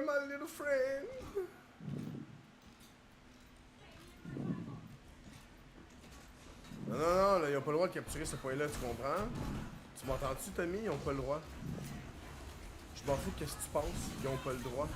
my little friend. Non, non, non, là, ils ont pas le droit de capturer ce point-là, tu comprends? Tu m'entends-tu, Tommy? Ils ont pas le droit. Je m'en fous, qu'est-ce que tu penses? Ils ont pas le droit.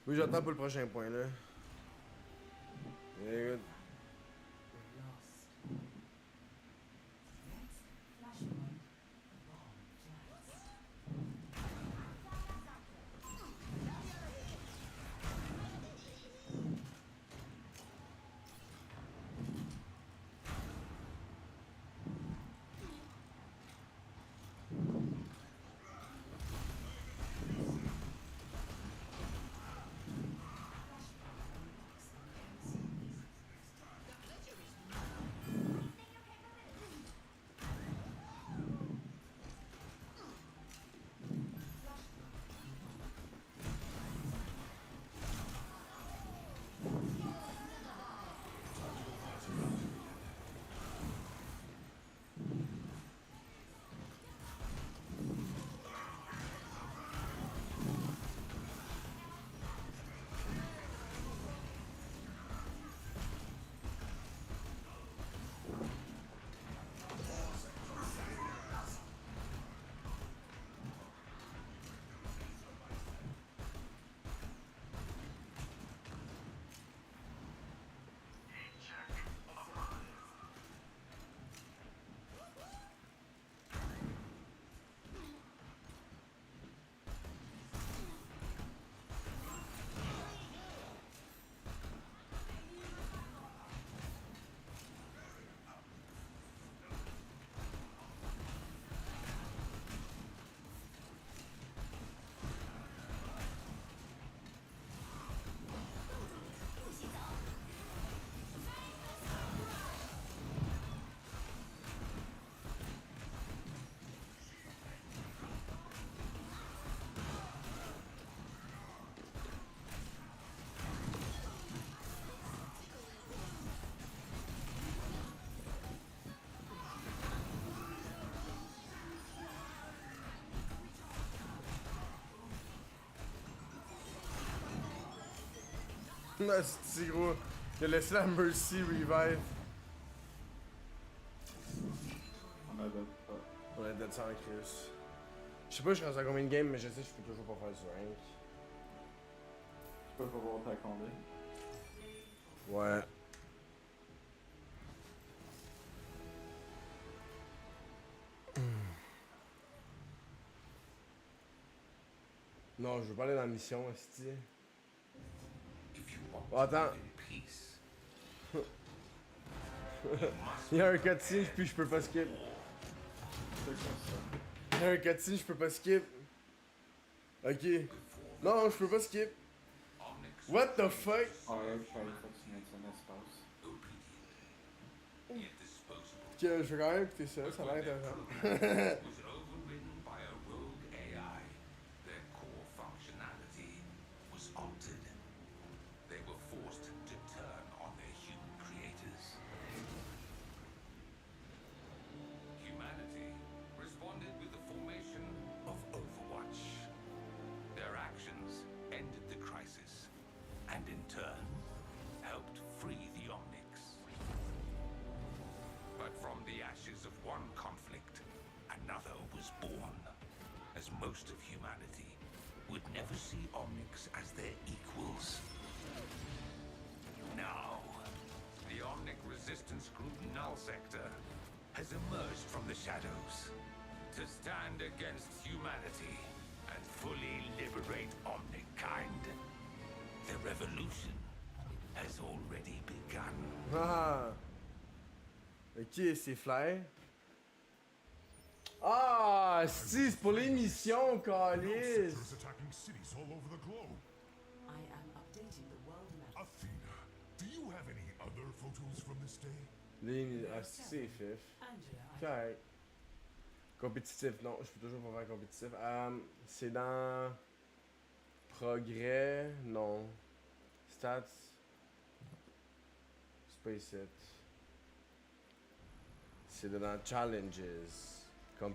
Oui, j'attends pour le prochain point, là. Écoute. Non, c'est gros. Il a laissé la Mercy revive. On a dead pas. On a dead sans Chris. Je sais pas, je suis rendu à combien de games, mais je sais que je peux toujours pas faire du rank. Tu peux pas voir ta condé. Ouais. Non, je veux pas aller dans la mission, esti. Oh, attends. Il y a un cutscene, puis je peux pas skip. Il y a un cutscene, je peux pas skip. Ok. Non, je peux pas skip. What the fuck? Ah ouais, je suis allé continuer son espace. Ok, je vais quand même écouter ça, ça a l'air intéressant. They were forced to turn on their human creators. Humanity responded with the formation of Overwatch. Their actions ended the crisis, and in turn, helped free the Omnics. But from the ashes of one conflict, another was born, as most of humanity would never see Omnics as their equals. Now, the Omnic resistance group Null Sector has emerged from the shadows to stand against humanity and fully liberate Omnic kind. The revolution has already begun. Ah! Ok, c'est flair. Ah! Si, c'est pour l'émission, Calice! attacking cities all over the globe. I am updating the world photos from this day? C'est fif. Correct. Compétitif, non, je peux toujours pas faire compétitif. C'est dans... Progrès, non. Stats. C'est pas ici. C'est dans Challenges. Comme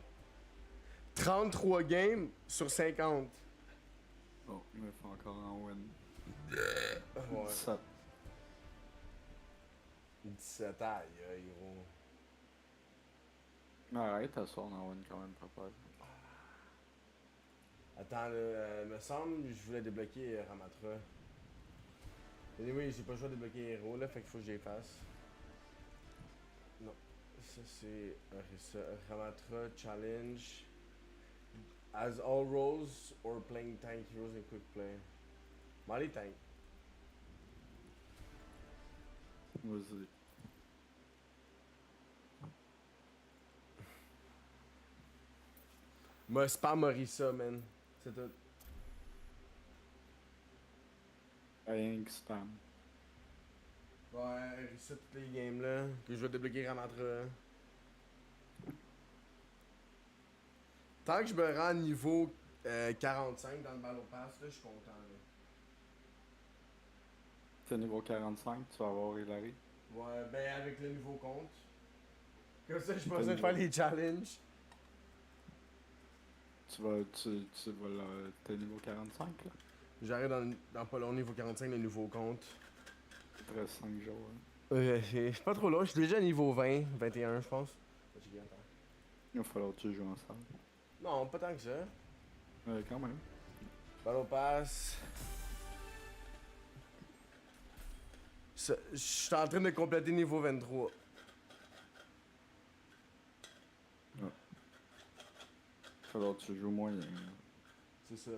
33 games sur 50. Oh, il me fait encore un win. Ouais. 17. 17 aïe, gros. Mais arrête, elle sort en win quand même, papa. Attends, là, me semble, je voulais débloquer Ramatra. Anyway, j'ai pas le choix de débloquer Hero, là, fait qu'il faut que j'efface. Non. Ça, c'est Ramatra Challenge. As all roles or playing tank heroes in quick play. Molly tank. Vas-y. M'a spam Marissa, man. C'est tout. Rien que spam. Ouais, reset toutes les games là. Que je vais débloquer Ramatra. Tant que je me rends niveau 45 dans le Battle Pass, là, je suis content. Là. T'es niveau 45, tu vas avoir Hilary. Ouais, ben avec le nouveau compte. Comme ça, je suis pas besoin de faire les challenges. Tu vas là, t'es niveau 45 là? J'arrive dans pas long niveau 45 le nouveau compte. Il te reste 5 jours. Hein. C'est pas trop long, je suis déjà niveau 20, 21 je pense. Il va falloir que tu joues ensemble. Non, pas tant que ça. Quand même. Battle Pass. Je suis en train de compléter niveau 23. Il va falloir que tu joues moyen. C'est ça.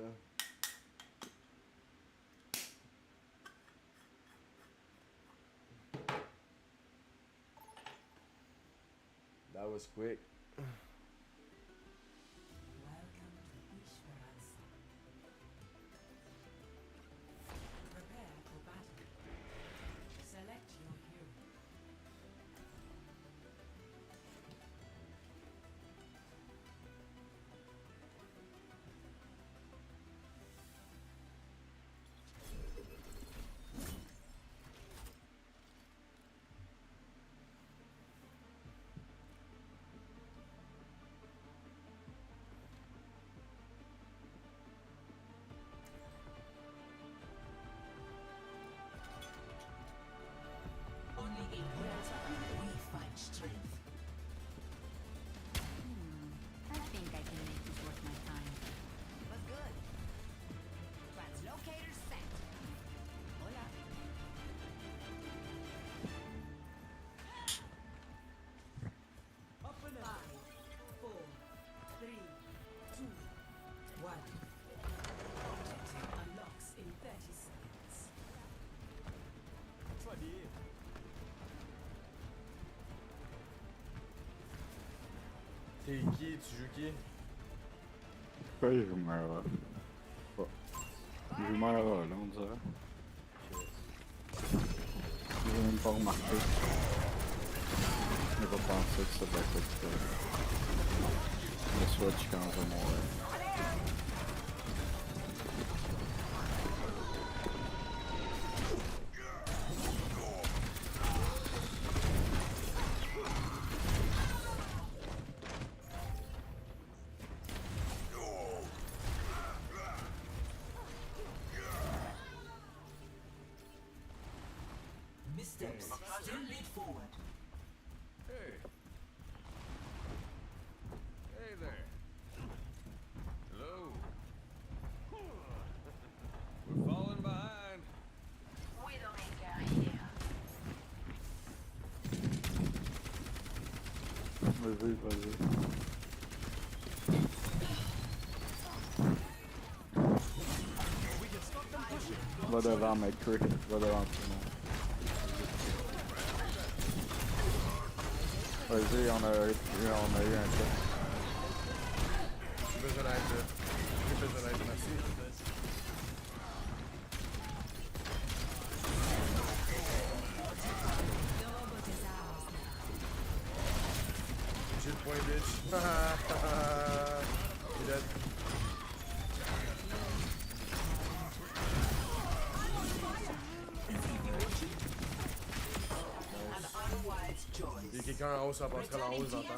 That was quick. Welcome to Gsus. Prepare for battle. Select your hero. Only in war we find strength. I think I can make this worth my time. Was good. Translocator set. Hola. Up and 5, 4, 3, 2, 1. Objective unlocks in 30 seconds. T'es qui? Tu joues qui? Pourquoi il joue Mara? Il joue Mara là, on dirait. J'ai même pas remarqué. Je n'ai pas pensé que ça devait être le switch quand je vais mourir. Missteps still lead forward. Hey. Hey there. Hello. We're falling behind. Vas-y, vas-y. Va devant McCree, va devant tout le monde. Vas-y, on a eu un check. J'ai besoin d'aide. J'ai besoin d'aide, merci. Il est dead. Il y a quelqu'un en haut, ça passera en haut, j'entends.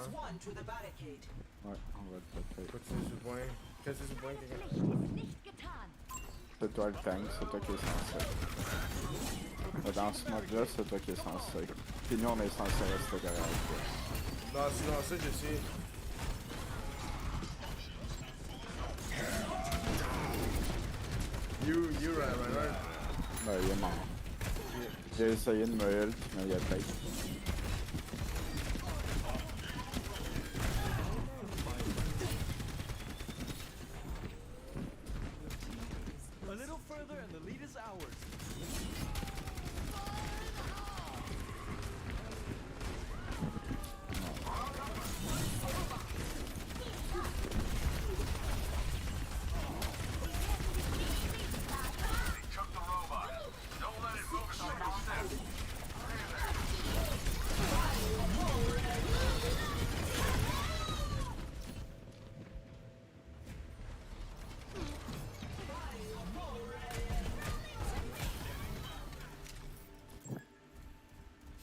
Ouais, on va te péter. Continue sur le point. Qu'est-ce que c'est sur le point, quelqu'un? Nicht getan. C'est toi le tank, c'est toi qui es censé. Mais dans ce mode-là, c'est toi qui es censé. Puis nous, on est censé rester derrière toi. Non, sinon ça, je sais. You right? Ben, il est mort. J'ai essayé de me ult, mais il a peut-être. A little further and the lead is ours.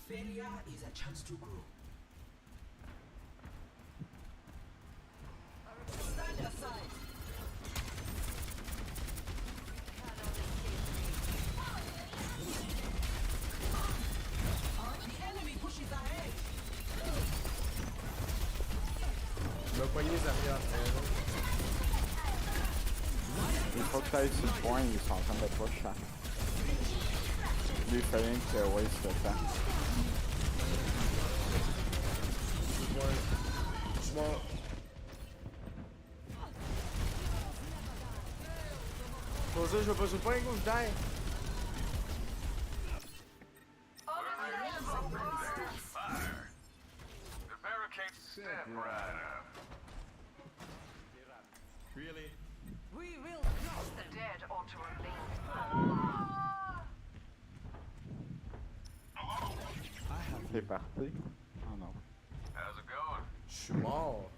Failure is a chance to grow. Stand aside. The enemy pushes ahead. Il m'a pogné les arrières. Il faut que tu ailles sur le point, ils sont en train de push, hein. Lui, il fait rien que waste le temps. Je suis mort. Pour ça, je vais pas sur le point, go, je die. The barricades stand right up. Really? We will crush them. Dead ought to remain. T'es parti? Oh non. How's it going? Je suis mort.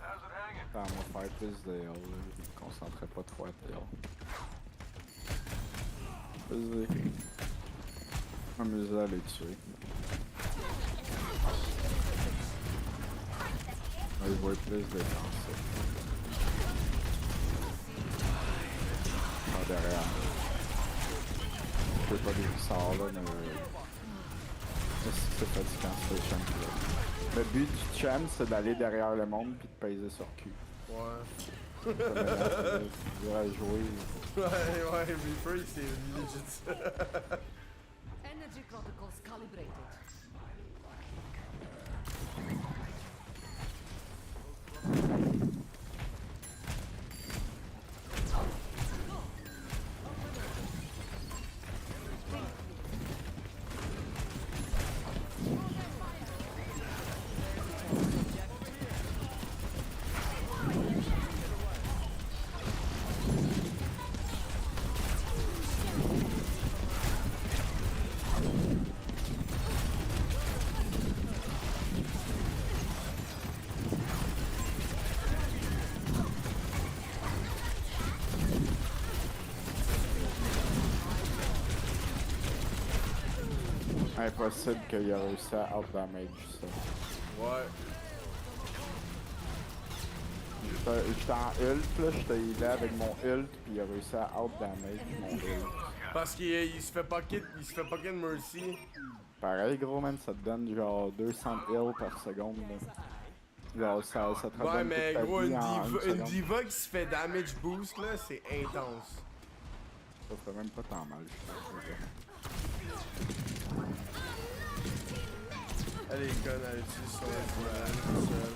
How's it hanging? Attends, on va faire plus de heal, là. Je me concentrerai pas trop à heal. Vas-y. Amusez à les tuer. On va voir plus défensif. Ah, derrière. Je sais pas d'où ça sort là, mais c'est fatigant ce champ-là. Le but du champ, c'est d'aller derrière le monde puis de peser sur Q. Ouais. C'est dur à jouer. Ouais, Reaper, c'est legit. Energy protocols calibrated. Impossible qu'il ait réussi à out-damage ça. Ouais. J'étais en ult, là, j'étais healé avec mon ult, puis il a réussi à out-damage mon ult. Parce qu'il se fait pocket de Mercy. Pareil gros man, ça te donne genre 200 heal par seconde là. Genre ça te redonne Ouais, mais toute ta gros, vie en une seconde. diva qui se fait damage boost, là, c'est intense. Ça fait même pas tant mal, je pense. Elle est conne, elle utilise son tout seul.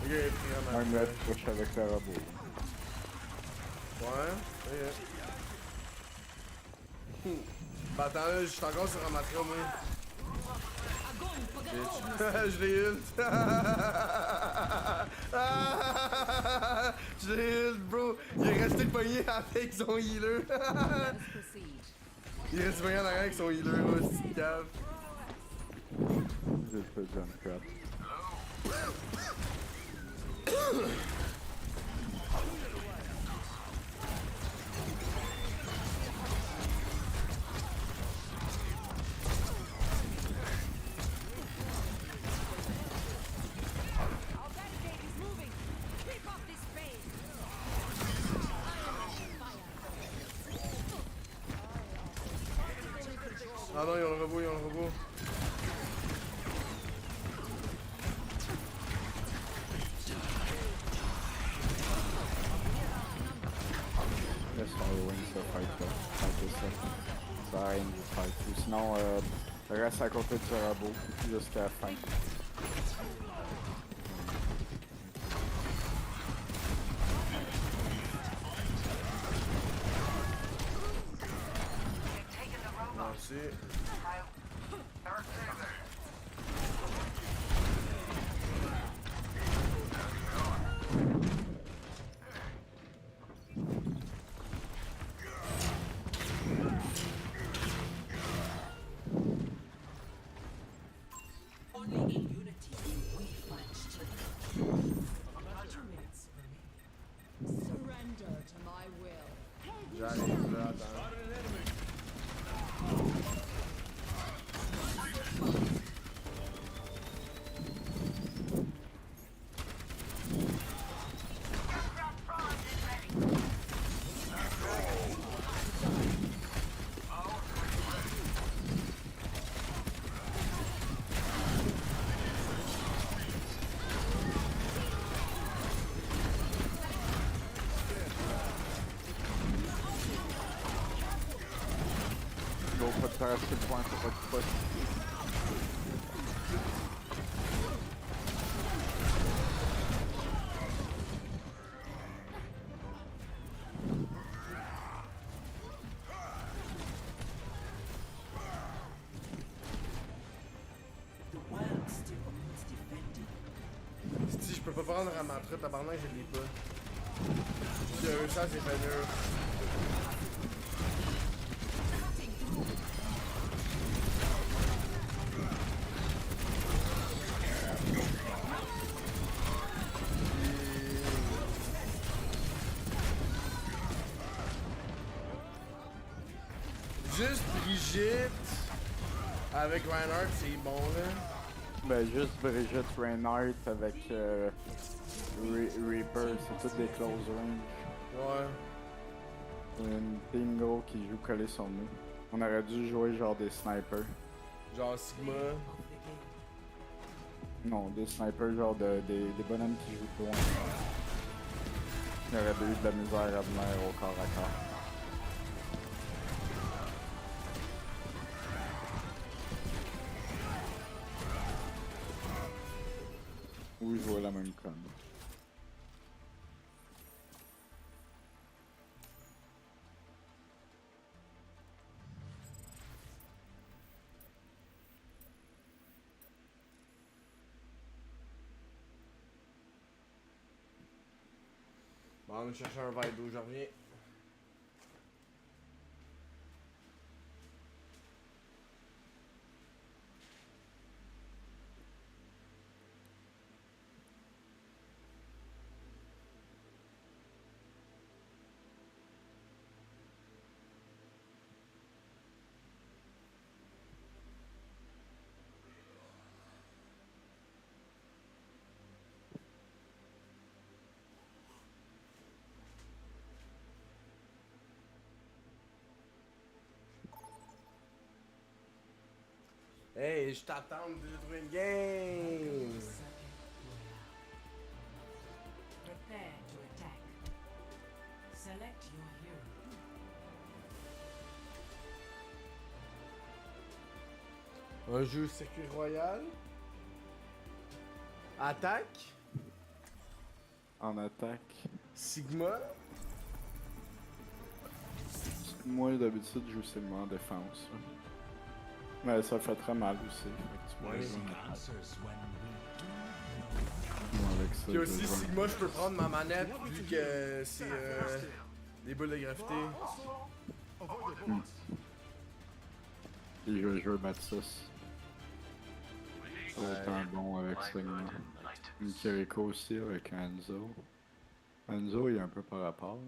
Ok, il est pris en Même là, tu pushes avec le robot. Ouais, ok. Bah attends, là, je suis encore sur Ramatra, moi. Bitch. Je l'ai ult. Je l'ai ult, bro. Il est resté pogné avec son healer. Let us proceed. Il reste pogné en arrière avec son healer, là, c'est une cave. J'ai pas de jump cut. Our barricade is moving. Keep off this space. Ah non, ils ont le robot, ils ont le robot. Laisse on win ce fight-là. Fight ça. Ça a rien de fight. Ou sinon, reste à côté de ce robot jusqu'à la fin. They've taken the robot. Merci. Only in unity will we find strength. 2 minutes remaining. Surrender to my will. J'arrive là, attends. Go, pas de faire acheter le point, faut pas de push. The world still needs defending. Si je peux pas prendre Ramatra, tabarnak, je l'ai pas. Si ça, c'est fait dur. Juste Brigitte avec Reinhardt, c'est bon là. Ben, juste Brigitte Reinhardt avec Reaper, c'est toutes des close range. Ouais. Une bingo qui joue collé sur nous. On aurait dû jouer genre des snipers. Genre Sigma. Non, des snipers genre des bonhommes qui jouent loin. Il aurait eu de la misère à venir au corps à corps. Ou jouer la même conne. Bon, on va chercher un verre d'eau, je reviens. Hey, je t'attends de trouver une game! Prepare to attack. Select your hero. Un jeu circuit royal. Attaque. En attaque. Sigma. Moi d'habitude je joue seulement en défense. Mais ça fait très mal aussi. Fait que tu pourrais jouer en attaque. Moi, avec ça, Puis je aussi joue en- Sigma, je peux prendre ma manette vu que c'est des boules de gravité. Et je vais jouer Gsus. Autant bon avec Sigma. Une Kiriko aussi avec Enzo. Enzo il est un peu par rapport.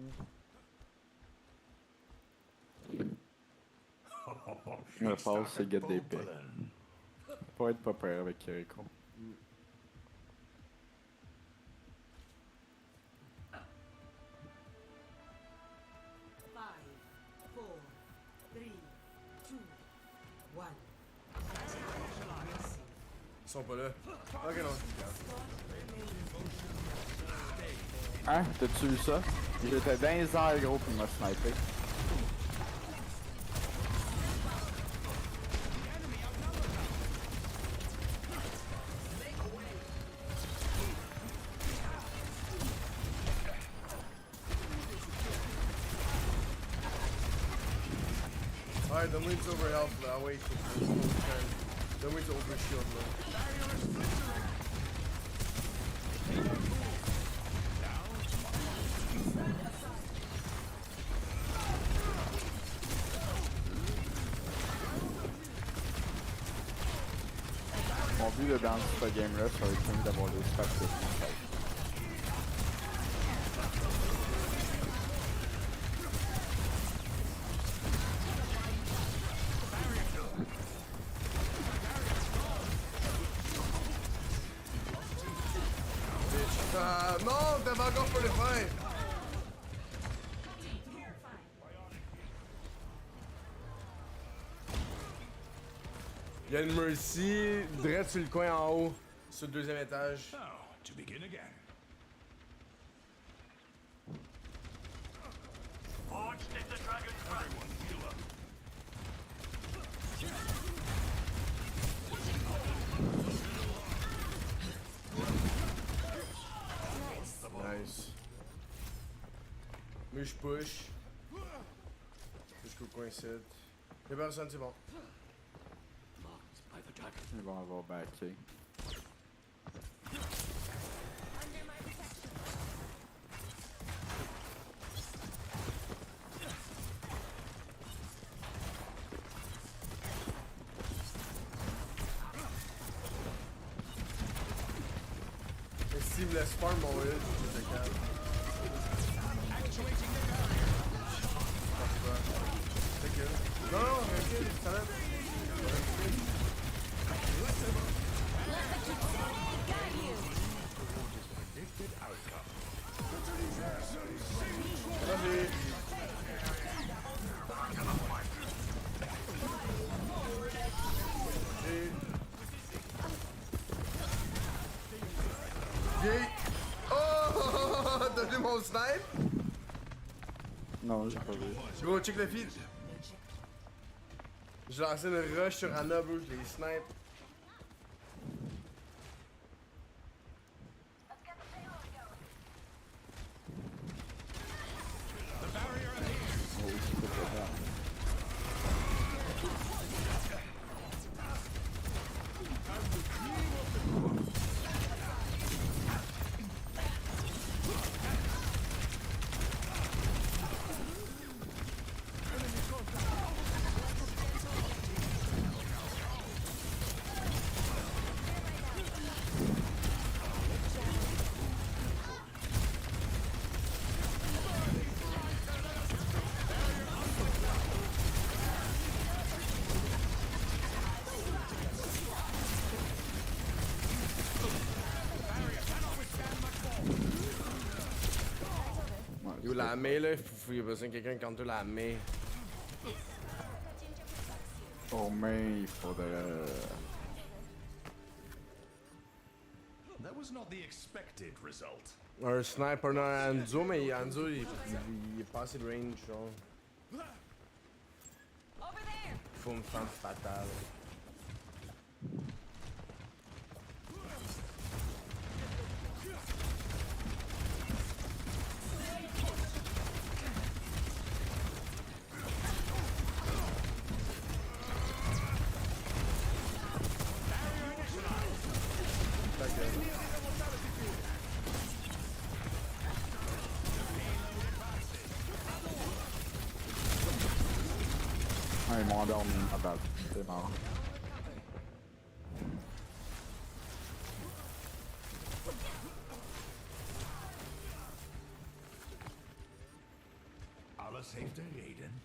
Le fall c'est get des pics. Pas être pas pire avec Kiriko. 5, 4, 3, 2, 1. Ils sont pas là. Ok, non. Hein? T'as-tu vu ça? J'étais dans les airs gros pis il m'a snipé. Alright, donne-moi une over health là. Ah ouais, il faut que donne-moi une over shield là. Mon but dans ce game-là, ça va être d'avoir des stacks de conseils. Non, t'avais encore pour le faire. Il y a une Mercy, direct sur le coin en haut, sur le deuxième étage. Now, to begin again. Everyone heal up. Nice. Mais je push. Jusqu'au coin ici. Y'a personne, c'est bon. Ils vont avoir backé. Et s'il me laisse farm mon ult, je te calme. C'est que... Non, non, ok, ça va. Vas-y. Yay! Oh! T'as vu mon snipe? Non, j'ai pas vu. Gros, check le feed. J'ai lancé une rush sur Anna, bro, je l'ai snipe. Yo, la main là, il y a besoin de quelqu'un qui counter la main. Oh mais il faudrait... That was not the expected result. Un sniper dans Anzo, mais Anzo il est pas assez de range, genre. Faut me faire fatale. Ah, ils m'ont endormi, ma balle. C'est mort. Alles heeft een reden.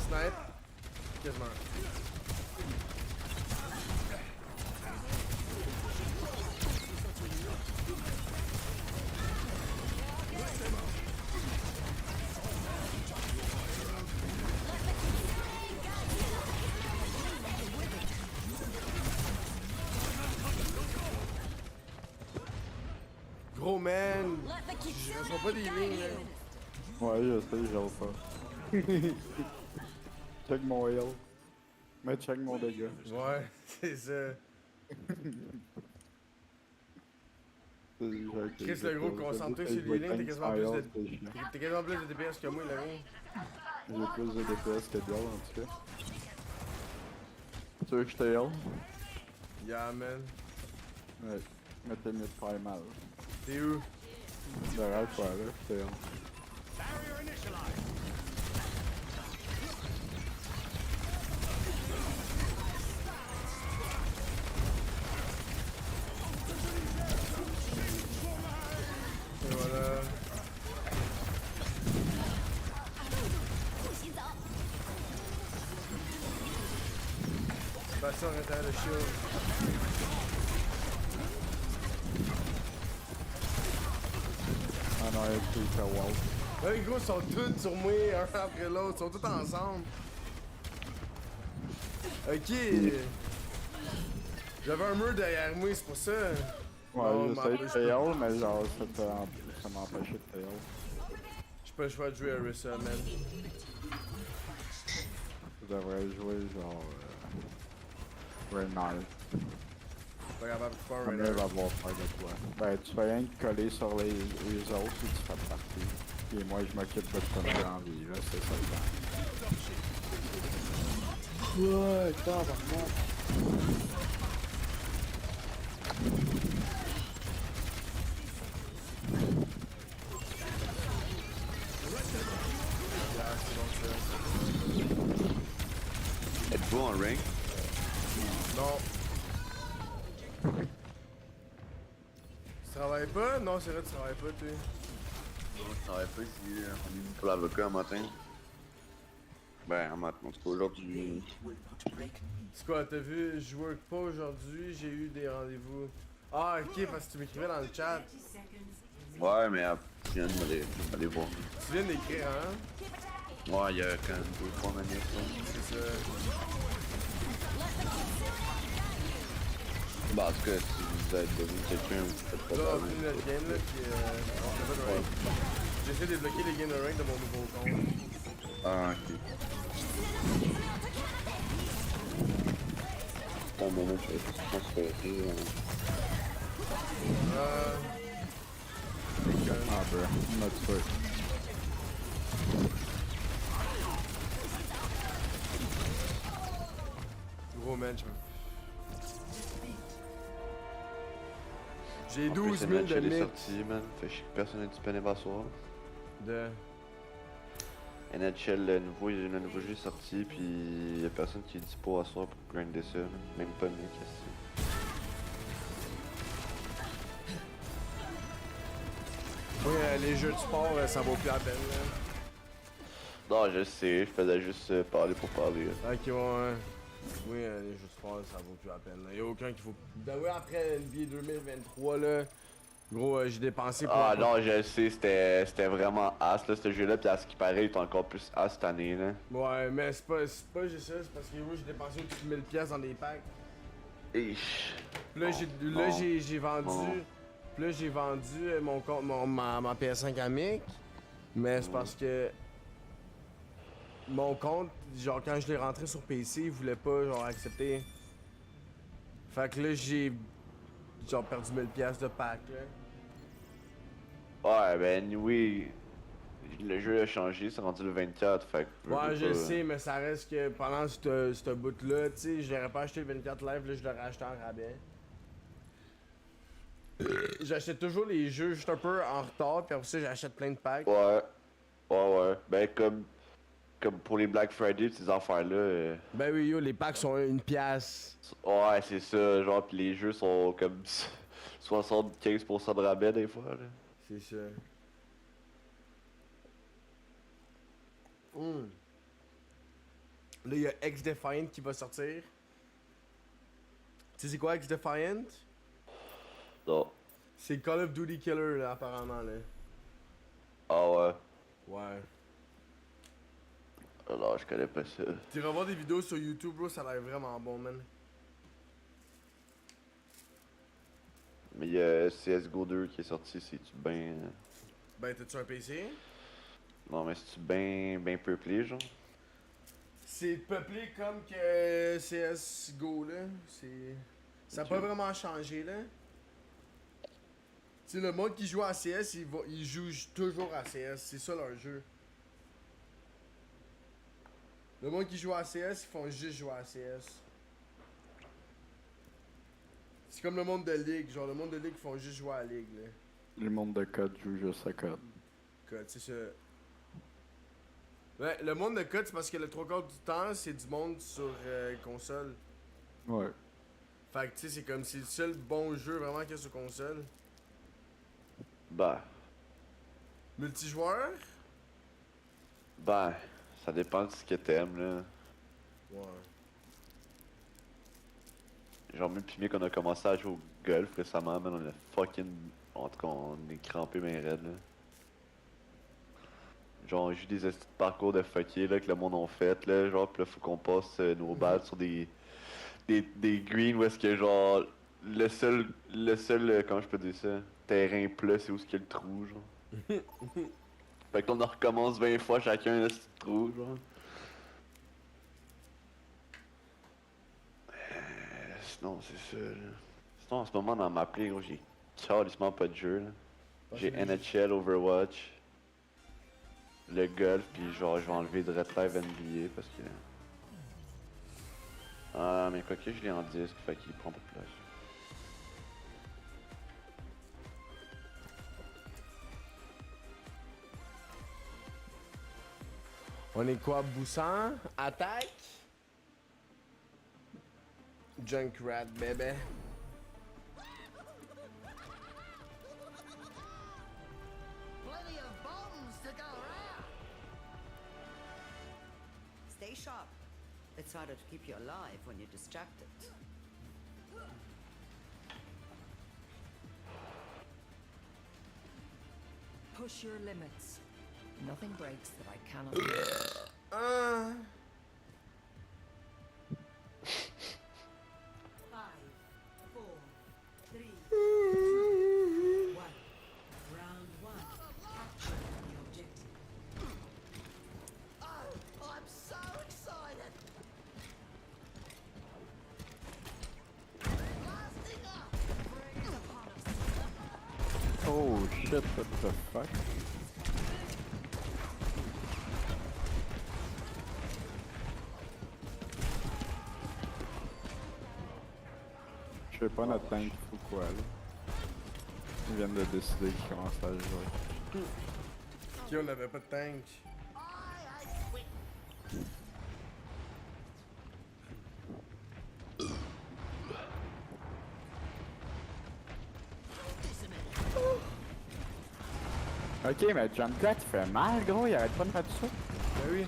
Snipe. Quasiment. Gros man! Je reçois pas des lignes là. Ouais, je sais, je le fais. Check mon heal. Mais check mon dégât. Ouais, c'est ça. Chris, le gros, concentre-toi sur les lignes, t'as quasiment plus de DPS que moi, le gros. J'ai plus de DPS que d'elle, en tout cas. Tu veux que je te heal? Yeah, man. Ouais. Mais t'es mieux de faire mal. T'es où? Derrière toi, là, je te heal. Et voilà. Passer à l'intérieur de shield. Ah non, il fait wow. Là, les gros ils sont tous sur moi, un après l'autre, ils sont tous ensemble. Ok. J'avais un mur derrière moi, c'est pour ça. Ouais, Non, j'essaie de mais te heal, mais genre, ça m'empêchait de te heal. j'ai pas le choix de jouer à Rissa, man. Je devrais jouer genre. Renard. Pas capable de faire un On Renard. va voir faire de toi. Ben, tu fais rien que coller sur les autres et tu fais partie. Et moi, je m'occupe de te tenir en vie, là, c'est ça le temps. Ouais, tabarnak. Yeah, c'est bon ça. Êtes-vous en rank? Non. Tu travailles pas? Non, c'est vrai, tu travailles pas, toi. Non, je travaille pas ici, on est venu pour l'avocat un matin. Ben, un matin, en tout cas aujourd'hui. C'est quoi, t'as vu, je work pas aujourd'hui, j'ai eu des rendez-vous. Ah, ok, parce que tu m'écrivais dans le chat. Ouais, mais je viens de m'aller voir. Tu viens d'écrire, hein? Ouais, il y a quand même 2-3 minutes. Là. C'est ça. Bah, en tout cas, si vous êtes devenu quelqu'un, vous faites pas Là, on de finit notre game, là, pis on fait pas de rank. J'essaie de débloquer les games de rank de mon nouveau compte. Ah, ok. Bon, moment, je vais transférer. Ah, bro. Not good. Gros man, je peux. J'ai En 12 plus, 000 de NHL est mix. sorti, man. Fait que personne n'est disponible à soir. De. NHL, le nouveau jeu est sorti, puis y'a personne qui est dispo à soir pour grinder ça, man. Même pas Nick, ici. Oui, les jeux de sport, ça vaut plus la peine, là. Non, je sais, je faisais juste parler pour parler. Là. Ok, ouais. Oui, les jeux de sport, ça vaut plus la peine. Là. Y'a aucun qu'il faut. Ben oui, après NBA 2023, là. Gros, j'ai dépensé pour. Ah non, je sais, c'était vraiment as là, ce jeu-là, pis à ce qui paraît, il est encore plus as cette année, là. Ouais, mais c'est pas juste ça, c'est parce que moi j'ai dépensé au-dessus de 1000 pièces dans des packs. Ish. Puis là, Bon, j'ai vendu. bon. Puis là, j'ai vendu mon compte, ma PS5 à Mick. Mais c'est parce que. Mon compte, genre, quand je l'ai rentré sur PC, il voulait pas, genre, accepter. Fait que là, j'ai. Genre, perdu 1000 pièces de pack, là. Ouais, ben oui, le jeu a changé, c'est rendu le 24, fait que... Ouais, je sais, mais ça reste que pendant ce bout-là, tu sais, je l'aurais pas acheté le 24 live, là, je l'aurais acheté en rabais. J'achète toujours les jeux juste un peu en retard, puis après ça, j'achète plein de packs. Ouais, ouais, ben comme... comme pour les Black Friday, ces affaires-là. Ben oui, yo, les packs sont 1$. Ouais, c'est ça, genre, pis les jeux sont comme 75% de rabais des fois, là. C'est ça. Hum. Là, il y a X-Defiant qui va sortir. Tu sais c'est quoi X-Defiant? Non. C'est Call of Duty Killer, là, apparemment, là. Ah ouais. Ouais. Non, je connais pas ça. Tu revois des vidéos sur YouTube, bro, ça a l'air vraiment bon, man. Mais il y a CSGO 2 qui est sorti, c'est-tu ben... Ben, t'as-tu un PC? Non, mais c'est-tu ben peuplé, genre? C'est peuplé comme que CSGO, là. C'est... Ça a Ok. pas vraiment changé, là. Tu sais, le monde qui joue à CS, il joue toujours à CS. C'est ça leur jeu. Le monde qui joue à CS, ils font juste jouer à CS. C'est comme le monde de Ligue. Genre, le monde de Ligue, ils font juste jouer à Ligue, là. Le monde de code joue juste à code. Code, c'est ça. Ouais, le monde de code, c'est parce que le 3/4 du temps, c'est du monde sur console. Ouais. Fait que, tu sais, c'est comme c'est le seul bon jeu vraiment qu'il y a sur console. Ben, Multijoueur? ça dépend de ce que t'aimes, là. Ouais. Genre, même pis qu'on a commencé à jouer au golf récemment, man, on a fucking... En tout cas, on est crampé ben raide, là. Genre, on joue des petits parcours de fucké, là, que le monde a fait, là. Genre, pis là, faut qu'on passe nos balles sur des greens où est-ce que, genre... Le seul, comment je peux dire ça? Terrain plat, c'est où est-ce qu'il y a le trou, genre. Fait que là, on en recommence 20 fois chacun ce trou, genre. Sinon, c'est ça, là. Sinon, en ce moment, dans ma play, gros, j'ai carrément pas de jeu, là. J'ai NHL, Overwatch, le golf, puis genre, je vais enlever de Red Live NBA parce que... Ah, mais quoi que je l'ai en disque, fait qu'il prend pas de place. On est quoi, Boussan? Attaque? Junkrat, bébé. Plenty of bombs to go around. Stay sharp. It's harder to keep you alive when you're distracted. Push your limits. Nothing breaks that I cannot fix. Five, four, three, two, one. Round one. Capture the objective. Oh, I'm so excited. Blasting up. Bring it upon us. Oh shit, what the fuck? Je sais pas notre tank il faut quoi là. Ils viennent de décider qu'ils commencent à jouer. Qui on avait pas de tank. I hate quit. Ok, mais Junkrat il fait mal gros, il arrête pas de mettre ça. Ben oui.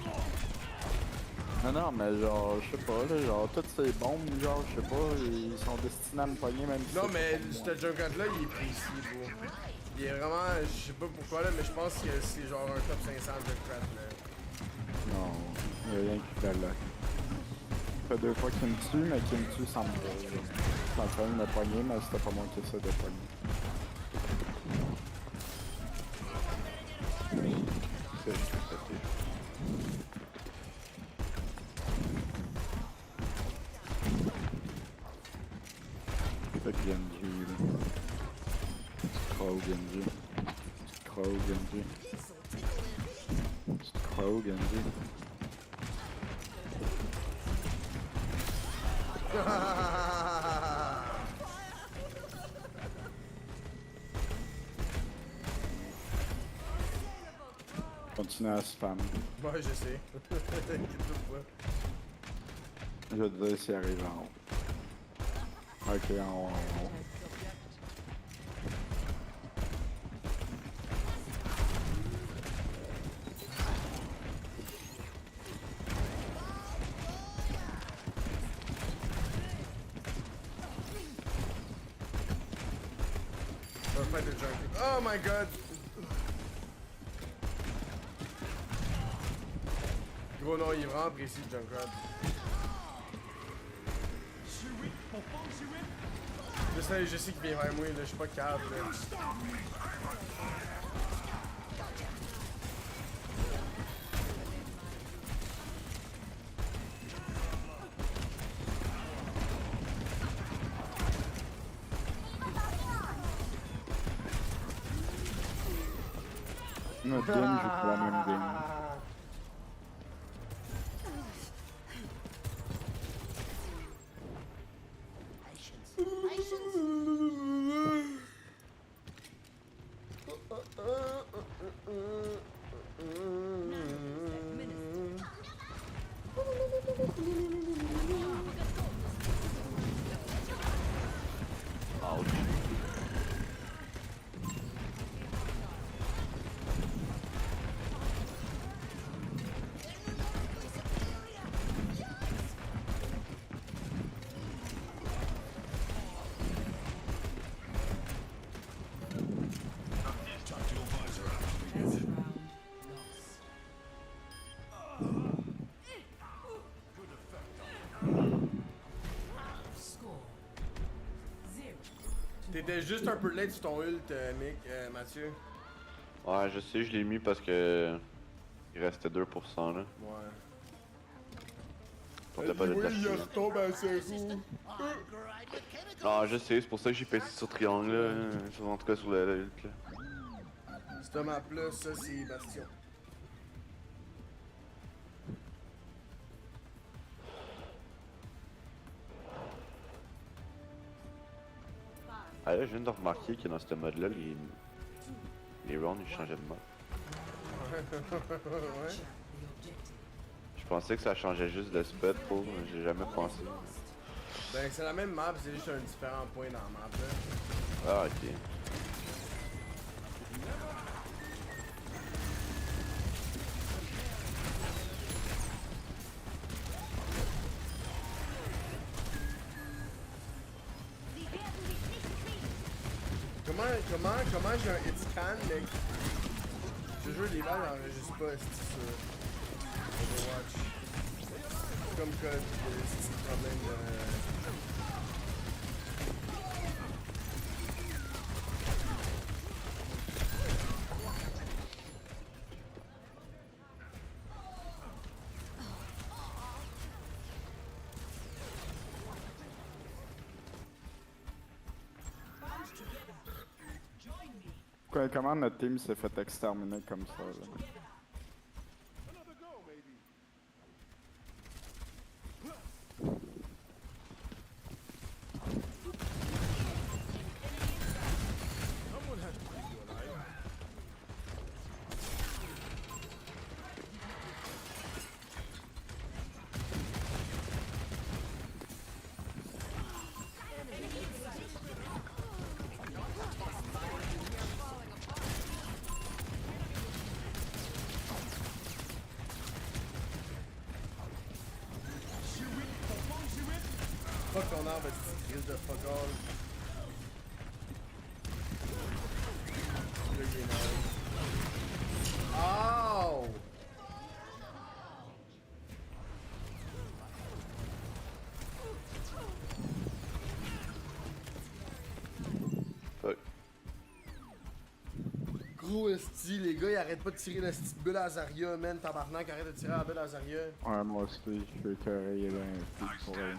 Non, mais genre, je sais pas, là, genre, toutes ces bombes, genre, je sais pas, ils sont destinés à me pogner même si Non, c'est mais pas- ce Junkrat-là, il est précis, bro. Il est vraiment, je sais pas pourquoi, là, mais je pense que c'est genre un top 500 Junkrat, là. Non, il y a rien qui fait là. Ça fait 2 fois qu'il me tue, mais qu'il me tue sans me... sans faire me pogner, mais c'était pas moi qui essaie de pogner. Ça, je suis pété. Fait que Genji, là. Tu crois au Genji. Tu crois au Genji. Tu crois au Genji. Continue à spam. Ouais, je sais. T'inquiète pas. Je vais te dire s'il arrive en haut. Ok, en haut, en haut. Fight the junkie. Oh my god! Gros non, il est vraiment précis le Junkrat. Je sais qu'il vient vers moi, là, je suis pas capable. Notre game joue pour la même game. T'étais juste un peu late sur ton ult, Mick, Mathieu. Ouais, je sais, je l'ai mis parce que. Il restait 2% là. Ouais. Pour pas de il retombe à 0. Ah, je sais, c'est pour ça que j'ai pété sur triangle là. En tout cas sur la ult là. Cette map là, ça c'est Bastion. Ah là, je viens de remarquer que dans ce mode là, les rounds ils changeaient de mode. Ouais. Je pensais que ça changeait juste de spot pour, j'ai jamais pensé. Ben c'est la même map, c'est juste un différent point dans la map là. Ah ok. Comment j'ai un hit scan, mec? Je jure, les balles n'enregistrent pas, c'est sur Overwatch. Comme que c'est le problème de... Comment notre team s'est fait exterminer comme ça là? Fuck ton arbre, petite crise de fuck all. Là, il est mort. Ow! Fuck. Gros esti, les gars, ils arrêtent pas de tirer la petite bulle à Zarya, man. Tabarnak, arrête de tirer la bulle à Zarya. Ouais, moi aussi, je suis écœuré, il est bien pour elle.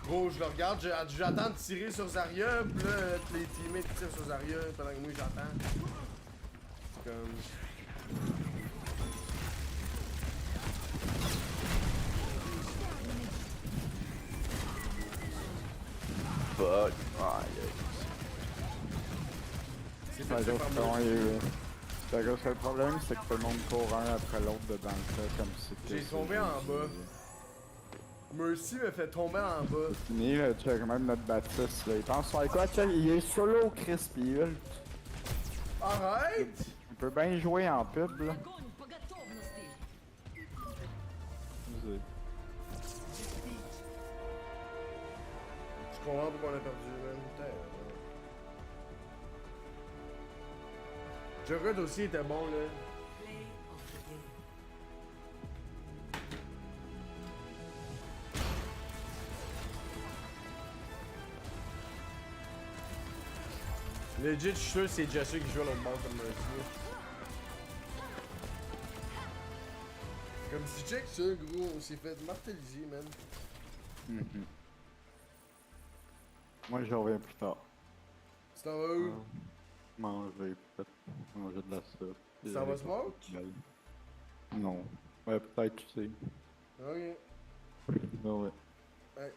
Gros, je le regarde, j'attends de tirer sur Zarya, pis là, tous les teammates tirent sur Zarya pendant que moi j'attends. C'est comme... Fuck. Aïe aïe. C'est Ouais, fait l'autre par moi. front, il est Le seul problème, c'est que tout le monde court un après l'autre dedans le tas comme si c'était. J'ai tombé en bas. Mercy me fait tomber en bas. C'est fini, là, check même notre Baptiste, là. Il pense faire quoi, check? Il est solo, Chris, pis ult. Arrête! Il peut bien jouer en pub, là. Огонь по готовности! Vas-y. Je comprends pourquoi on a perdu, man. Putain. Juggernaut aussi était bon, là. Play of the game. Legit, je suis sûr que c'est Jesse qui joue à l'autre bord comme Mercy. Comme si check ça, gros, on s'est fait martelliser, man. Moi, je reviens plus tard. Tu t'en vas où? Manger, peut-être. Manger de la soupe. Tu t'en vas smoke? Non. Ouais, peut-être, tu sais. Ok. Ben ouais. Ouais.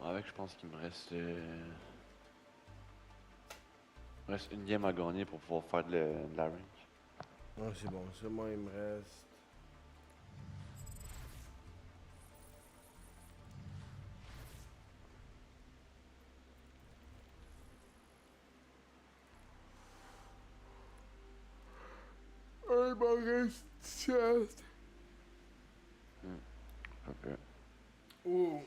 Avec, je pense qu'il me reste. Il me reste une game à gagner pour pouvoir faire de la rank. Ah, c'est bon, ça, moi, il me reste. Il m'en reste 7. Ok. Ouh.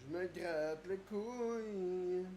Je me gratte les couilles.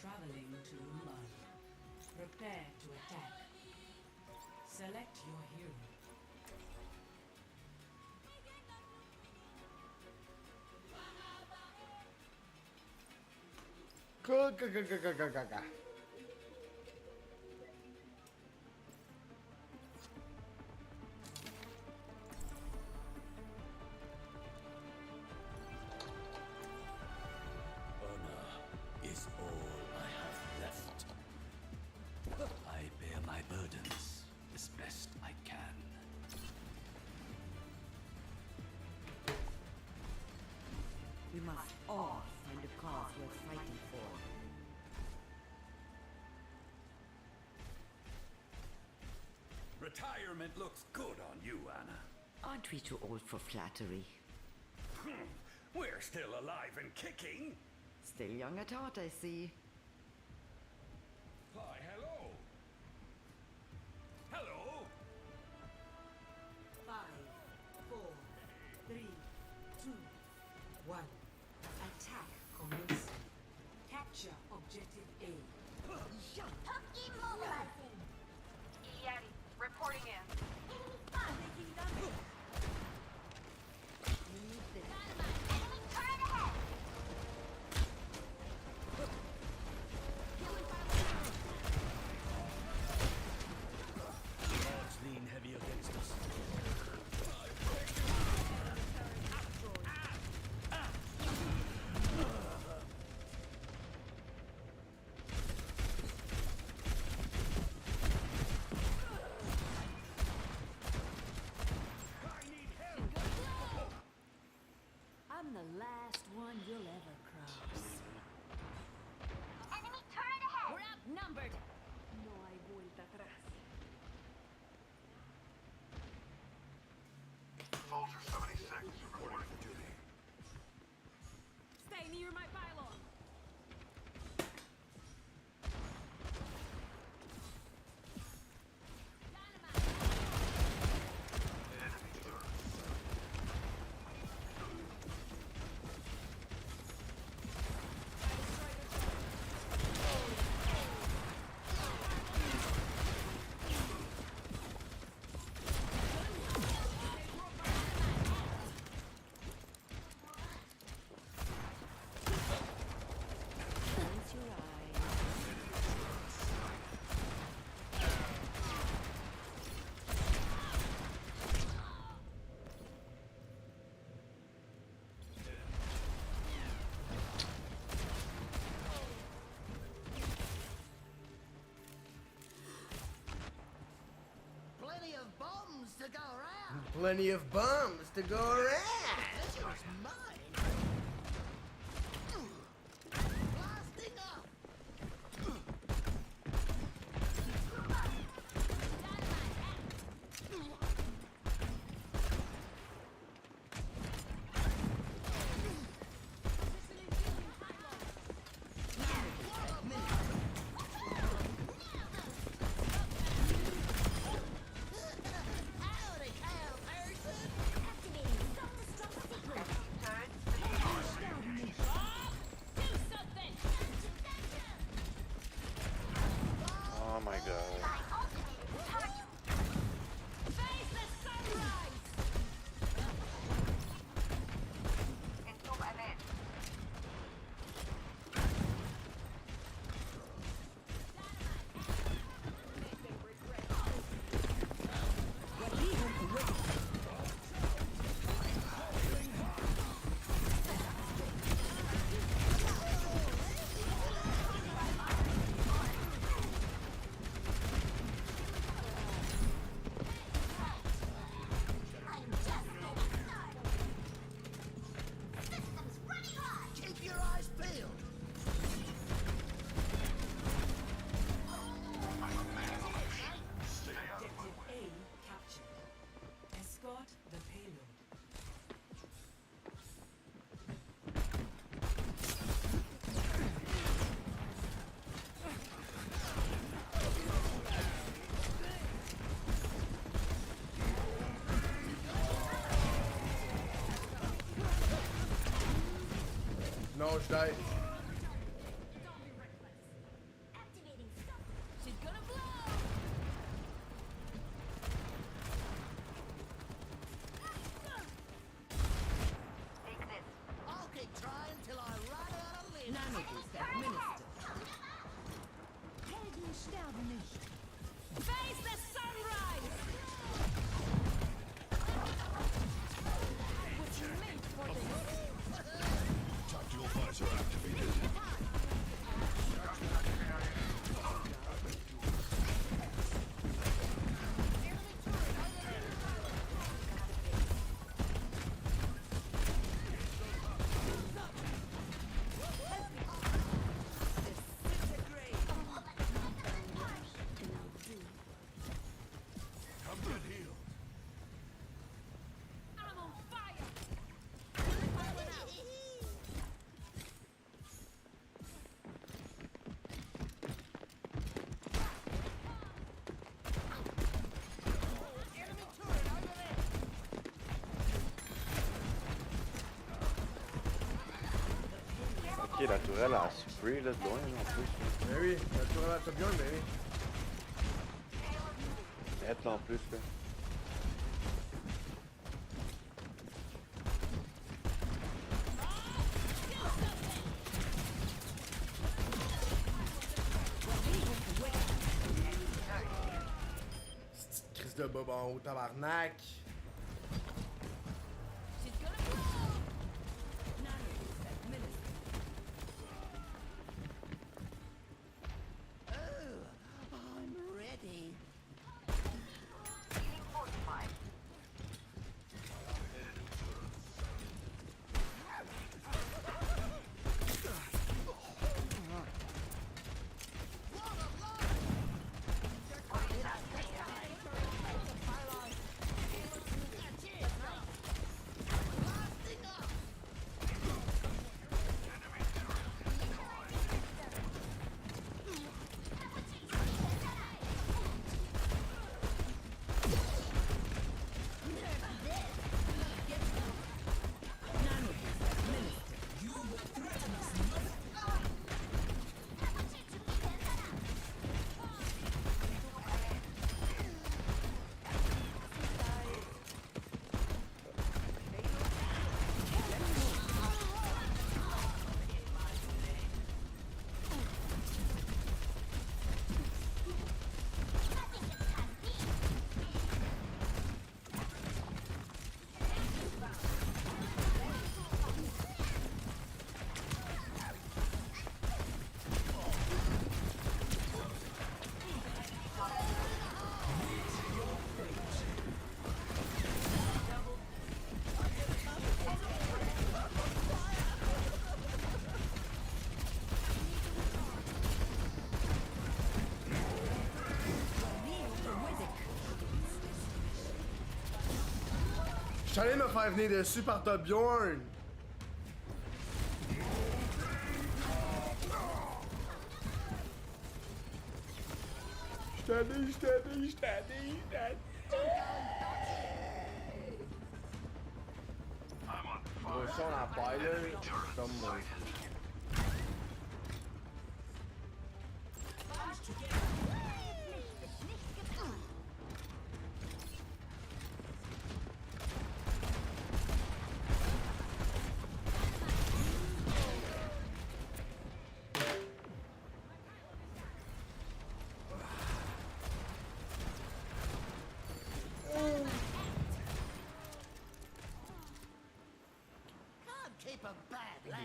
Traveling to Mud. Prepare to attack. Select your hero. Ka. Is all I have left. I bear my burdens as best I can. We must all find a cause worth fighting for. Retirement looks good on you, Anna. Aren't we too old for flattery? We're still alive and kicking. Still young at heart, I see. Why, hello. Hello. 5, 4, 3, 2, 1. Attack commencing. Capture objective A. Yeti, reporting in. Plenty of bombs to go around. Oh my god. Entzug erwähnt. Objective A captured. Escort the payload. Non, je die. She's gonna blow! Take this. I'll keep trying till I run out of limbs. Nanoboost administered. Helden sterben nicht. Face the sunrise! I was made for this. Tactical visor activated. Come get healed. I'm on fire! Ok, la tourelle a spray là de loin en plus. Ben oui, la tour à la top gun, ben oui. Net là en plus là. Petite crise de bob en haut, tabarnak. She's gonna blow! Nanoboost administered. I'm ready. Feeling fortified. suis allé me faire venir dessus par ta Bjorn. Je t'ai Gros, si on la paille là, comme moi.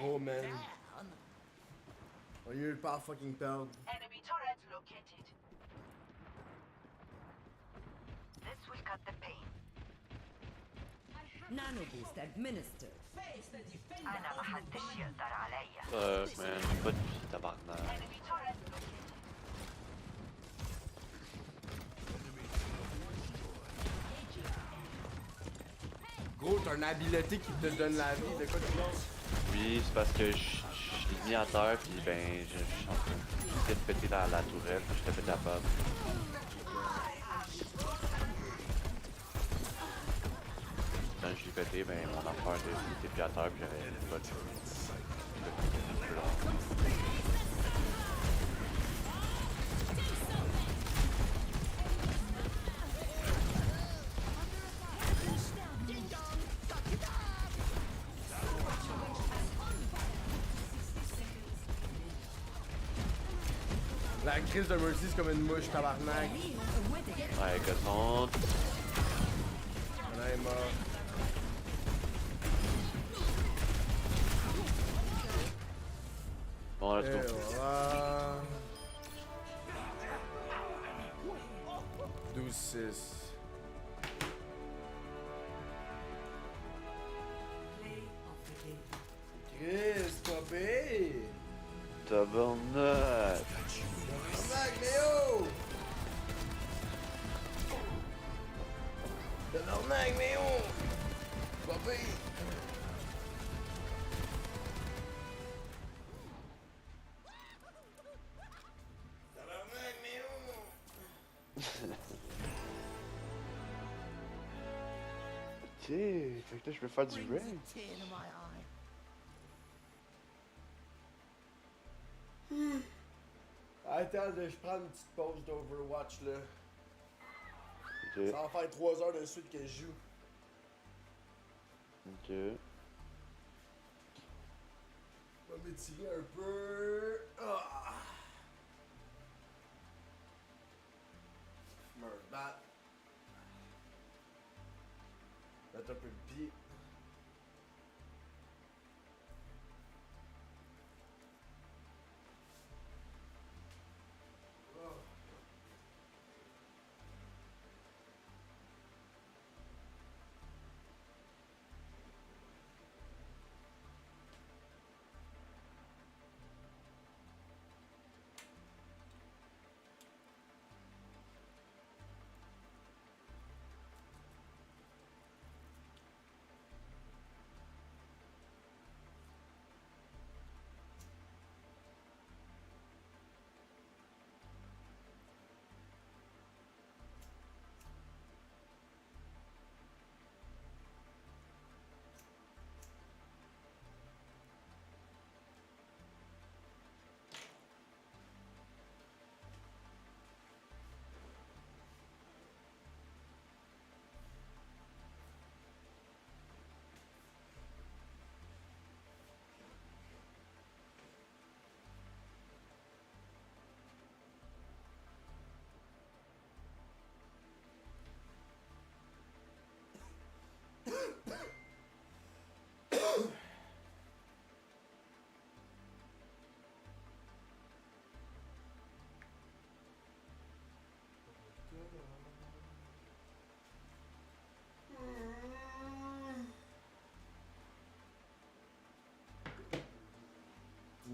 Gros man. On a eu le pas fucking perdre. Enemy turret located. This will cut the pain. Nano boost administered. أنا ما حدش يقدر عليا. Fuck man, j'ai pas de vie, tabarnak. Enemy turret located. Gros, t'as une habileté qui te donne la vie. De quoi tu penses? Oui, c'est parce que je l'ai mis à terre, puis ben, je suis en train de péter dans la tourelle, puis je t'ai pété la pomme. Quand je l'ai pété, ben, mon affaire était plus à terre, puis j'avais pas de La crise de Mercy, c'est comme une mouche, tabarnak. Ouais, que son... On est mort. Bon, let's Et go. voilà. 12-6. Chris, Tobé! Tabarnak! Tabarnak, Léo! Tabarnak, Léo! Tobé! Tabarnak, Léo! Ok, fait que là, je peux faire du raid. Attends, je prends une petite pause d'Overwatch là. Ok, Ça va faire 3 heures de suite que je joue. ok. Je vais m'étirer un peu. Ah. Je me rebattre. Mettre un peu de pied.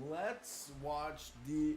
Let's watch the.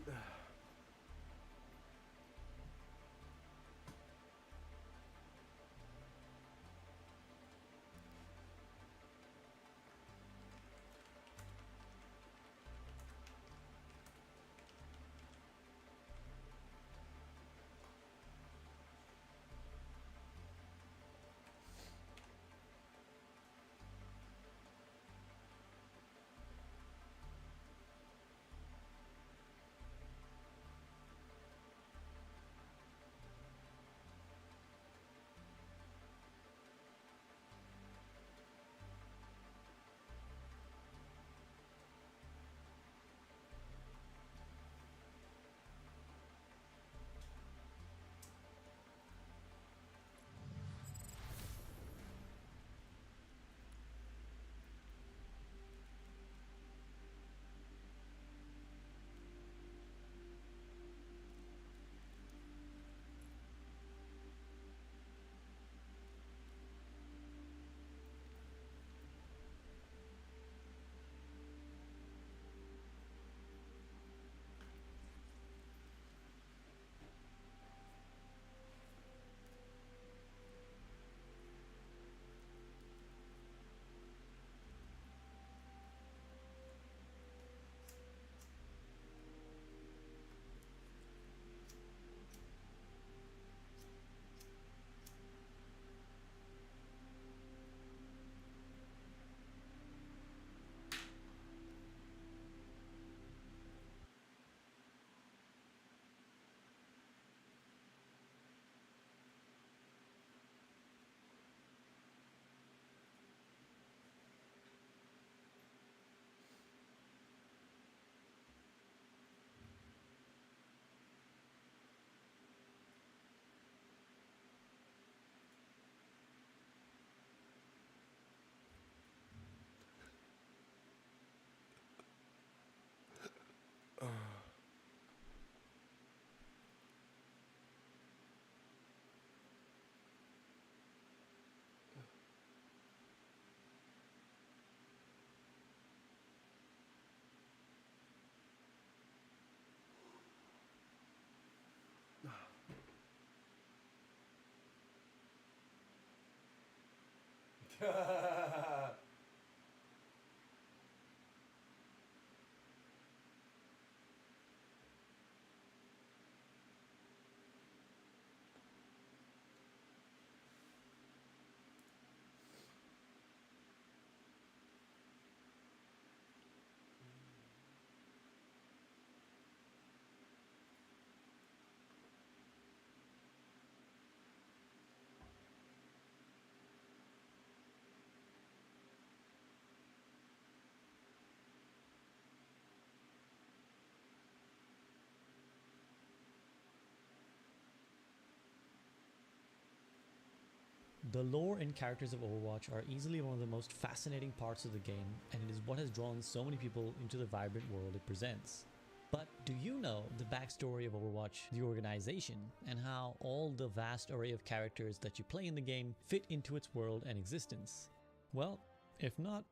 The lore and characters of Overwatch are easily one of the most fascinating parts of the game, and it is what has drawn so many people into the vibrant world it presents. But do you know the backstory of Overwatch, the organization, and how all the vast array of characters that you play in the game fit into its world and existence? Well, if not,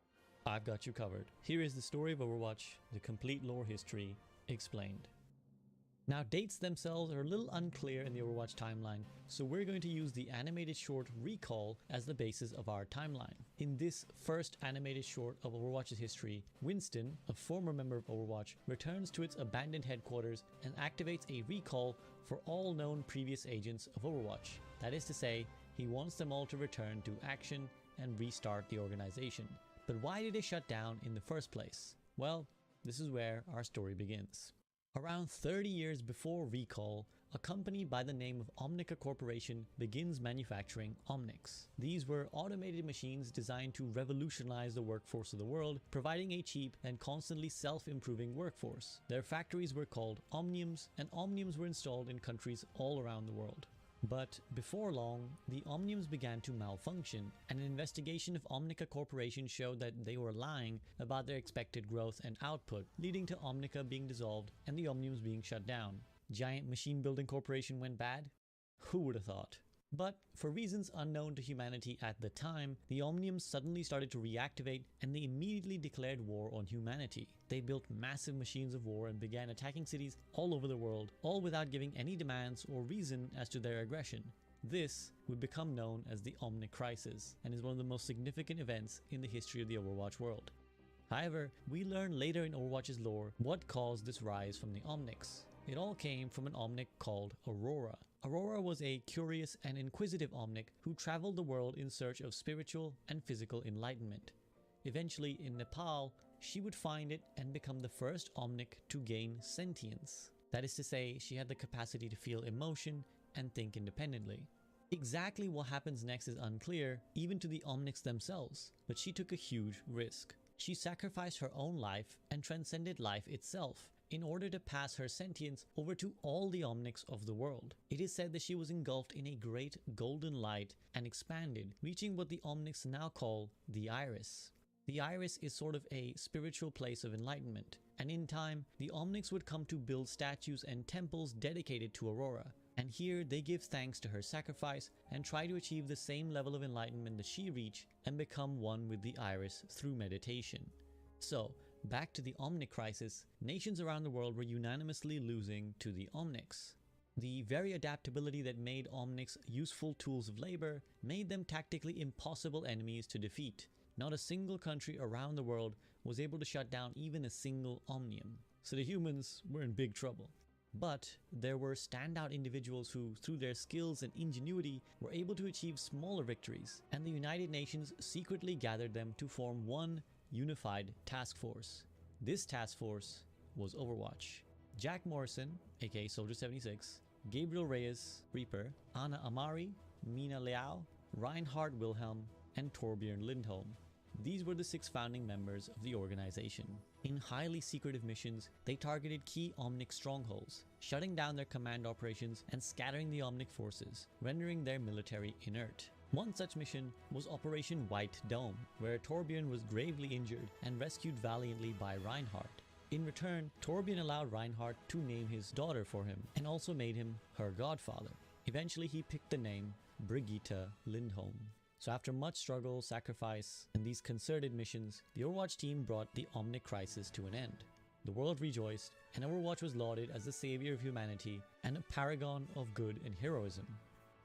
I've got you covered. Here is the story of Overwatch, the complete lore history, explained. Now, dates themselves are a little unclear in the Overwatch timeline, so we're going to use the animated short Recall as the basis of our timeline. In this first animated short of Overwatch's history, Winston, a former member of Overwatch, returns to its abandoned headquarters and activates a recall for all known previous agents of Overwatch. That is to say, he wants them all to return to action and restart the organization. But why did it shut down in the first place? Well, this is where our story begins. Around 30 years before Recall, a company by the name of Omnica Corporation begins manufacturing Omnics. These were automated machines designed to revolutionize the workforce of the world, providing a cheap and constantly self-improving workforce. Their factories were called Omniums, and Omniums were installed in countries all around the world. But before long, the Omniums began to malfunction, and an investigation of Omnica Corporation showed that they were lying about their expected growth and output, leading to Omnica being dissolved and the Omniums being shut down. Giant machine building corporation went bad? Who would have thought? But for reasons unknown to humanity at the time, the Omniums suddenly started to reactivate, and they immediately declared war on humanity. They built massive machines of war and began attacking cities all over the world, all without giving any demands or reason as to their aggression. This would become known as the Omnic Crisis, and is one of the most significant events in the history of the Overwatch world. However, we learn later in Overwatch's lore what caused this rise from the Omnics. It all came from an Omnic called Aurora. Aurora was a curious and inquisitive Omnic who traveled the world in search of spiritual and physical enlightenment. Eventually, in Nepal, she would find it and become the first Omnic to gain sentience. That is to say, she had the capacity to feel emotion and think independently. Exactly what happens next is unclear, even to the Omnics themselves, but she took a huge risk. She sacrificed her own life and transcended life itself in order to pass her sentience over to all the Omnics of the world. It is said that she was engulfed in a great golden light and expanded, reaching what the Omnics now call the Iris. The Iris is sort of a spiritual place of enlightenment, and in time, the Omnics would come to build statues and temples dedicated to Aurora. And here they give thanks to her sacrifice and try to achieve the same level of enlightenment that she reached and become one with the Iris through meditation. So, back to the Omnic Crisis, nations around the world were unanimously losing to the Omnics. The very adaptability that made Omnics useful tools of labor made them tactically impossible enemies to defeat. Not a single country around the world was able to shut down even a single Omnium. So the humans were in big trouble. But there were standout individuals who, through their skills and ingenuity, were able to achieve smaller victories, and the United Nations secretly gathered them to form one unified task force. This task force was Overwatch. Jack Morrison, aka Soldier 76, Gabriel Reyes, Reaper, Anna Amari, Mina Leao, Reinhard Wilhelm, and Torbjorn Lindholm. These were the 6 founding members of the organization. In highly secretive missions, they targeted key Omnic strongholds, shutting down their command operations and scattering the Omnic forces, rendering their military inert. One such mission was Operation White Dome, where Torbjorn was gravely injured and rescued valiantly by Reinhard. In return, Torbjorn allowed Reinhard to name his daughter for him, and also made him her godfather. Eventually he picked the name Brigitte Lindholm. So after much struggle, sacrifice, and these concerted missions, the Overwatch team brought the Omnic Crisis to an end. The world rejoiced, and Overwatch was lauded as the savior of humanity and a paragon of good and heroism.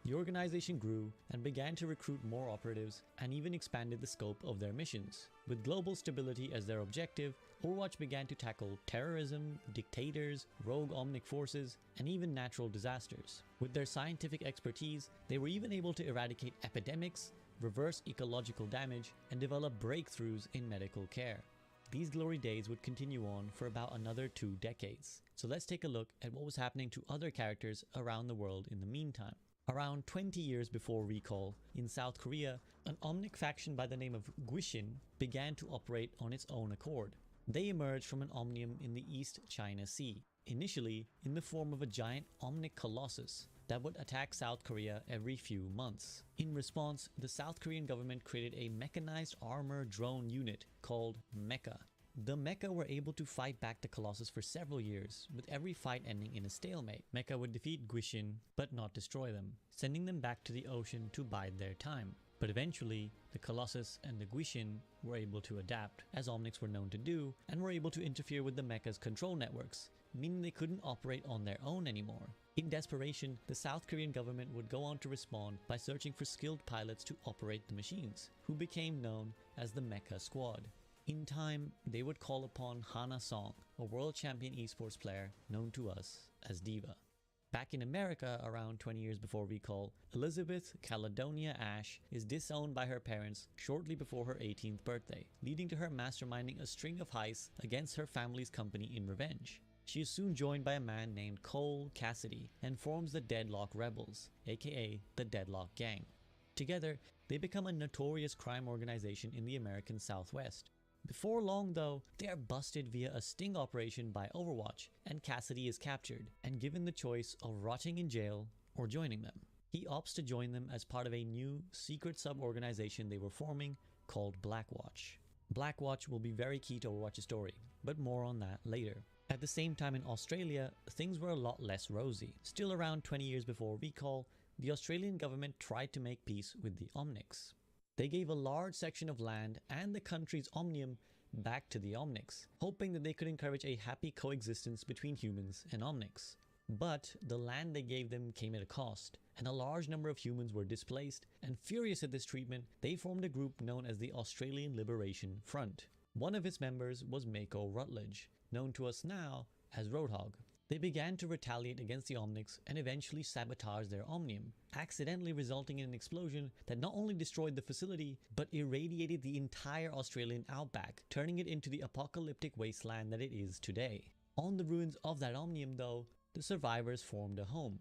The organization grew and began to recruit more operatives and even expanded the scope of their missions. With global stability as their objective, Overwatch began to tackle terrorism, dictators, rogue Omnic forces, and even natural disasters. With their scientific expertise, they were even able to eradicate epidemics, reverse ecological damage, and develop breakthroughs in medical care. These glory days would continue on for about another 2 decades. So let's take a look at what was happening to other characters around the world in the meantime. Around 20 years before Recall, in South Korea, an Omnic faction by the name of Gsus began to operate on its own accord. They emerged from an Omnium in the East China Sea, initially in the form of a giant Omnic Colossus that would attack South Korea every few months. In response, the South Korean government created a mechanized armor drone unit called Mecha. The Mecha were able to fight back the Colossus for several years, with every fight ending in a stalemate. Mecha would defeat Gsus, but not destroy them, sending them back to the ocean to bide their time. But eventually, the Colossus and the Gsus were able to adapt, as Omnics were known to do, and were able to interfere with the Mecha's control networks, meaning they couldn't operate on their own anymore. In desperation, the South Korean government would go on to respond by searching for skilled pilots to operate the machines, who became known as the Mecha Squad. In time, they would call upon Hana Song, a world champion esports player known to us as Diva. Back in America, around 20 years before Recall, Elizabeth Caledonia Ash is disowned by her parents shortly before her 18th birthday, leading to her masterminding a string of heists against her family's company in revenge. She is soon joined by a man named Cole Cassidy and forms the Deadlock Rebels, aka the Deadlock Gang. Together, they become a notorious crime organization in the American Southwest. Before long though, they are busted via a sting operation by Overwatch, and Cassidy is captured and given the choice of rotting in jail or joining them. He opts to join them as part of a new secret sub-organization they were forming called Blackwatch. Blackwatch will be very key to Overwatch's story, but more on that later. At the same time in Australia, things were a lot less rosy. Still around 20 years before Recall, the Australian government tried to make peace with the Omnics. They gave a large section of land and the country's Omnium back to the Omnics, hoping that they could encourage a happy coexistence between humans and Omnics. But the land they gave them came at a cost, and a large number of humans were displaced, and furious at this treatment, they formed a group known as the Australian Liberation Front. One of its members was Mako Rutledge, known to us now as Roadhog. They began to retaliate against the Omnics and eventually sabotage their Omnium, accidentally resulting in an explosion that not only destroyed the facility, but irradiated the entire Australian outback, turning it into the apocalyptic wasteland that it is today. On the ruins of that Omnium though, the survivors formed a home,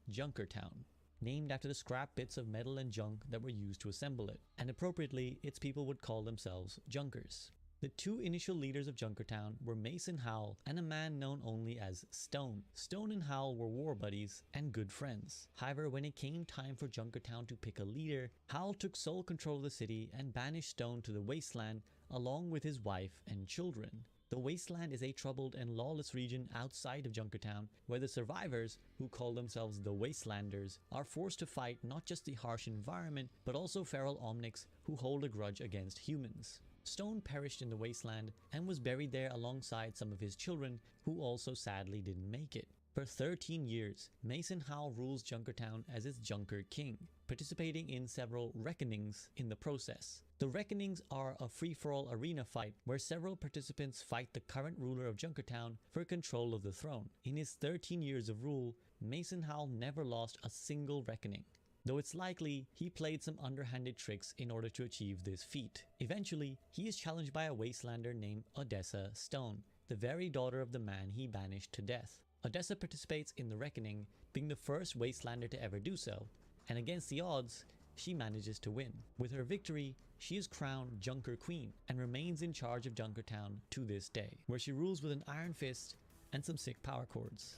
Junkertown, named after the scrap bits of metal and junk that were used to assemble it, and appropriately, its people would call themselves Junkers. The two initial leaders of Junkertown were Mason Howell and a man known only as Stone. Stone and Howell were war buddies and good friends. However, when it came time for Junkertown to pick a leader, Howell took sole control of the city and banished Stone to the wasteland along with his wife and children. The wasteland is a troubled and lawless region outside of Junkertown, where the survivors, who call themselves the Wastelanders, are forced to fight not just the harsh environment, but also feral Omnics who hold a grudge against humans. Stone perished in the wasteland and was buried there alongside some of his children, who also sadly didn't make it. For 13 years, Mason Howell rules Junkertown as its Junker King, participating in several reckonings in the process. The reckonings are a free-for-all arena fight where several participants fight the current ruler of Junkertown for control of the throne. In his 13 years of rule, Mason Howell never lost a single reckoning, though it's likely he played some underhanded tricks in order to achieve this feat. Eventually, he is challenged by a wastelander named Odessa Stone, the very daughter of the man he banished to death. Odessa participates in the reckoning, being the first wastelander to ever do so, and against the odds, she manages to win. With her victory, she is crowned Junker Queen and remains in charge of Junkertown to this day, where she rules with an iron fist and some sick power chords.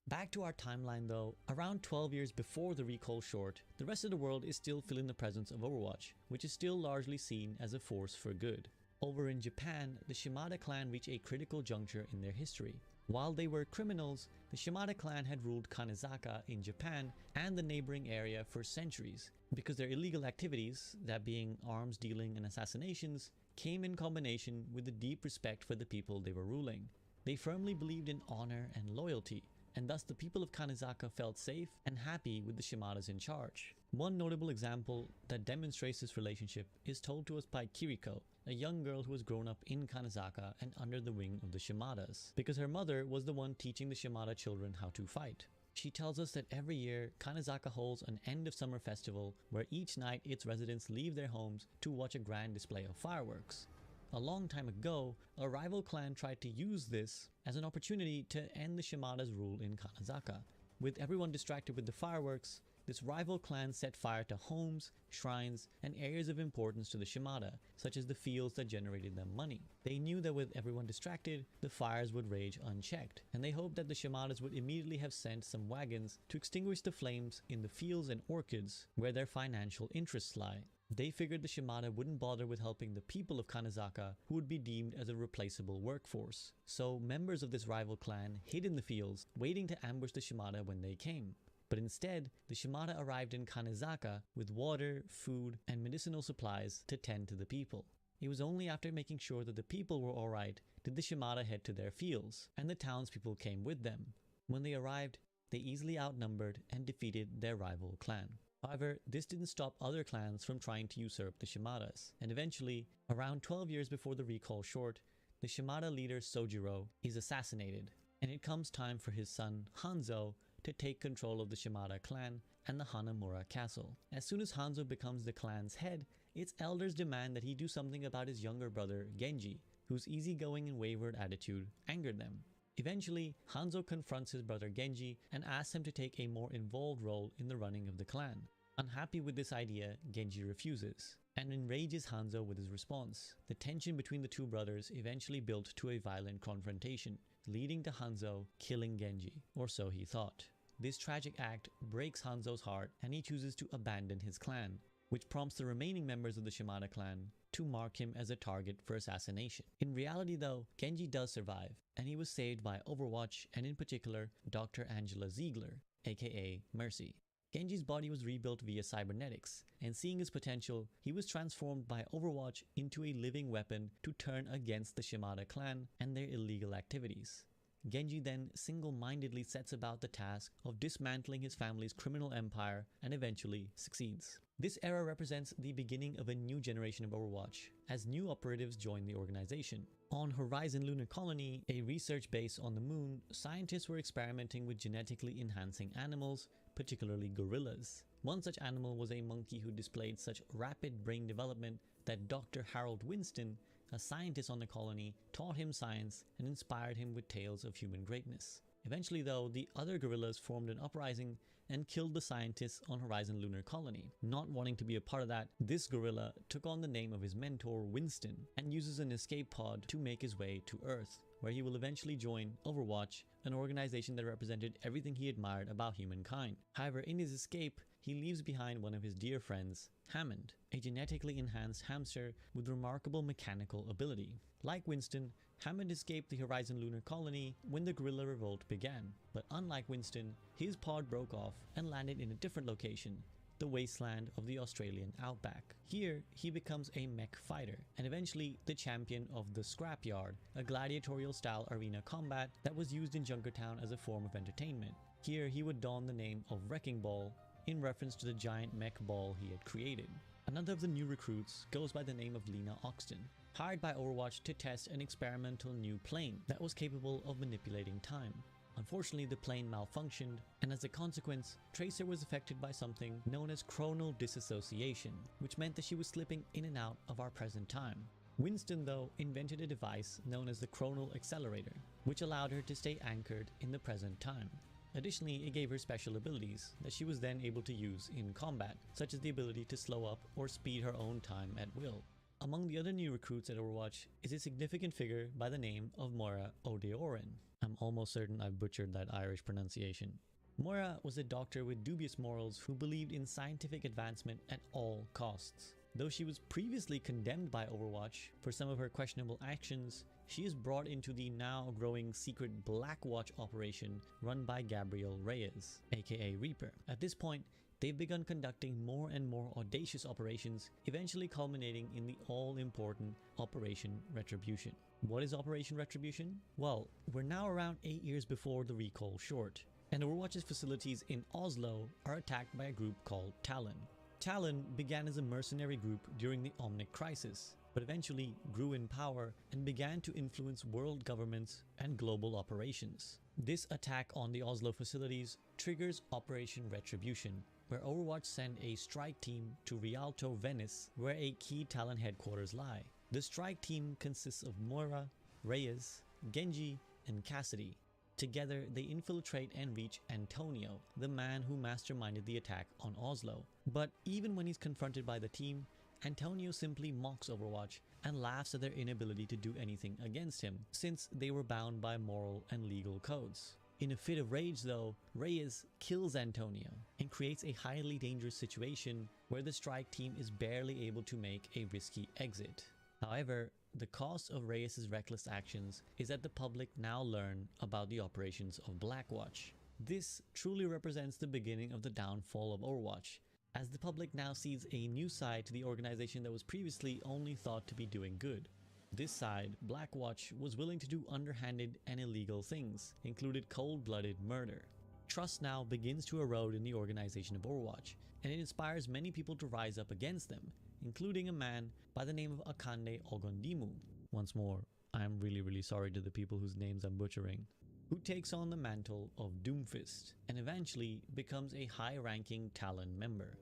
Back to our timeline though, around 12 years before the Recall short, the rest of the world is still feeling the presence of Overwatch, which is still largely seen as a force for good. Over in Japan, the Shimada clan reached a critical juncture in their history. While they were criminals, the Shimada clan had ruled Kanezaka in Japan and the neighboring area for centuries, because their illegal activities, that being arms dealing and assassinations, came in combination with a deep respect for the people they were ruling. They firmly believed in honor and loyalty, and thus the people of Kanizaka felt safe and happy with the Shimadas in charge. One notable example that demonstrates this relationship is told to us by Kiriko, a young girl who has grown up in Kanizaka and under the wing of the Shimadas, because her mother was the one teaching the Shimada children how to fight. She tells us that every year, Kanizaka holds an end of summer festival where each night its residents leave their homes to watch a grand display of fireworks. A long time ago, a rival clan tried to use this as an opportunity to end the Shimada's rule in Kanizaka. With everyone distracted with the fireworks, this rival clan set fire to homes, shrines, and areas of importance to the Shimada, such as the fields that generated them money. They knew that with everyone distracted, the fires would rage unchecked, and they hoped that the Shimadas would immediately have sent some wagons to extinguish the flames in the fields and orchards where their financial interests lie. They figured the Shimada wouldn't bother with helping the people of Kanizaka, who would be deemed as a replaceable workforce. So members of this rival clan hid in the fields, waiting to ambush the Shimada when they came. But instead, the Shimada arrived in Kanizaka with water, food, and medicinal supplies to tend to the people. It was only after making sure that the people were alright did the Shimada head to their fields, and the townspeople came with them. When they arrived, they easily outnumbered and defeated their rival clan. However, this didn't stop other clans from trying to usurp the Shimadas, and eventually, around 12 years before the recall short, the Shimada leader Sojiro is assassinated, and it comes time for his son Hanzo to take control of the Shimada clan and the Hanamura castle. As soon as Hanzo becomes the clan's head, its elders demand that he do something about his younger brother Genji, whose easygoing and wayward attitude angered them. Eventually, Hanzo confronts his brother Genji and asks him to take a more involved role in the running of the clan. Unhappy with this idea, Genji refuses, and enrages Hanzo with his response. The tension between the two brothers eventually built to a violent confrontation, leading to Hanzo killing Genji, or so he thought. This tragic act breaks Hanzo's heart and he chooses to abandon his clan, which prompts the remaining members of the Shimada clan to mark him as a target for assassination. In reality though, Genji does survive, and he was saved by Overwatch and in particular Dr. Angela Ziegler, aka Mercy. Genji's body was rebuilt via cybernetics, and seeing his potential, he was transformed by Overwatch into a living weapon to turn against the Shimada clan and their illegal activities. Genji then single-mindedly sets about the task of dismantling his family's criminal empire and eventually succeeds. This era represents the beginning of a new generation of Overwatch, as new operatives join the organization. On Horizon Lunar Colony, a research base on the moon, scientists were experimenting with genetically enhancing animals, particularly gorillas. One such animal was a monkey who displayed such rapid brain development that Dr. Harold Winston, a scientist on the colony, taught him science and inspired him with tales of human greatness. Eventually though, the other gorillas formed an uprising and killed the scientists on Horizon Lunar Colony. Not wanting to be a part of that, this gorilla took on the name of his mentor Winston and uses an escape pod to make his way to Earth, where he will eventually join Overwatch, an organization that represented everything he admired about humankind. However, in his escape, he leaves behind one of his dear friends, Hammond, a genetically enhanced hamster with remarkable mechanical ability. Like Winston, Hammond escaped the Horizon Lunar Colony when the guerrilla revolt began, but unlike Winston, his pod broke off and landed in a different location, the wasteland of the Australian outback. Here, he becomes a mech fighter, and eventually the champion of the Scrapyard, a gladiatorial-style arena combat that was used in Junkertown as a form of entertainment. Here, he would don the name of Wrecking Ball, in reference to the giant mech ball he had created. Another of the new recruits goes by the name of Lena Oxton, hired by Overwatch to test an experimental new plane that was capable of manipulating time. Unfortunately, the plane malfunctioned, and as a consequence, Tracer was affected by something known as chronal disassociation, which meant that she was slipping in and out of our present time. Winston, though, invented a device known as the chronal accelerator, which allowed her to stay anchored in the present time. Additionally, it gave her special abilities that she was then able to use in combat, such as the ability to slow up or speed her own time at will. Among the other new recruits at Overwatch is a significant figure by the name of Moira O'Deoran. I'm almost certain I've butchered that Irish pronunciation. Moira was a doctor with dubious morals who believed in scientific advancement at all costs. Though she was previously condemned by Overwatch for some of her questionable actions, she is brought into the now growing secret Blackwatch operation run by Gabriel Reyes, aka Reaper. At this point, they've begun conducting more and more audacious operations, eventually culminating in the all-important Operation Retribution. What is Operation Retribution? Well, we're now around 8 years before the recall short, and Overwatch's facilities in Oslo are attacked by a group called Talon. Talon began as a mercenary group during the Omnic Crisis, but eventually grew in power and began to influence world governments and global operations. This attack on the Oslo facilities triggers Operation Retribution, where Overwatch send a strike team to Rialto, Venice, where a key Talon headquarters lie. The strike team consists of Moira, Reyes, Genji, and Cassidy. Together, they infiltrate and reach Antonio, the man who masterminded the attack on Oslo. But even when he's confronted by the team, Antonio simply mocks Overwatch and laughs at their inability to do anything against him, since they were bound by moral and legal codes. In a fit of rage though, Reyes kills Antonio and creates a highly dangerous situation where the strike team is barely able to make a risky exit. However, the cost of Reyes' reckless actions is that the public now learn about the operations of Blackwatch. This truly represents the beginning of the downfall of Overwatch, as the public now sees a new side to the organization that was previously only thought to be doing good. This side, Blackwatch, was willing to do underhanded and illegal things, included cold-blooded murder. Trust now begins to erode in the organization of Overwatch, and it inspires many people to rise up against them, including a man by the name of Akande Ogondimu. Once more, I am really sorry to the people whose names I'm butchering, who takes on the mantle of Doomfist and eventually becomes a high-ranking Talon member.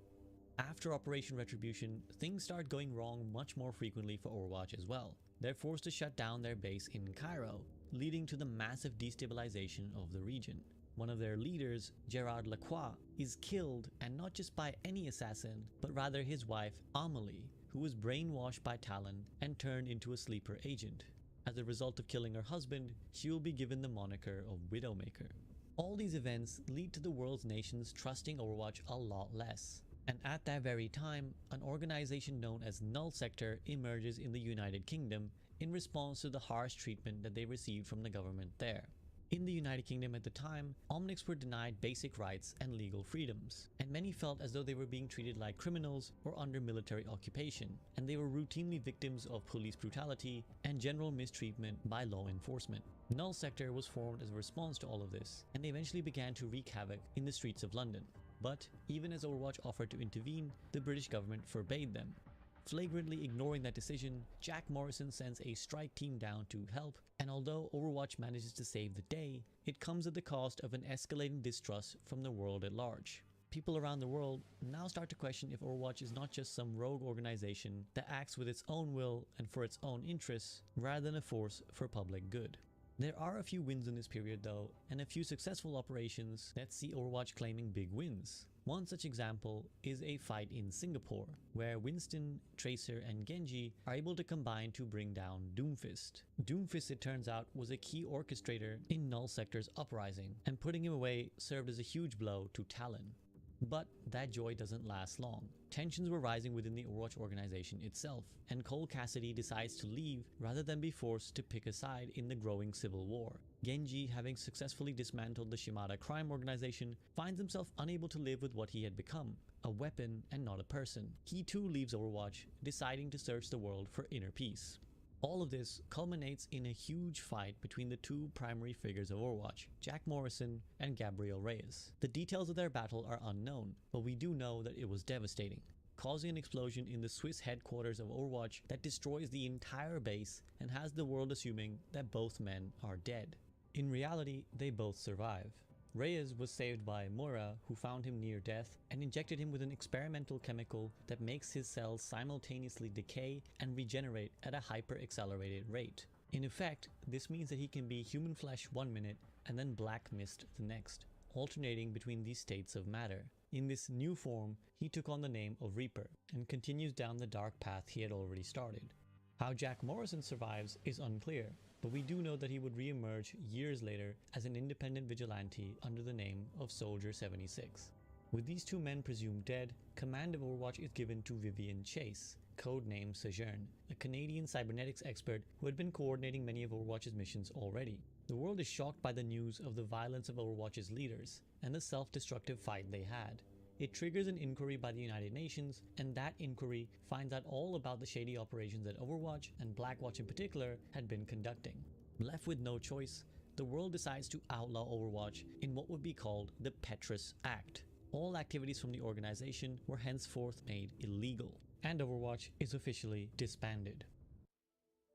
After Operation Retribution, things start going wrong much more frequently for Overwatch as well. They're forced to shut down their base in Cairo, leading to the massive destabilization of the region. One of their leaders, Gerard Lacroix, is killed, and not just by any assassin, but rather his wife Amelie, who was brainwashed by Talon and turned into a sleeper agent. As a result of killing her husband, she will be given the moniker of Widowmaker. All these events lead to the world's nations trusting Overwatch a lot less. And at that very time, an organization known as Null Sector emerges in the United Kingdom in response to the harsh treatment that they received from the government there. In the United Kingdom at the time, Omnics were denied basic rights and legal freedoms, and many felt as though they were being treated like criminals or under military occupation, and they were routinely victims of police brutality and general mistreatment by law enforcement. Null Sector was formed as a response to all of this, and they eventually began to wreak havoc in the streets of London. But even as Overwatch offered to intervene, the British government forbade them. Flagrantly ignoring that decision, Jack Morrison sends a strike team down to help, and although Overwatch manages to save the day, it comes at the cost of an escalating distrust from the world at large. People around the world now start to question if Overwatch is not just some rogue organization that acts with its own will and for its own interests, rather than a force for public good. There are a few wins in this period though, and a few successful operations that see Overwatch claiming big wins. One such example is a fight in Singapore, where Winston, Tracer, and Genji are able to combine to bring down Doomfist. Doomfist, it turns out, was a key orchestrator in Null Sector's uprising, and putting him away served as a huge blow to Talon. But that joy doesn't last long. Tensions were rising within the Overwatch organization itself, and Cole Cassidy decides to leave rather than be forced to pick a side in the growing civil war. Genji, having successfully dismantled the Shimada crime organization, finds himself unable to live with what he had become, a weapon and not a person. He too leaves Overwatch, deciding to search the world for inner peace. All of this culminates in a huge fight between the two primary figures of Overwatch, Jack Morrison and Gabriel Reyes. The details of their battle are unknown, but we do know that it was devastating, causing an explosion in the Swiss headquarters of Overwatch that destroys the entire base and has the world assuming that both men are dead. In reality, they both survive. Reyes was saved by Moira, who found him near death and injected him with an experimental chemical that makes his cells simultaneously decay and regenerate at a hyper-accelerated rate. In effect, this means that he can be human flesh 1 minute and then black mist the next, alternating between these states of matter. In this new form, he took on the name of Reaper and continues down the dark path he had already started. How Jack Morrison survives is unclear, but we do know that he would re-emerge years later as an independent vigilante under the name of Soldier 76. With these two men presumed dead, command of Overwatch is given to Vivian Chase, codenamed Sojourn, a Canadian cybernetics expert who had been coordinating many of Overwatch's missions already. The world is shocked by the news of the violence of Overwatch's leaders and the self-destructive fight they had. it triggers an inquiry by the United Nations, and that inquiry finds out all about the shady operations that Overwatch, and Blackwatch in particular, had been conducting. Left with no choice, the world decides to outlaw Overwatch in what would be called the Petrus Act. All activities from the organization were henceforth made illegal, and Overwatch is officially disbanded.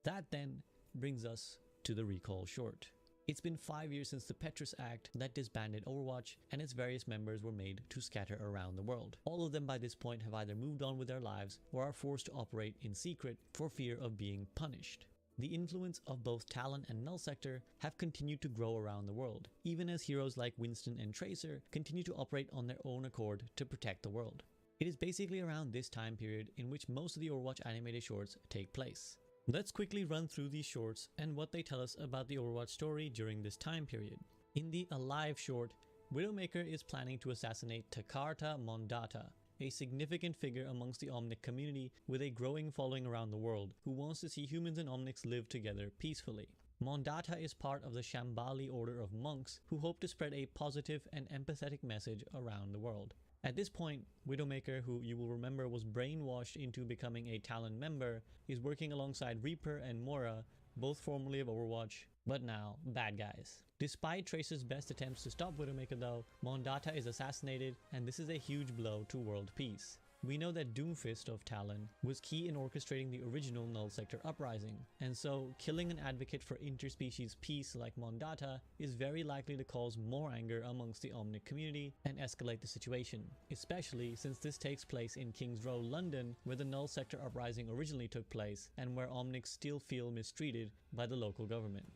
That then brings us to the Recall short. It's been 5 years since the Petrus Act that disbanded Overwatch, and its various members were made to scatter around the world. All of them by this point have either moved on with their lives or are forced to operate in secret for fear of being punished. The influence of both Talon and Null Sector have continued to grow around the world, even as heroes like Winston and Tracer continue to operate on their own accord to protect the world. It is basically around this time period in which most of the Overwatch animated shorts take place. Let's quickly run through these shorts and what they tell us about the Overwatch story during this time period. In the Alive short, Widowmaker is planning to assassinate Takarta Mondata, a significant figure amongst the Omnic community with a growing following around the world, who wants to see humans and Omnics live together peacefully. Mondata is part of the Shambali order of monks who hope to spread a positive and empathetic message around the world. At this point, Widowmaker, who you will remember was brainwashed into becoming a Talon member, is working alongside Reaper and Mora, both formerly of Overwatch, but now bad guys. Despite Tracer's best attempts to stop Widowmaker though, Mondata is assassinated, and this is a huge blow to world peace. We know that Doomfist of Talon was key in orchestrating the original Null Sector uprising, and so killing an advocate for interspecies peace like Mondata is very likely to cause more anger amongst the Omnic community and escalate the situation, especially since this takes place in King's Row, London, where the Null Sector uprising originally took place and where Omnics still feel mistreated by the local government.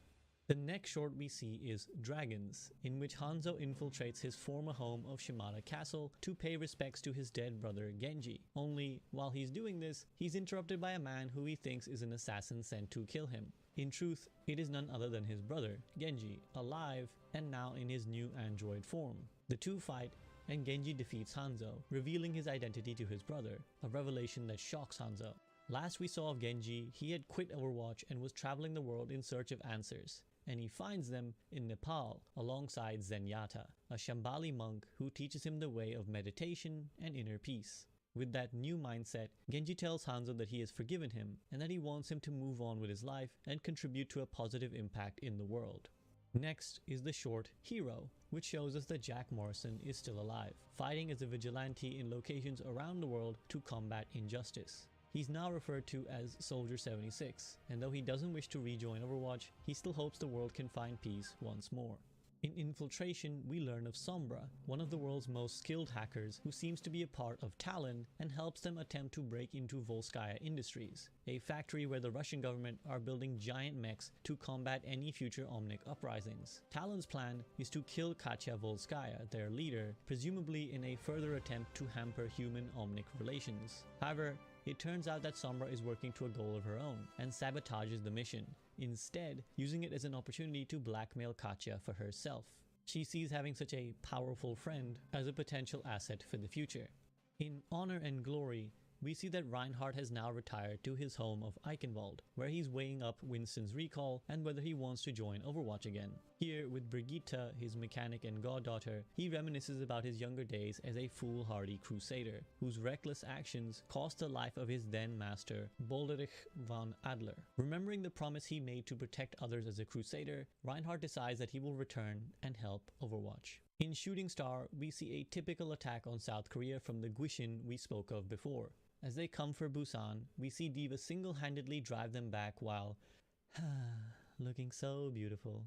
The next short we see is Dragons, in which Hanzo infiltrates his former home of Shimada Castle to pay respects to his dead brother Genji. Only, while he's doing this, he's interrupted by a man who he thinks is an assassin sent to kill him. In truth, it is none other than his brother, Genji, alive and now in his new android form. The two fight, and Genji defeats Hanzo, revealing his identity to his brother, a revelation that shocks Hanzo. Last we saw of Genji, he had quit Overwatch and was traveling the world in search of answers, and he finds them in Nepal alongside Zenyatta, a Shambali monk who teaches him the way of meditation and inner peace. With that new mindset, Genji tells Hanzo that he has forgiven him and that he wants him to move on with his life and contribute to a positive impact in the world. Next is the short Hero, which shows us that Jack Morrison is still alive, fighting as a vigilante in locations around the world to combat injustice. He's now referred to as Soldier 76, and though he doesn't wish to rejoin Overwatch, he still hopes the world can find peace once more. In Infiltration, we learn of Sombra, one of the world's most skilled hackers who seems to be a part of Talon and helps them attempt to break into Volskaya Industries, a factory where the Russian government are building giant mechs to combat any future Omnic uprisings. Talon's plan is to kill Katya Volskaya, their leader, presumably in a further attempt to hamper human-Omnic relations. However, it turns out that Sombra is working to a goal of her own and sabotages the mission, instead using it as an opportunity to blackmail Katya for herself. She sees having such a powerful friend as a potential asset for the future. In Honor and Glory, we see that Reinhardt has now retired to his home of Eichenwald, where he's weighing up Winston's recall and whether he wants to join Overwatch again. Here, with Brigitte, his mechanic and goddaughter, he reminisces about his younger days as a foolhardy crusader, whose reckless actions cost the life of his then master, Bolderich von Adler. Remembering the promise he made to protect others as a crusader, Reinhardt decides that he will return and help Overwatch. In Shooting Star, we see a typical attack on South Korea from the Gwishin we spoke of before. As they come for Busan, we see D.Va single-handedly drive them back while looking so beautiful.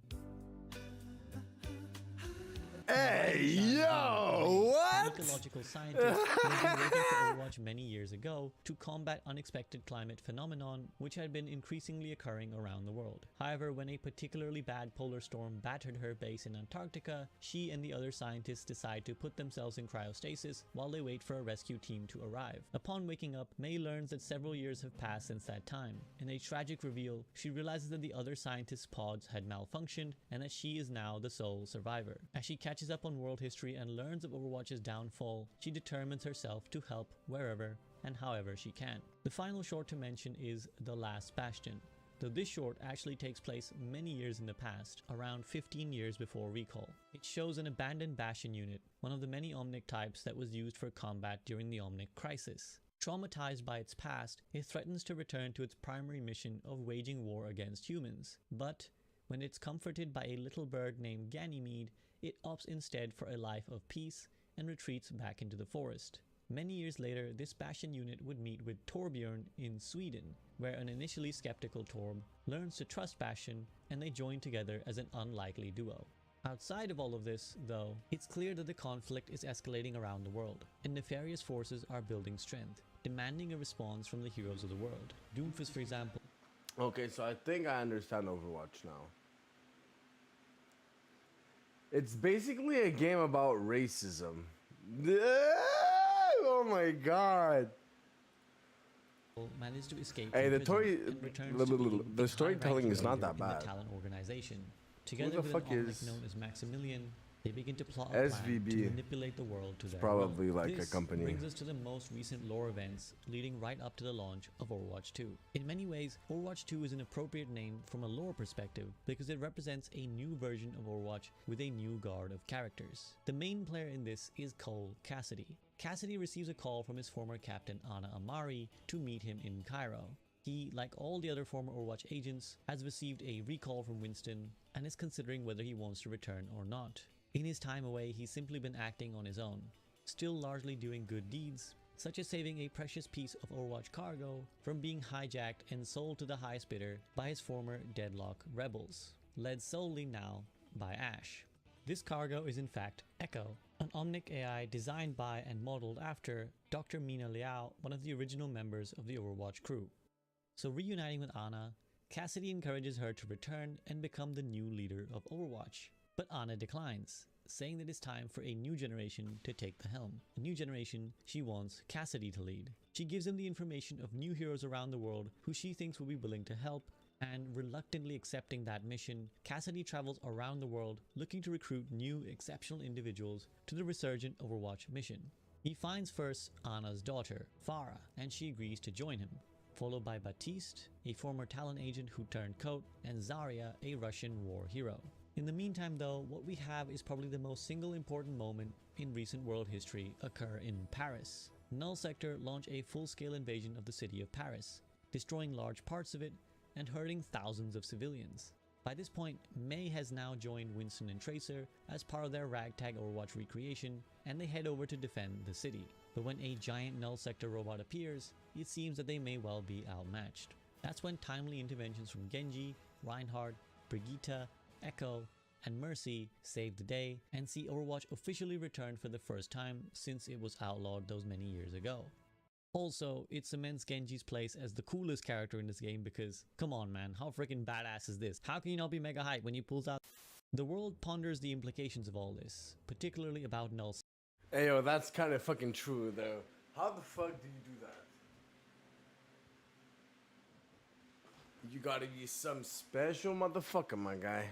Hey, yo, what? An ecological scientist who had been working for Overwatch many years ago to combat unexpected climate phenomenon which had been increasingly occurring around the world. However, when a particularly bad polar storm battered her base in Antarctica, she and the other scientists decide to put themselves in cryostasis while they wait for a rescue team to arrive. Upon waking up, May learns that several years have passed since that time. In a tragic reveal, she realizes that the other scientists' pods had malfunctioned and that she is now the sole survivor. As she catches up on world history and learns of Overwatch's downfall, she determines herself to help wherever and however she can. The final short to mention is The Last Bastion. though this short actually takes place many years in the past, around 15 years before Recall. It shows an abandoned Bastion unit, one of the many Omnic types that was used for combat during the Omnic Crisis. Traumatized by its past, it threatens to return to its primary mission of waging war against humans. But when it's comforted by a little bird named Ganymede, it opts instead for a life of peace and retreats back into the forest. Many years later, this Bastion unit would meet with Torbjorn in Sweden, where an initially skeptical Torb learns to trust Bastion and they join together as an unlikely duo. Outside of all of this, though, it's clear that the conflict is escalating around the world, and nefarious forces are building strength, demanding a response from the heroes of the world. Doomfist, for example. Okay, so I think I understand Overwatch now. It's basically a game about racism. Oh my god. Managed to escape Hey, the storytelling is not that bad. The Talon organization. Together the with fuck an Omnic is known as Maximilian, they begin to plot a plan SVB? to manipulate the world to their Probably will. like This a company. brings us to the most recent lore events leading right up to the launch of Overwatch 2. In many ways, Overwatch 2 is an appropriate name from a lore perspective because it represents a new version of Overwatch with a new guard of characters. The main player in this is Cole Cassidy. Cassidy receives a call from his former captain Ana Amari to meet him in Cairo. He, like all the other former Overwatch agents, has received a recall from Winston and is considering whether he wants to return or not. In his time away, he's simply been acting on his own, still largely doing good deeds, such as saving a precious piece of Overwatch cargo from being hijacked and sold to the highest bidder by his former Deadlock rebels, led solely now by Ash. This cargo is in fact Echo, an Omnic AI designed by and modeled after Dr. Mina Liao, one of the original members of the Overwatch crew. So reuniting with Ana, Cassidy encourages her to return and become the new leader of Overwatch. But Ana declines, saying that it's time for a new generation to take the helm. A new generation she wants Cassidy to lead. She gives him the information of new heroes around the world who she thinks will be willing to help, and reluctantly accepting that mission, Cassidy travels around the world looking to recruit new exceptional individuals to the resurgent Overwatch mission. He finds first Ana's daughter, Farah, and she agrees to join him, followed by Baptiste, a former Talon agent who turned coat, and Zarya, a Russian war hero. In the meantime though, what we have is probably the most single important moment in recent world history occur in Paris. Null Sector launch a full-scale invasion of the city of Paris, destroying large parts of it and hurting thousands of civilians. By this point, Mei has now joined Winston and Tracer as part of their ragtag Overwatch recreation, and they head over to defend the city. But when a giant Null Sector robot appears, it seems that they may well be outmatched. That's when timely interventions from Genji, Reinhardt, Brigitte, Echo, and Mercy save the day and see Overwatch officially return for the first time since it was outlawed those many years ago. Also, it cements Genji's place as the coolest character in this game because, come on man, how freaking badass is this? How can you not be mega hype when he pulls out? The world ponders the implications of all this, particularly about Null. Hey yo, that's kind of fucking true though. How the fuck do you do that? You gotta be some special motherfucker, my guy.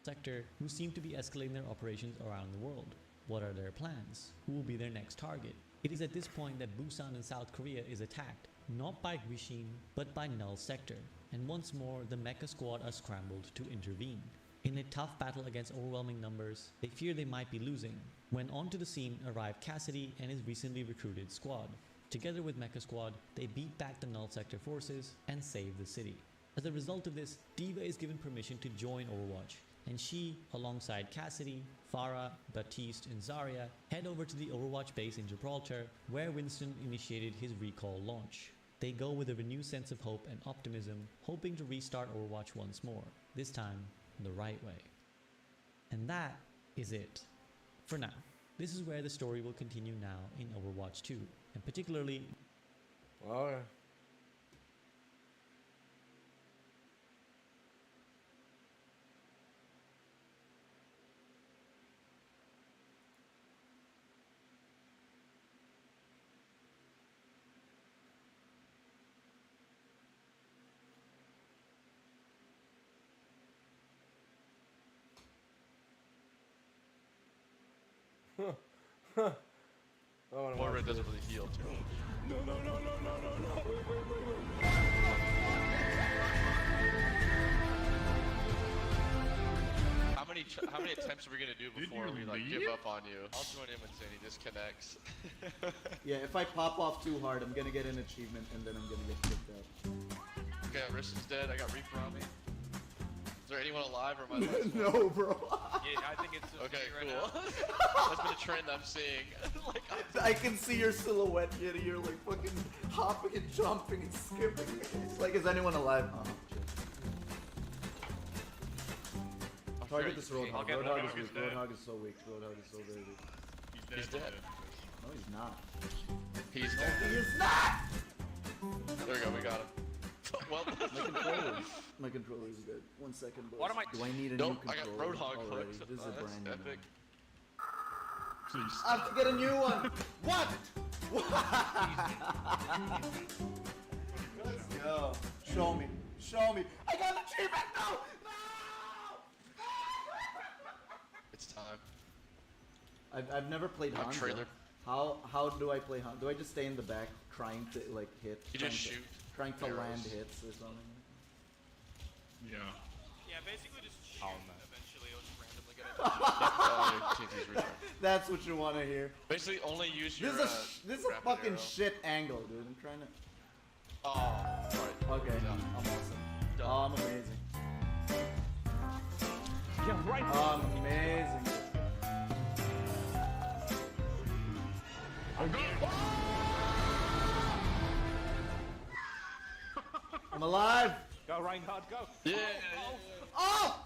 Sector, who seem to be escalating their operations around the world. What are their plans? Who will be their next target? It is at this point that Busan in South Korea is attacked, not by Gwishin, but by Null Sector, and once more the Mecha Squad are scrambled to intervene. In a tough battle against overwhelming numbers, they fear they might be losing, when onto the scene arrive Cassidy and his recently recruited squad. Together with Mecha Squad, they beat back the Null Sector forces and save the city. As a result of this, D.Va is given permission to join Overwatch, and she, alongside Cassidy, Farah, Baptiste, and Zarya, head over to the Overwatch base in Gibraltar, where Winston initiated his recall launch. They go with a renewed sense of hope and optimism, hoping to restart Overwatch once more, this time the right way. And that is it. For now. This is where the story will continue now in Overwatch 2, and particularly... Okay. Moira doesn't really heal too. No. how many attempts are we gonna do before we like give up on you? I'll join him and say he disconnects. Yeah, if I pop off too hard, I'm gonna get an achievement and then I'm gonna get kicked out. Okay, Riss is dead. I got Reaper on me. Is there anyone alive or am I last one? No, bro. Yeah, I think it's just Okay, me right cool. now. That's been a trend I'm seeing. Like, I can see your silhouette, Yeti. You're like fucking hopping and jumping and skipping. It's like, is anyone alive? Oh, shit. Target this Roadhog. Roadhog is weak. Roadhog is so weak. Roadhog is so very weak. he's dead. No, he's not. He's dead. He is not! There we go, we got him. Well, My controller is good. 1 second, boys. What am I- Do I need a nope, new I got controller? Roadhog Already? hooked. This is a That's brand new epic. one. I have to get a new one! What? Let's go. Show me. Show me. I got an achievement! No! No! It's time. I've never played I'm Hanzo. trailer. How do I play Hanzo? Do I just stay in the back trying to like hit? You trying just to- shoot Trying to arrows. land hits or something? Yeah. Yeah, basically just shoot. Eventually, it'll just randomly get it. TNT's retarded. That's what you want to hear. Basically, only use your. This is a rapid fucking arrow. shit angle, dude. I'm trying to. Oh, alright. Okay, Done. I'm awesome. Done. Oh, I'm amazing. Yeah, right. Oh, I'm amazing. I'm alive. Go, Reinhardt, go. Yeah. Oh!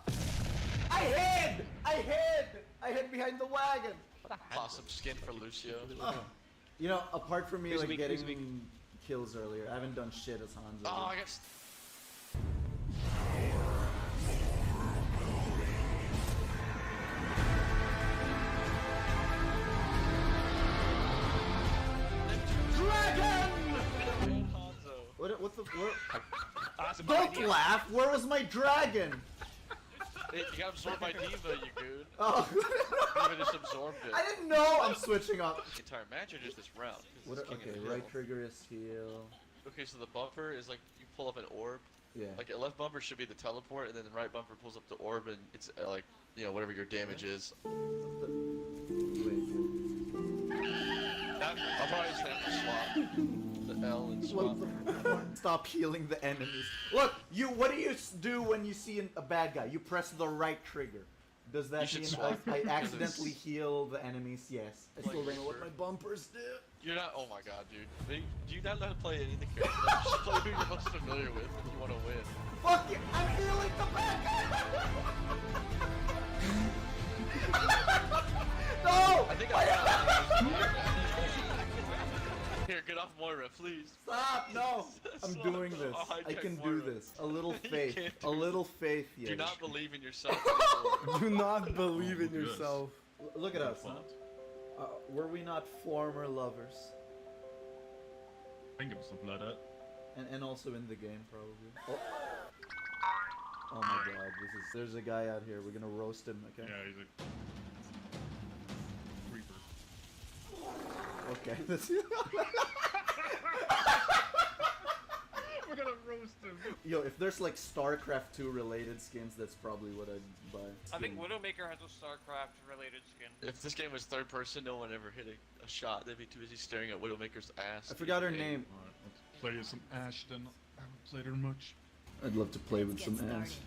I hid! I hid! I hid behind the wagon. Awesome skin for Lucio. You know, apart from me Who's like weak? getting Who's weak? kills earlier, I haven't done shit as Hanzo. Oh, I got. Dragon! What's the? That's a bad Don't idea. laugh. Where was my dragon? Hey, you got absorbed by Diva, you goon. Oh. Diva just absorbed it. I didn't know. I'm switching up. The entire match or just this round? 'Cause What? it's King Okay, of the right Hill. trigger is heal. Okay, so the bumper is like you pull up an orb. Yeah. Like a left bumper should be the teleport, and then the right bumper pulls up the orb, and it's like whatever your damage is. I'll probably just have to swap the L and swap. Stop healing the enemies. Look, what do you do when you see a bad guy? You press the right trigger. Does that You should mean swap, I because accidentally it's- heal the enemies? Yes. I still don't know what my bumpers do. You're not. Oh my god, dude. Do you not know how to play any of the characters? You should play who you're most familiar with if you want to win. Fuck you! I'm healing the bad guy! No! I think Here, get off Moira, please. Stop! No! I'm Stop. doing this. Oh, I can Moira. do this. A little You faith. can't A little faith, yeah. Do not believe in yourself anymore. Do not believe in yes. yourself. Look at us. What? Were we not former lovers? I think it was something like that. And also in the game, probably. Oh my god, there's a guy out here. We're gonna roast him, okay? Yeah, he's a Reaper. Okay. We're gonna roast him. Yo, if there's like StarCraft 2 related skins, that's probably what I'd buy. I think Widowmaker has a StarCraft related skin. If this game was third person, no one ever hit a shot. They'd be too busy staring at Widowmaker's ass. I forgot her name. Alright, let's play some Ashton. I haven't played her much. I'd love to play with some ass.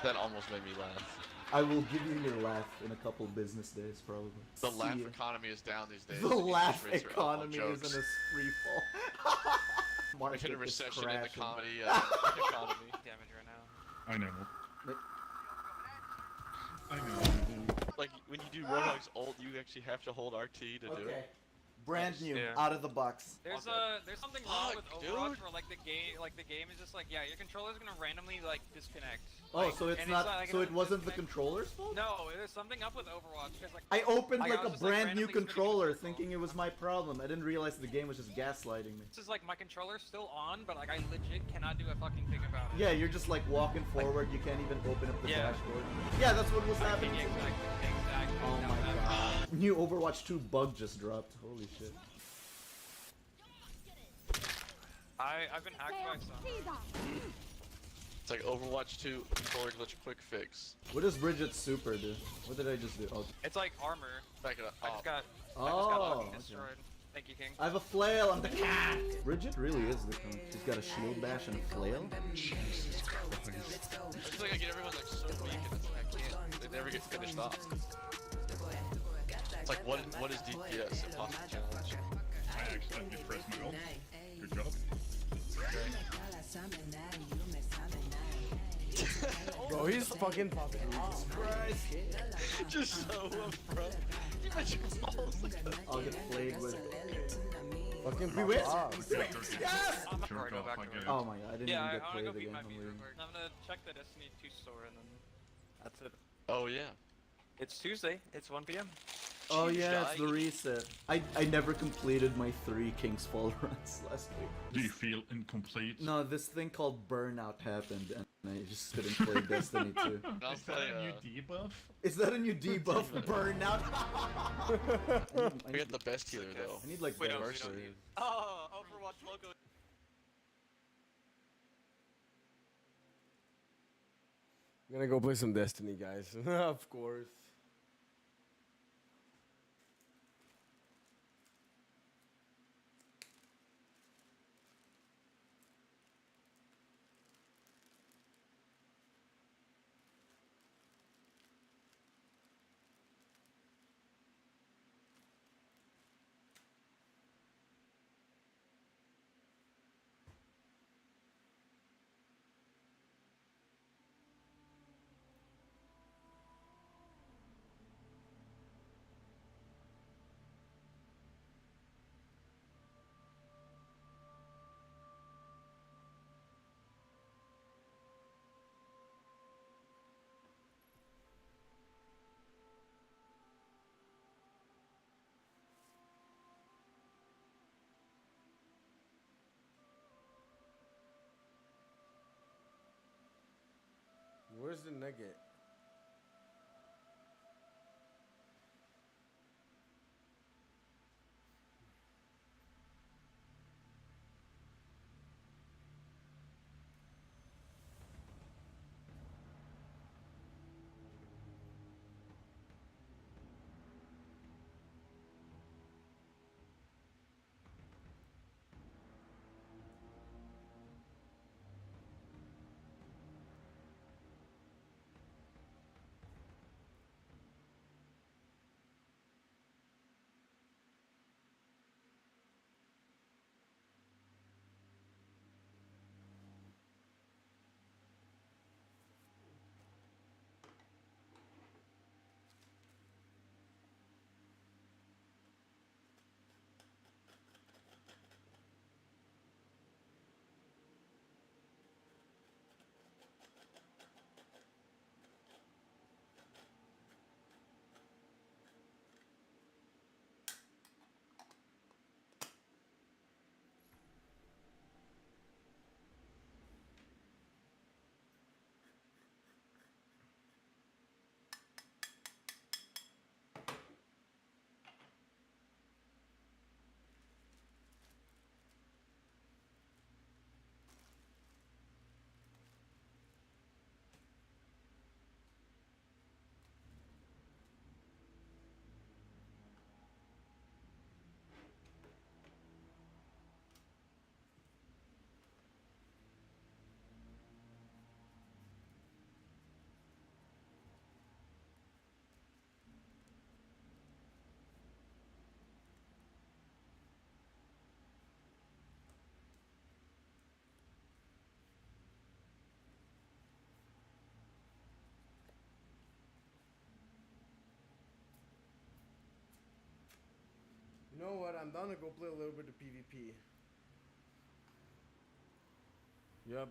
That almost made me laugh. I will give you your laugh in a couple business days, probably. The See laugh ya. economy is down these days. The Interest laugh rates are up on economy is jokes. in a free fall. We hit a Market is recession in the crashing. comedy economy. Damage right now. I know. I know. Like when you do Roadhog's ult, you actually have to hold RT to do Okay. it. Brand new, Yeah. out of the box. There's something wrong with Overwatch where like the game is just like your controller's gonna randomly like disconnect. Oh, Like, so it's and not. like, So it doesn't wasn't the disconnect. controller's fault. No, there's something up with Overwatch because like I opened Like, I like was a just, like, brand new randomly spinning controller, the circle. thinking it was my problem. I didn't realize the game was just gaslighting me. this is like my controller's still on, but like I legit cannot do a fucking thing about it. Yeah, you're just like walking forward. You can't even open up the Yeah. dashboard. Yeah, that's what was Yeah, happening. exactly. Oh That my was happening. god. New Overwatch 2 bug just dropped. Holy shit. I've been hacked by some. It's like Overwatch 2 controller glitch quick fix. What does Bridget's super do? What did I just do? Oh. It's like armor. Back it up. I just got Okay. destroyed. Thank you, King. I have a flail. I'm the cat. Bridget really is the king. She's got a shield bash and a flail. Jesus Christ. I just feel like I get everyone like so weak and it's like I can't. They never get finished off. It's like what is DPS? Impossible challenge. I accidentally pressed my ult. Good job. Bro, he's fucking popping. Jesus Christ. Just so upfront. You bet your balls. I'll get played with. Fucking We win! Yes! I'm gonna go back to it. Oh my god, I didn't Yeah, even get I wanna played go beat again. my I'm beat real leaving. quick. I'm gonna check the Destiny 2 store and then that's it. Oh yeah. It's Tuesday. It's 1 p.m. Oh yeah, it's the reset. I never completed my 3 King's Fall runs last week. Do you feel incomplete? No, this thing called burnout happened and I just couldn't play Destiny 2. Is that a new debuff? Is that a new debuff? Burnout? We got the best healer though. I need like Wait, better no, we don't save. need- Oh, Overwatch logo. I'm gonna go play some Destiny, guys. Of course. Where's the nugget? You know what? I'm down to go play a little bit of PvP. Yep.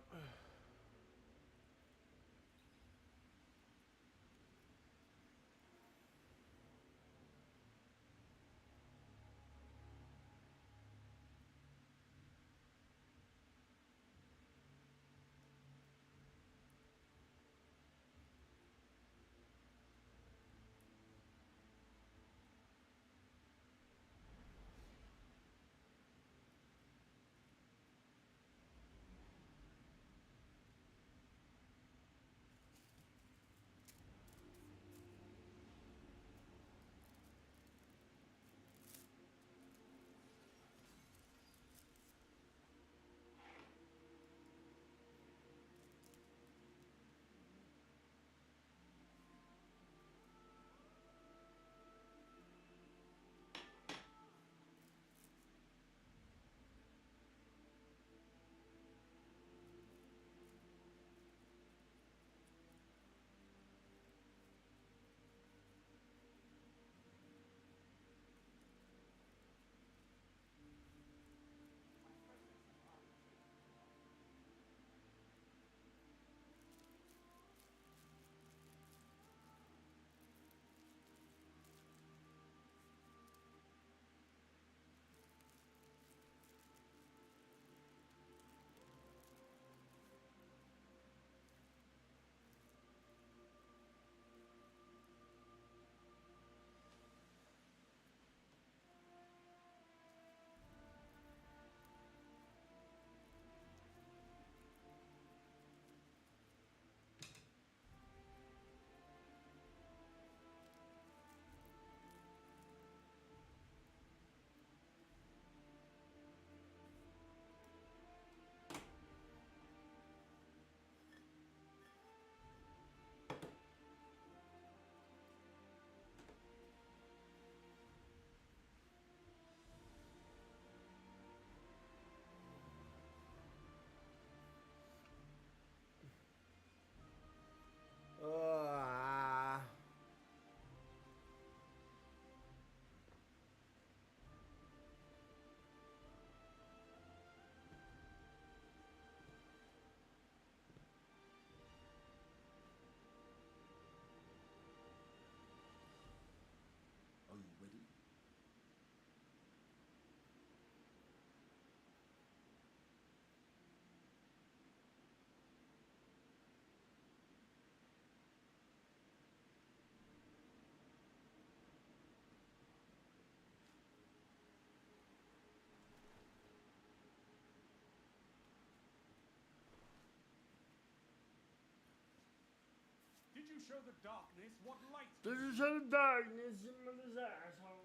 you show the darkness what light Did you show the darkness in mother's asshole?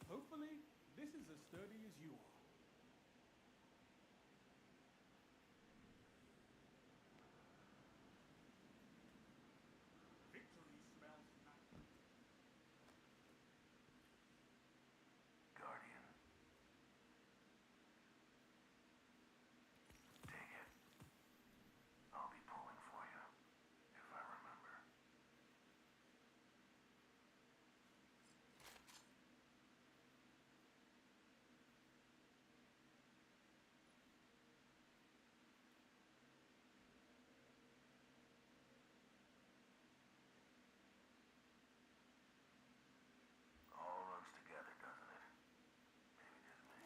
Hopefully, this is as sturdy as you are. Victory smells nice. Guardian. Take it. I'll be pulling for you, if I remember. All runs together, doesn't it? Maybe just me.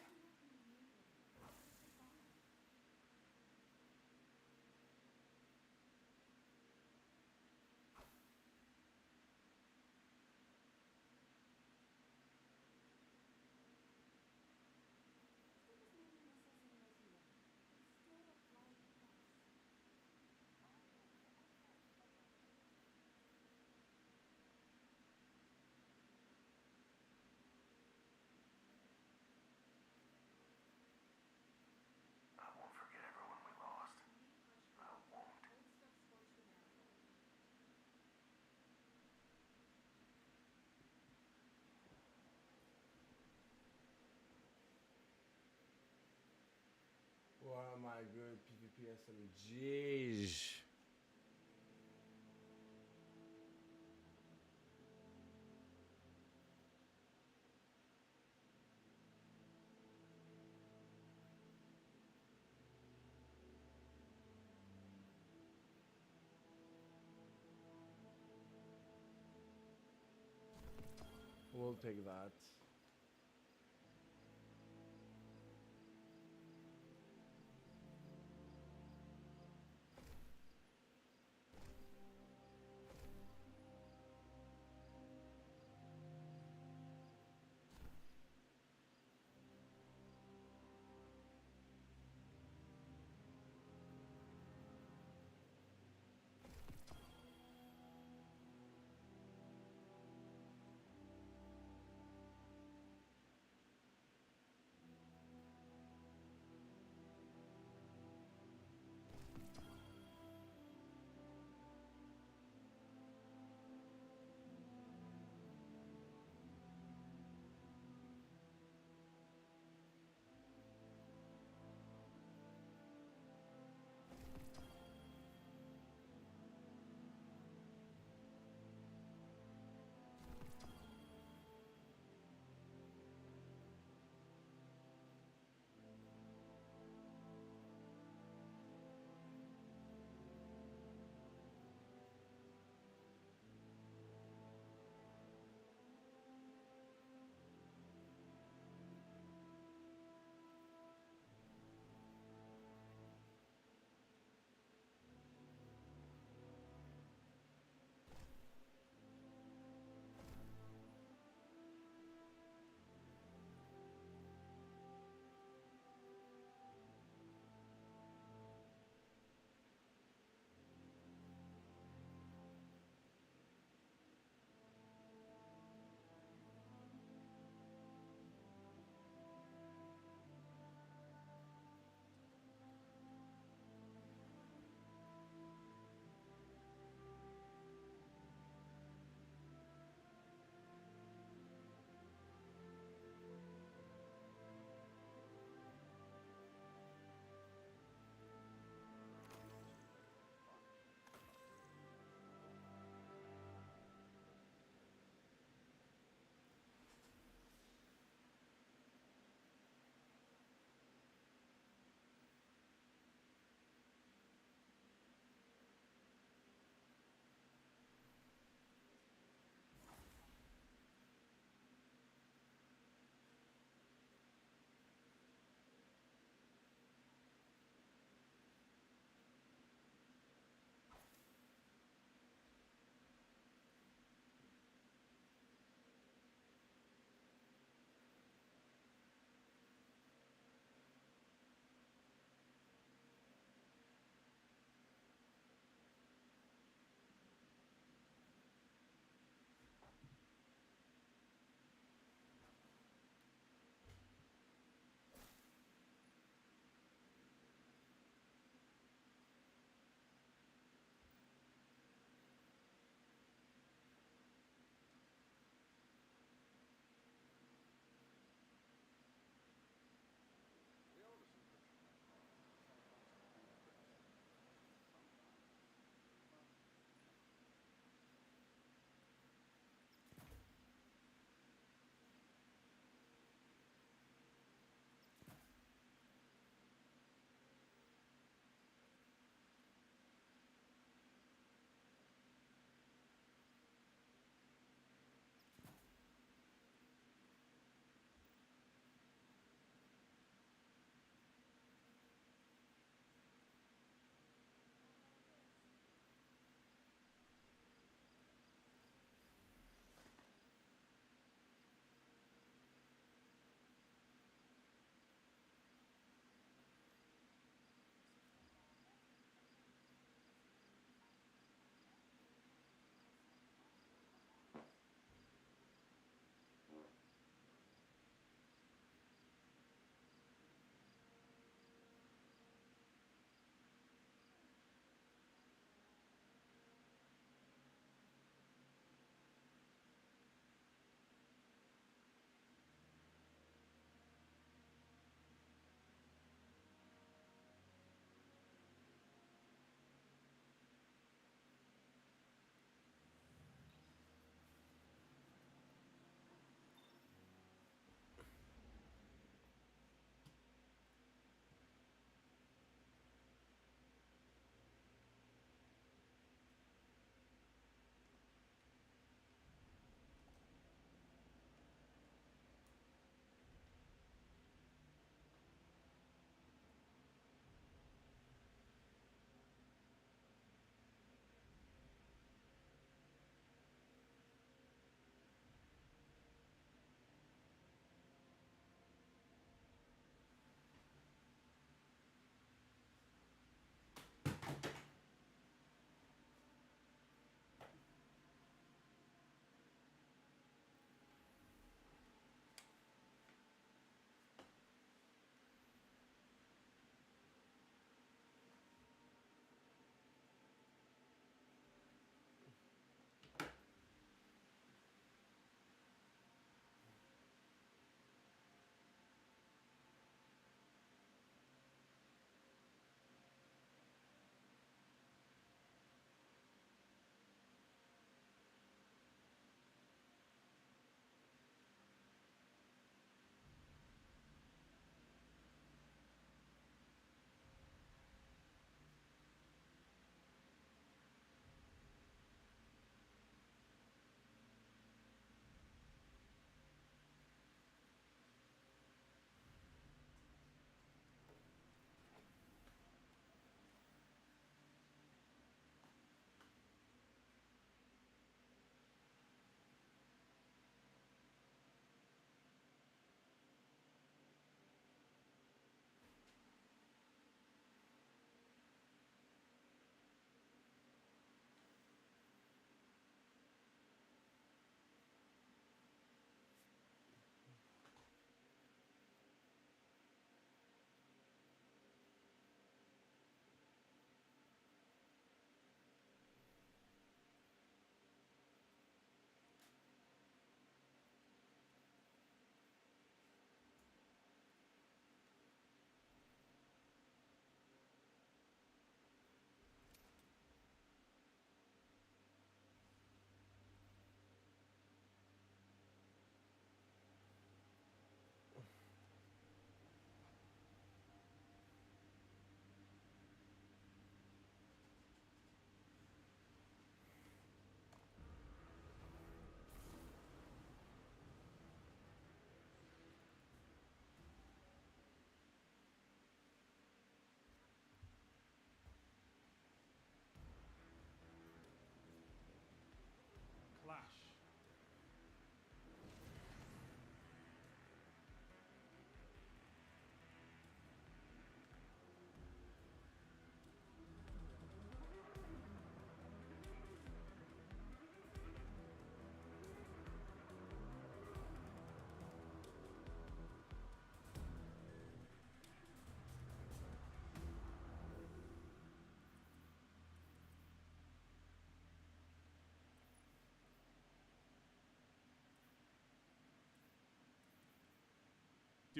I won't forget everyone we lost. I won't. Wow, my good PvP SMGs. We'll take that.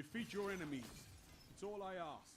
Defeat your enemies. It's all I ask.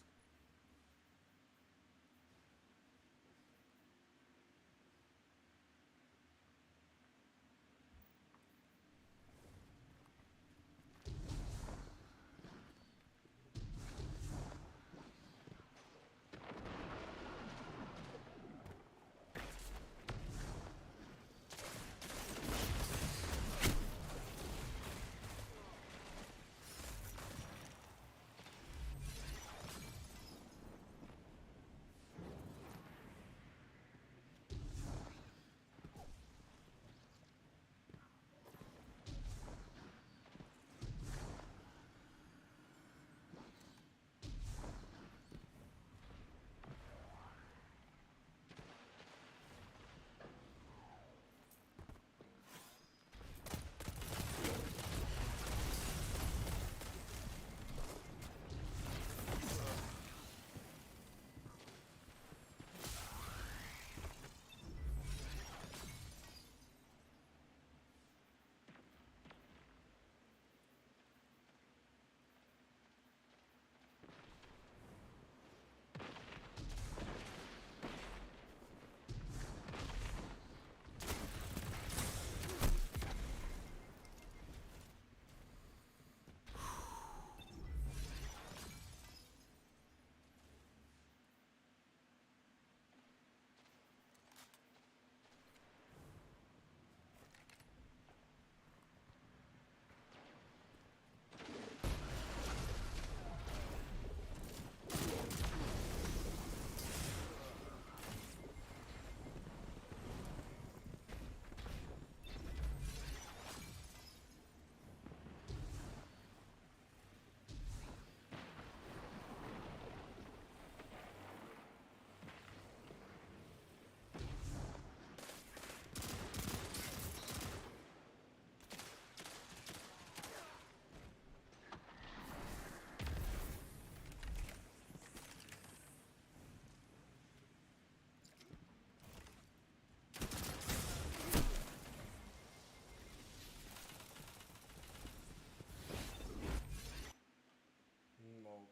No,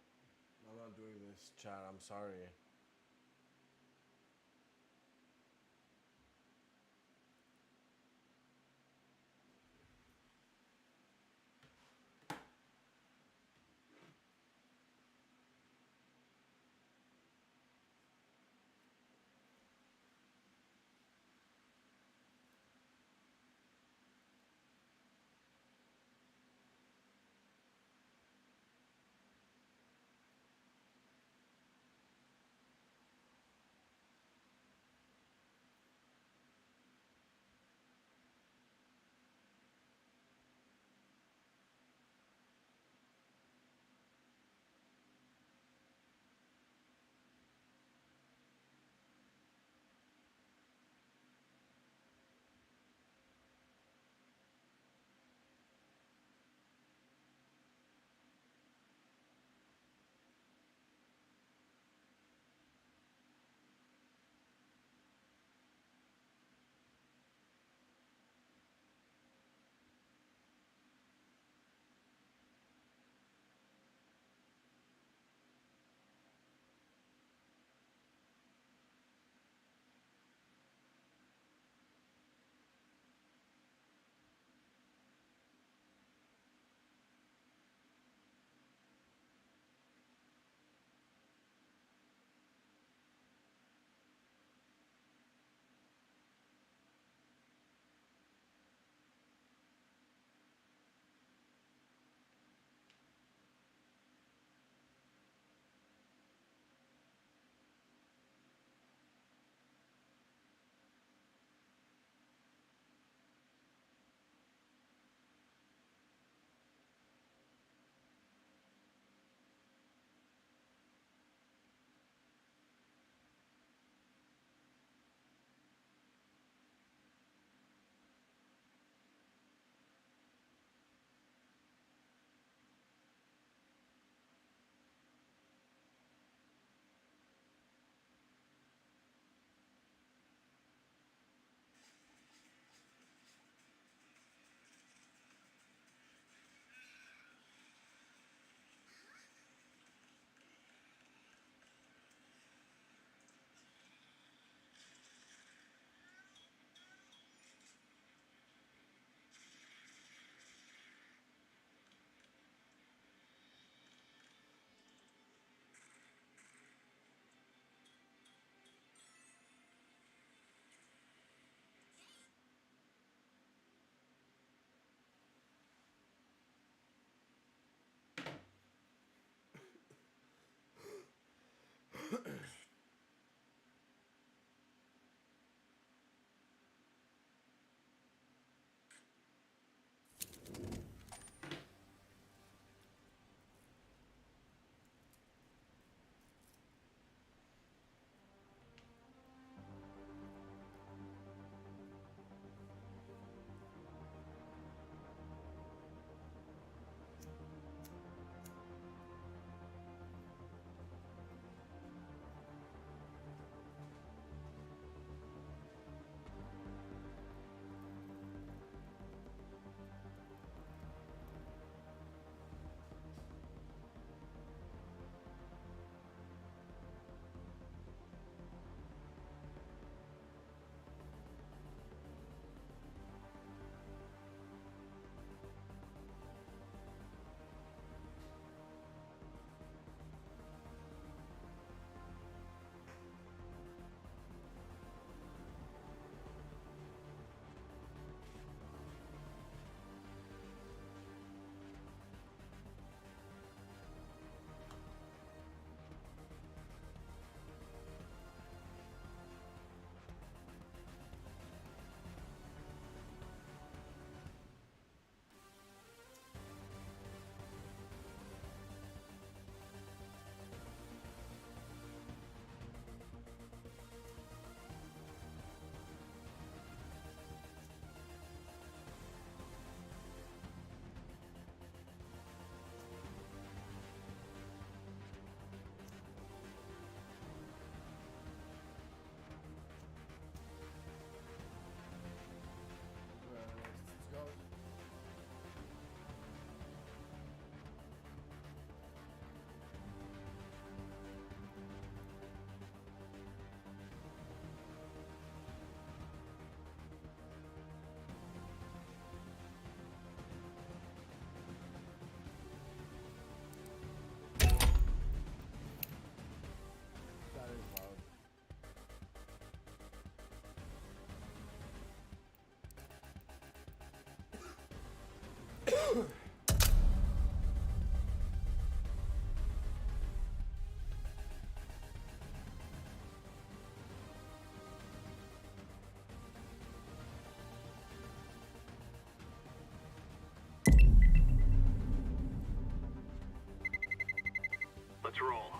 I'm not doing this, chat. I'm sorry. Let's roll.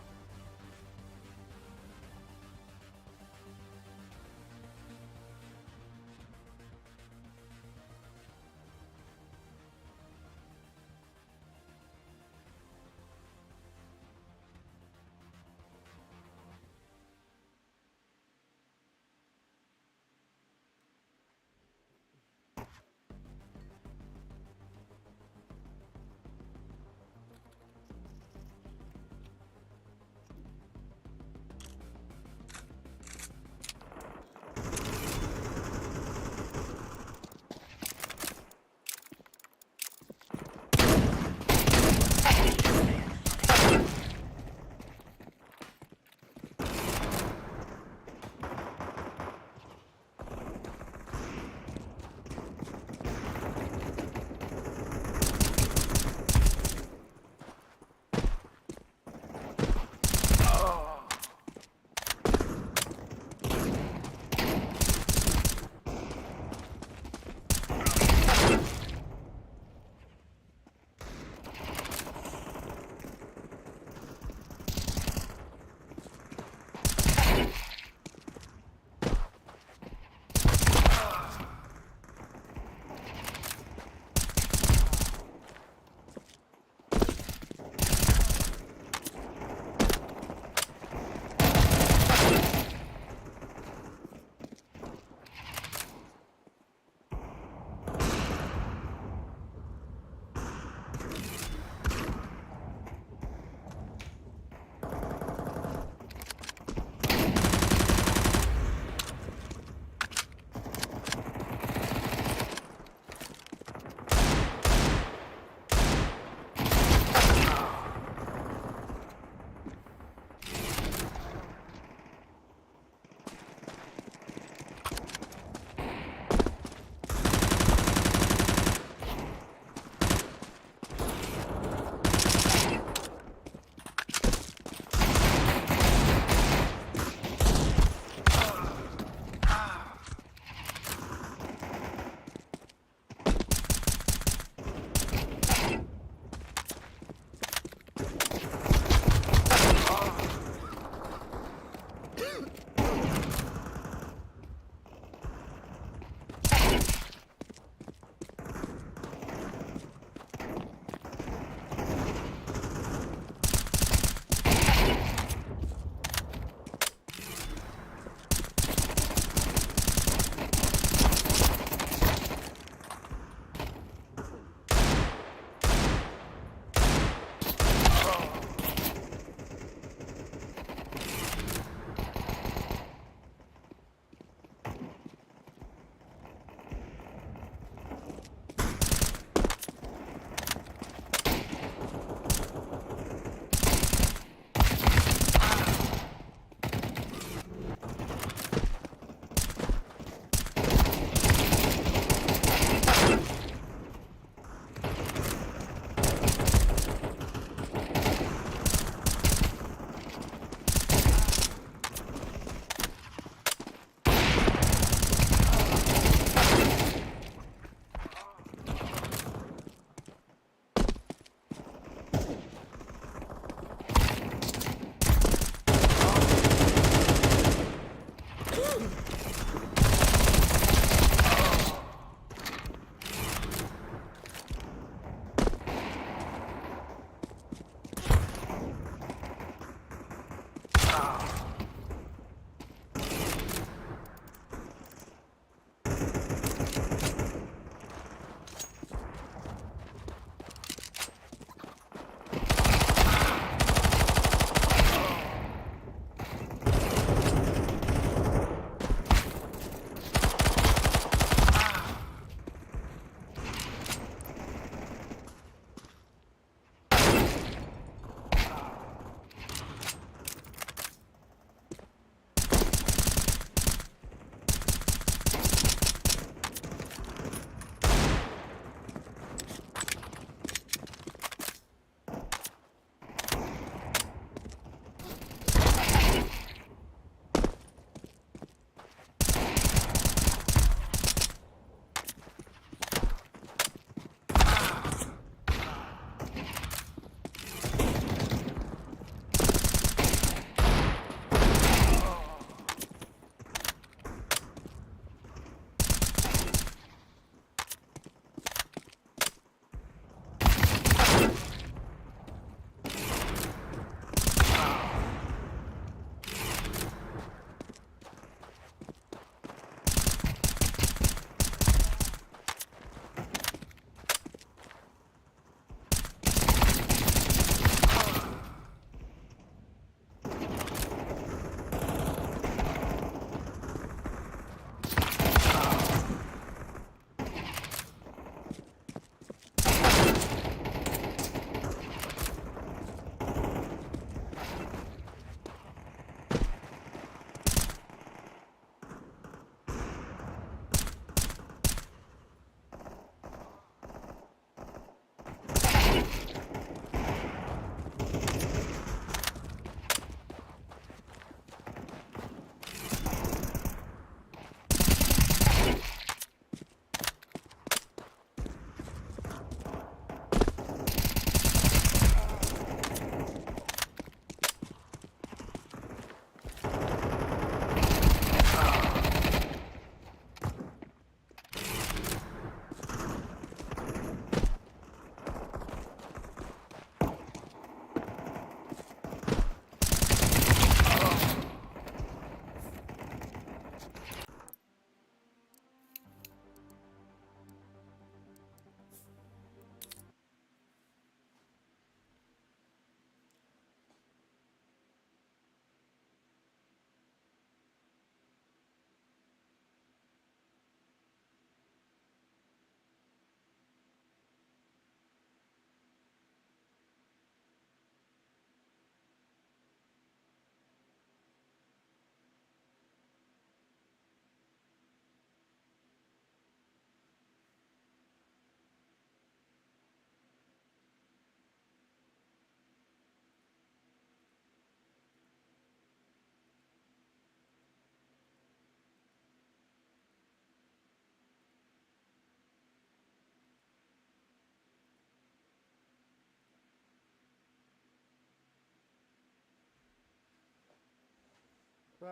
Bun,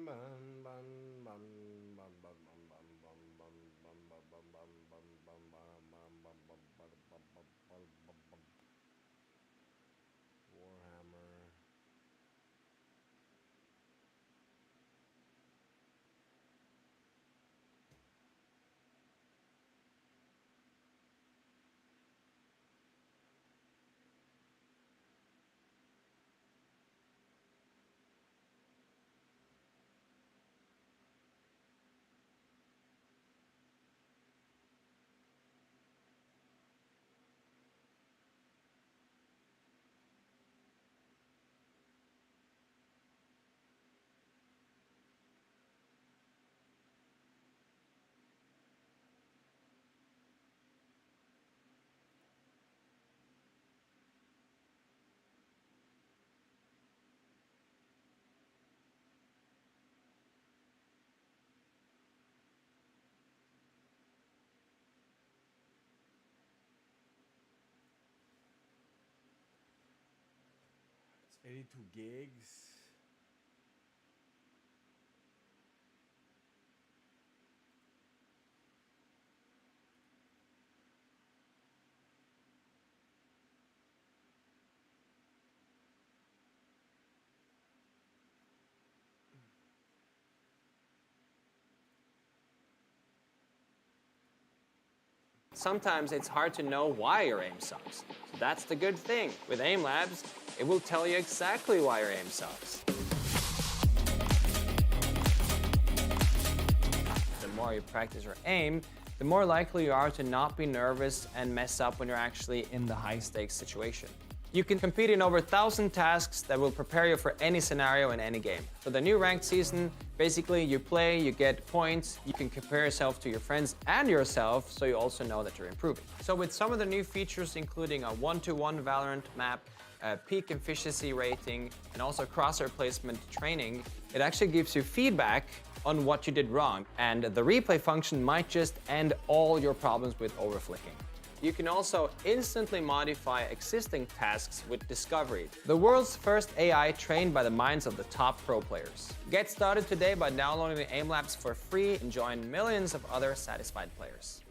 bun, bun, bun, bun, bun, bun, bun, bun, bun, bun, bun, bun, bun, bun, bun, bun, bun, bun, bun. Warhammer. It's 82 gigs. Sometimes it's hard to know why your aim sucks. That's the good thing. With Aim Labs, it will tell you exactly why your aim sucks. The more you practice your aim, the more likely you are to not be nervous and mess up when you're actually in the high-stakes situation. You can compete in over 1,000 tasks that will prepare you for any scenario in any game. For the new ranked season, basically you play, you get points, you can compare yourself to your friends and yourself, so you also know that you're improving. So with some of the new features, including a 1-to-1 Valorant map, a peak efficiency rating, and also crosshair placement training, it actually gives you feedback on what you did wrong, and the replay function might just end all your problems with overflicking. You can also instantly modify existing tasks with Discovery, the world's first AI trained by the minds of the top pro players. Get started today by downloading the Aim Labs for free and join millions of other satisfied players.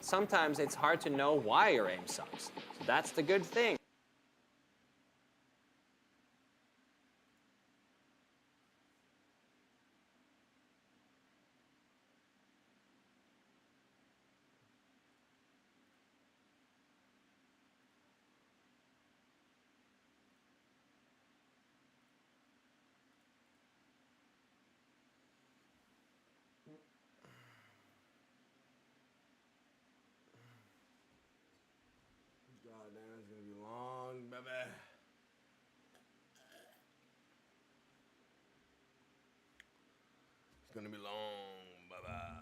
Sometimes it's hard to know why your aim sucks. That's the good thing. God damn, it's gonna be long, baby. It's gonna be long, baby.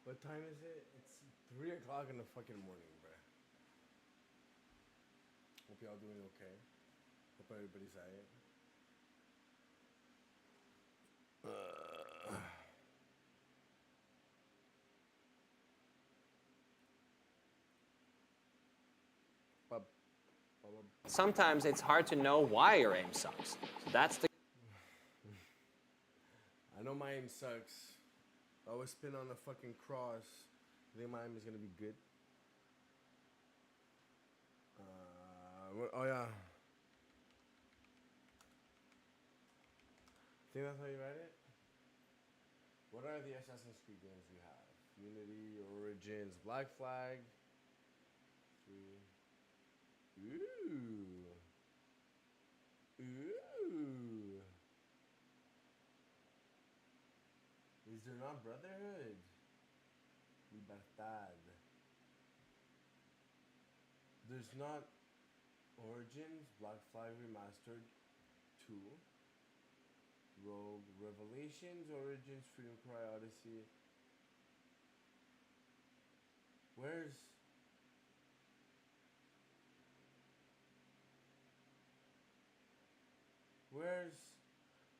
What time is it? It's 3 o'clock in the fucking morning, bruh. Hope y'all doing okay. Hope everybody's alright. Sometimes it's hard to know why your aim sucks. So that's the I know my aim sucks. I always spin on a fucking cross. I think my aim is gonna be good. Oh yeah. Think that's how you write it? What are the Assassin's Creed games we have? Unity, Origins, Black Flag. 3. Ooh. Ooh. Is there not Brotherhood? Libertad. There's not Origins, Black Flag Remastered 2, Rogue, Revelations, Origins, Freedom Cry, Odyssey.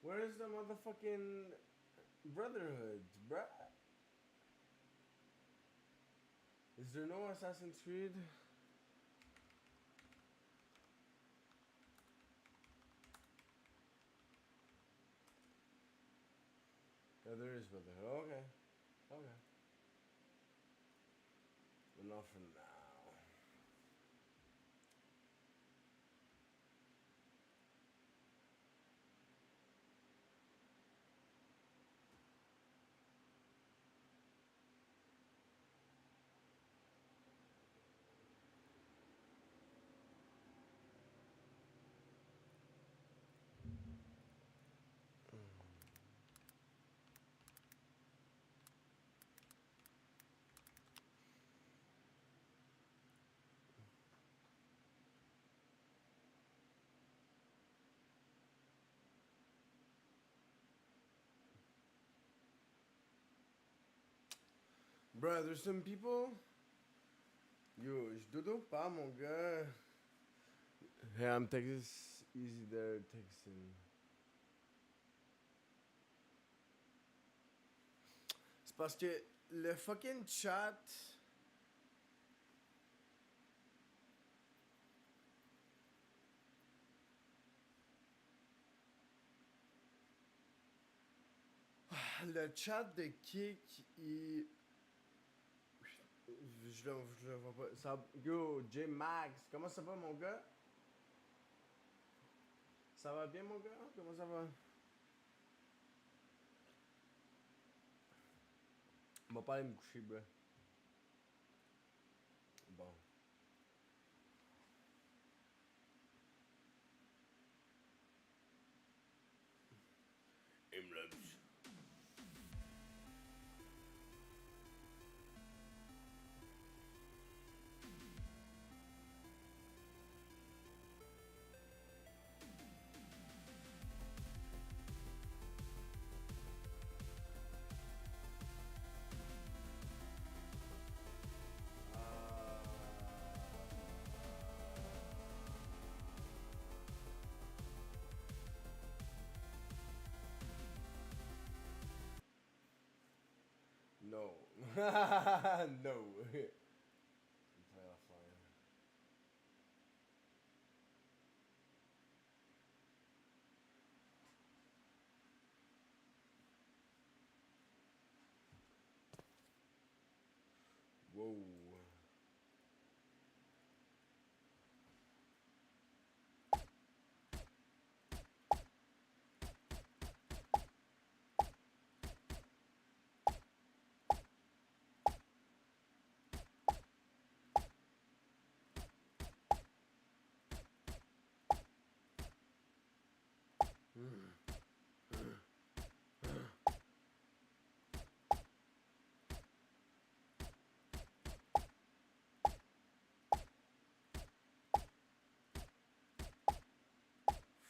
Where's the motherfucking Brotherhood, bruh? Is there no Assassin's Creed? Yeah, there is Brotherhood. Okay. Okay. But not for now. Bruh, there's some people. Yo, je dodo pas, mon gars. Hey, I'm Texas. Easy there, Texan. C'est parce que le fucking chat. Le chat de Kick, il. Je le vois pas. Ça, yo, J-Max, comment ça va, mon gars? Ça va bien, mon gars? Comment ça va? On va pas aller me coucher, bro. Bon. Imlabs. No. No. Play offline. Whoa.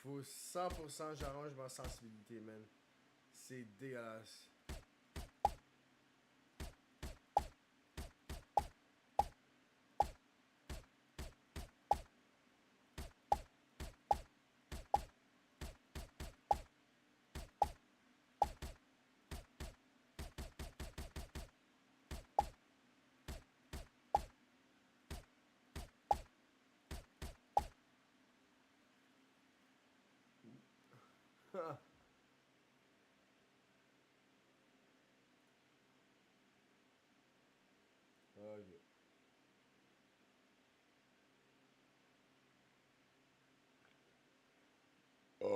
Faut 100% j'arrange ma sensibilité, man. C'est dégueulasse.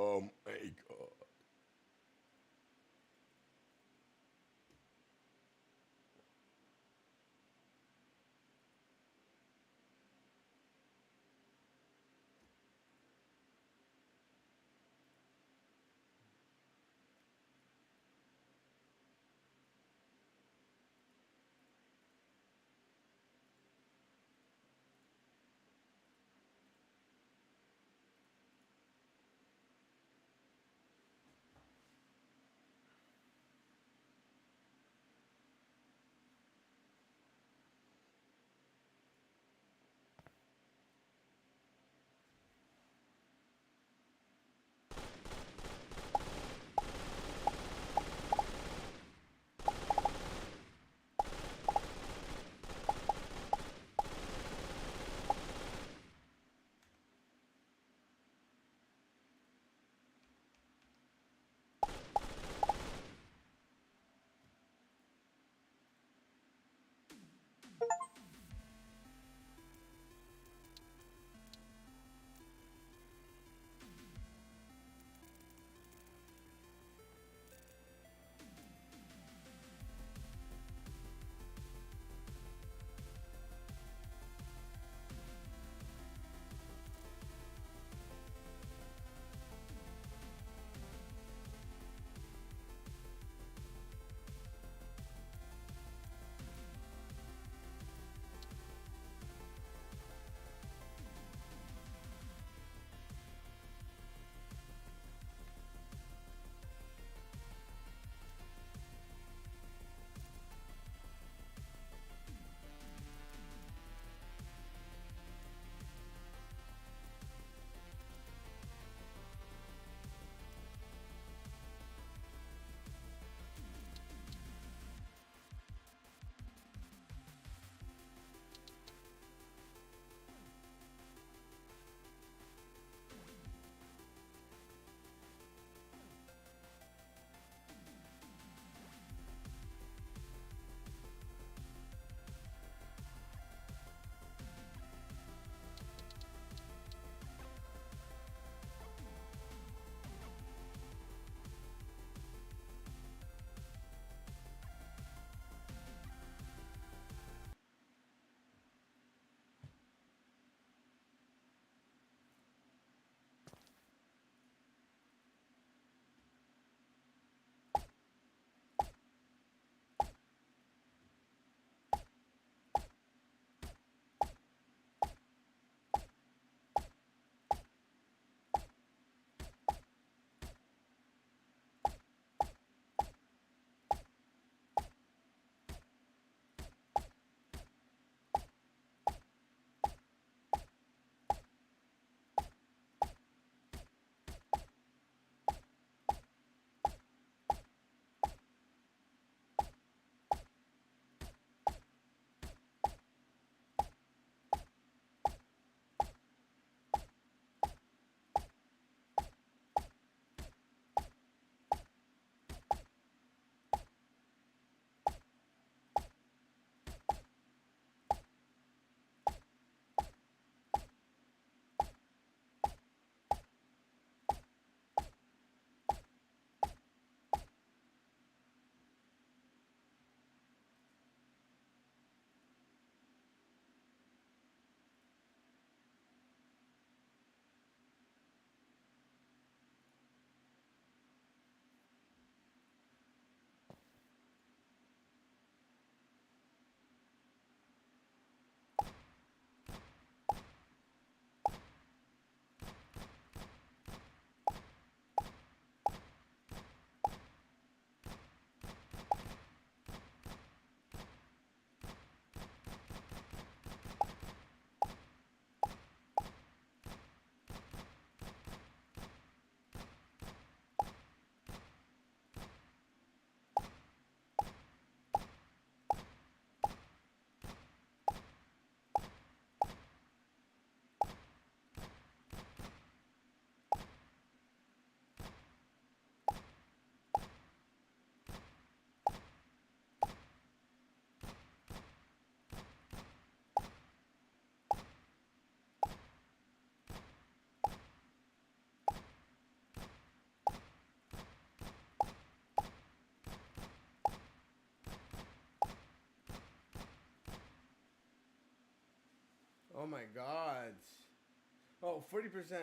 Oh my god. Oh my god. Oh, 40%.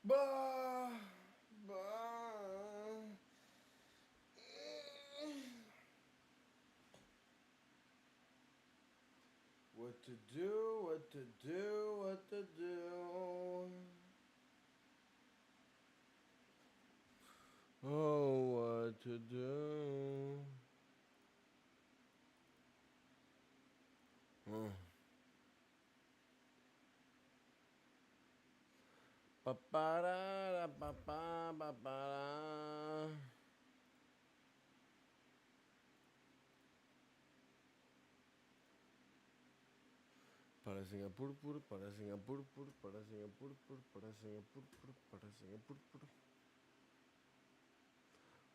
Bah, bah. What to do, what to do, what to do. Oh, what to do. Oh. Pa-pa-da, pa-pa, pa-pa-da. Para Singapur, para Singapur, para Singapur, para Singapur, para Singapur.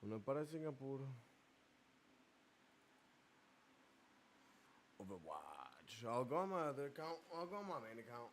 Uno para Singapur. Overwatch. I'll go on my other account. I'll go on my main account.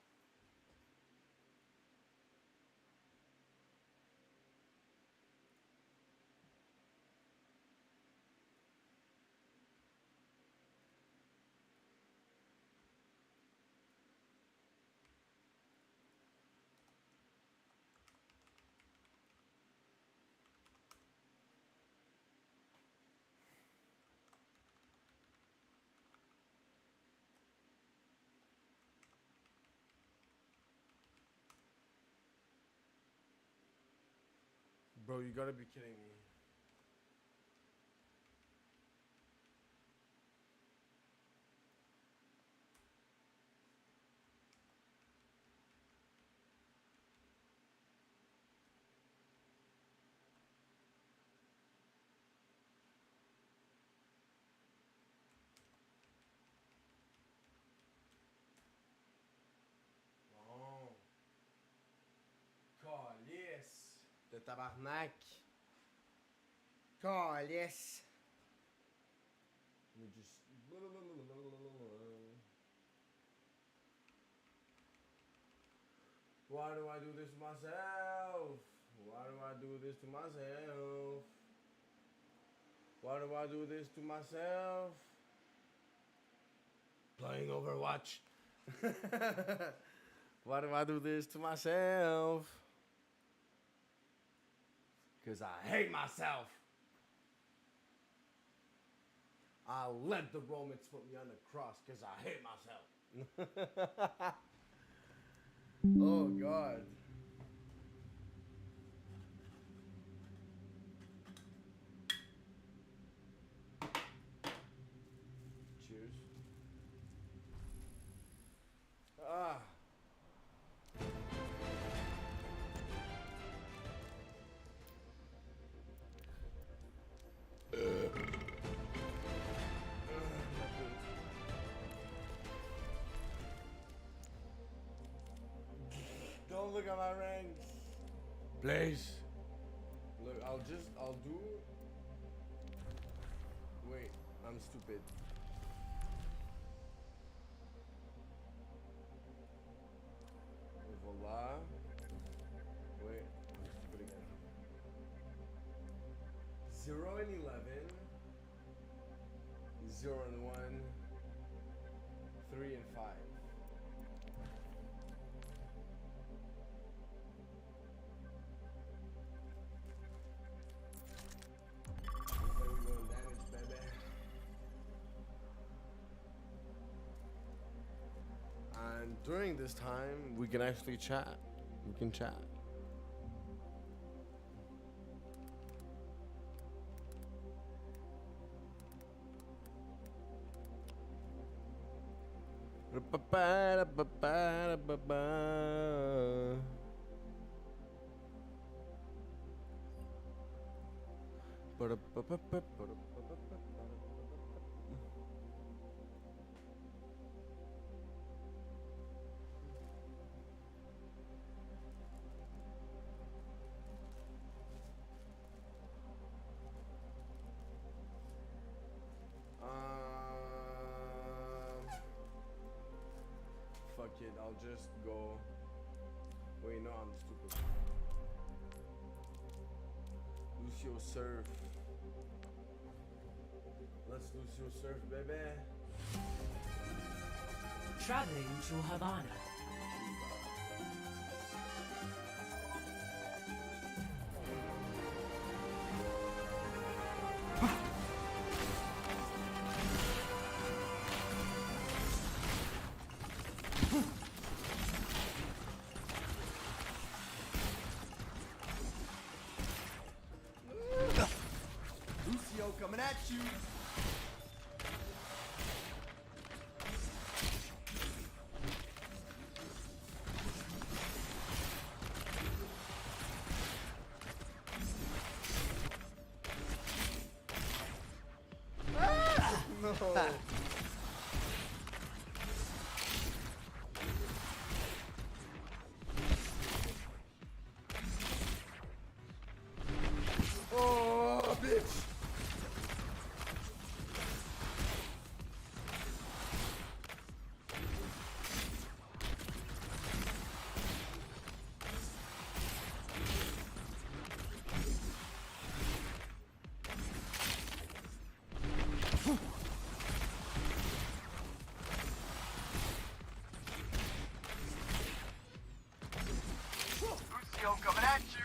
Bro, you gotta be kidding me. tabarnak. Calisse. We just... Why do I do this to myself? Why do I do this to myself? Why do I do this to myself? Playing Overwatch. Why do I do this to myself? Because I hate myself. I'll let the Romans put me on the cross because I hate myself. Oh, God. Cheers. Ah. Don't look at my ranks. Please. Look, I'll do. Wait, I'm stupid. Voila. Wait, I'm stupid again. 0 and 11. 0 and 1. 3 and 5. And during this time, we can actually chat. We can chat. Fuck it, I'll just go. Wait, no, I'm stupid. Lucio surf. Let's Lucio surf, baby. Traveling to Havana. Lucio coming at you. No. Oh, bitch. Lucio coming at you.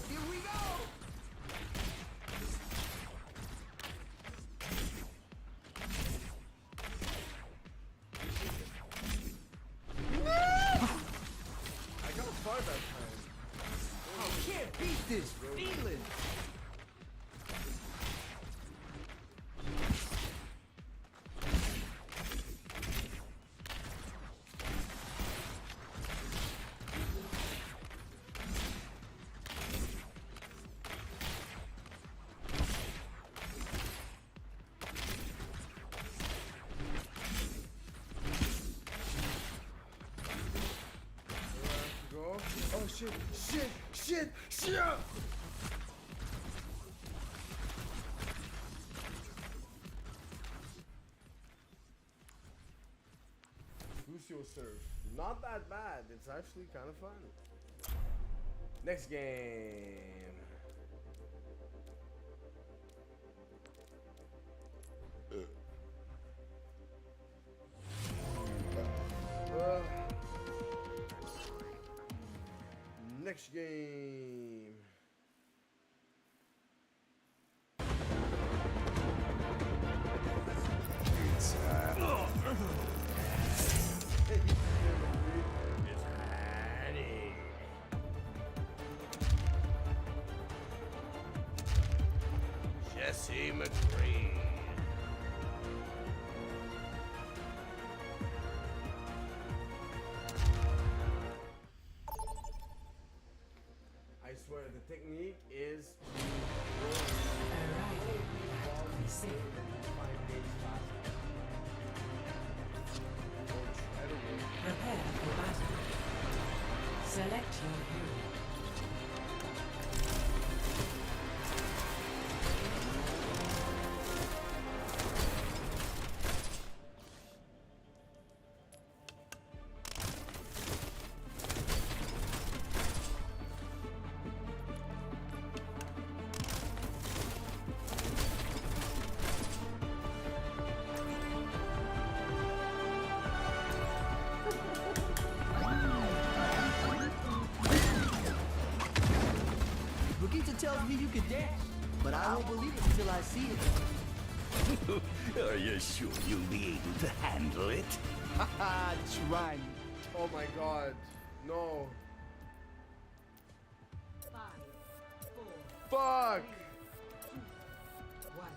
Here we go. I got far that time. Oh, can't beat this feeling. Go. shit, shit, shit, shit! Gsus serve. Not that bad. It's actually kind of fun. Next game. Next game. It's Jesse McGree. I swear the technique is Prepare for battle. Select your hero. tells me you can dance, but I won't believe it until I see it. Are you sure you'll be able to handle it? Haha, trying. Oh my god. No. 5, 4, Fuck! 3, 2, 1.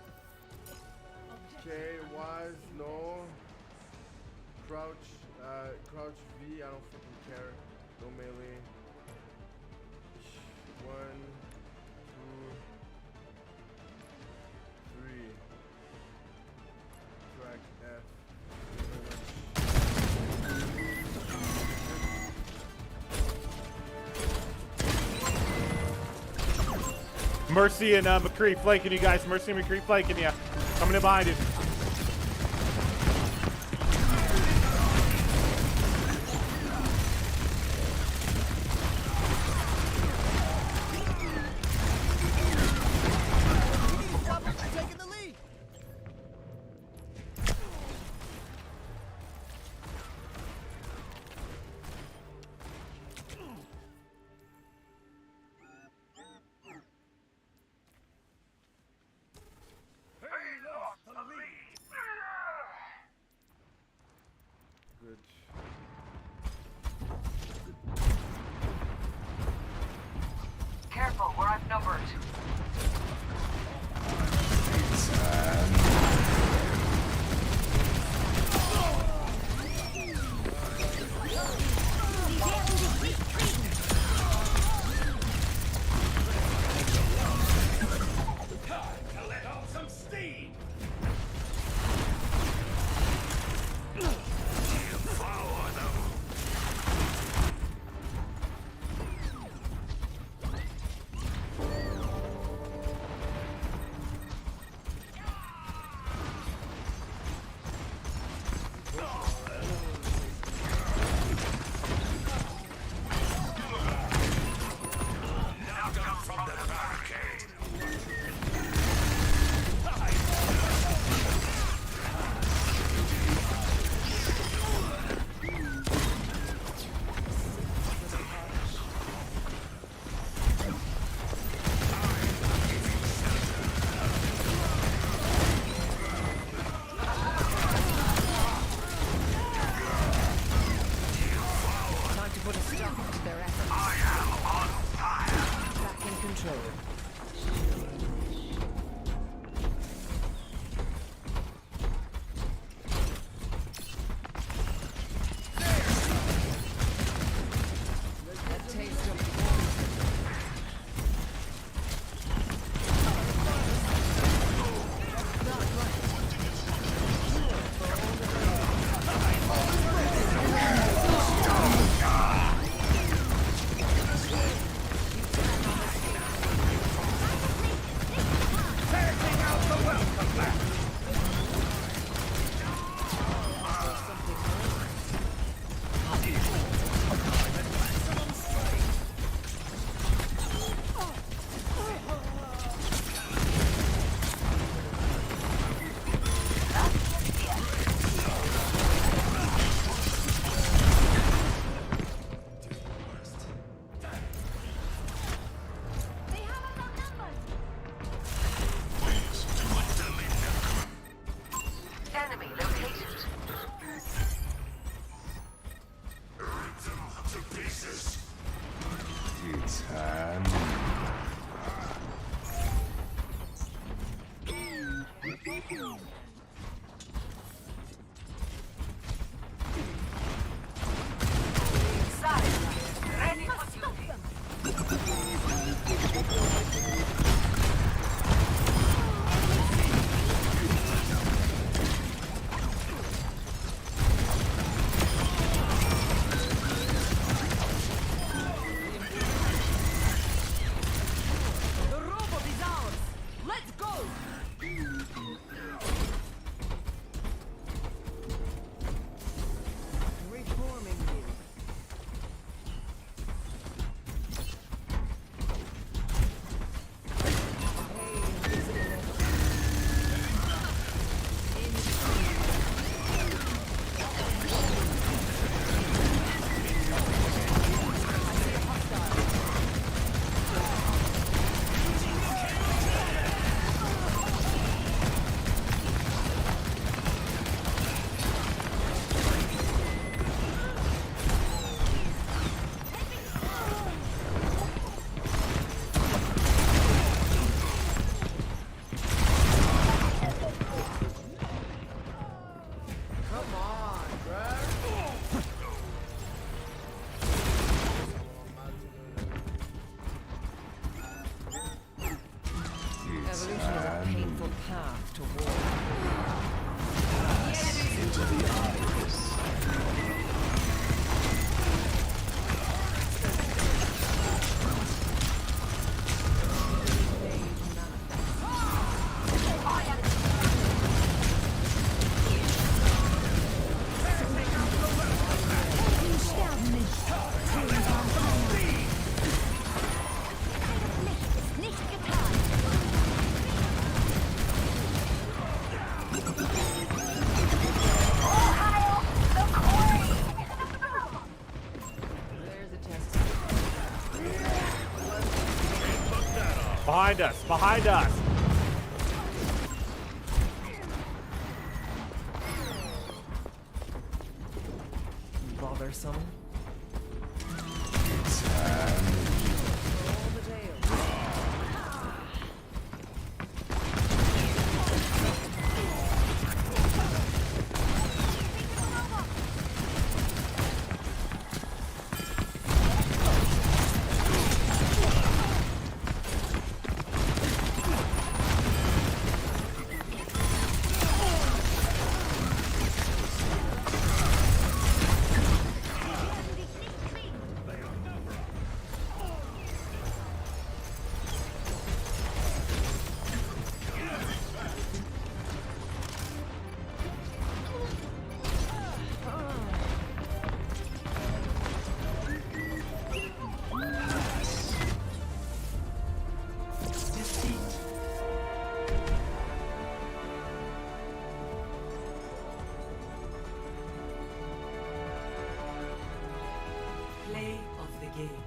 Okay, was no. Crouch, crouch V, I don't fucking care. No melee. 1, 2, 3. Track F. Mercy and McCree flanking you guys. Mercy and McCree flanking you. Coming in behind you. Taking the lead. Good. Careful, we're outnumbered. Time to let off some steam! Devour them! Knock them from the barricade! Time to put a stop to their efforts. I am on fire! Back in control. A taste of Ready for duty. The robot is ours. Let's go. Reforming you. Come on, bruh. Evolution is a painful path to war. Into the iris. There's a test. Behind us! Behind us! Bothersome. Play of the game.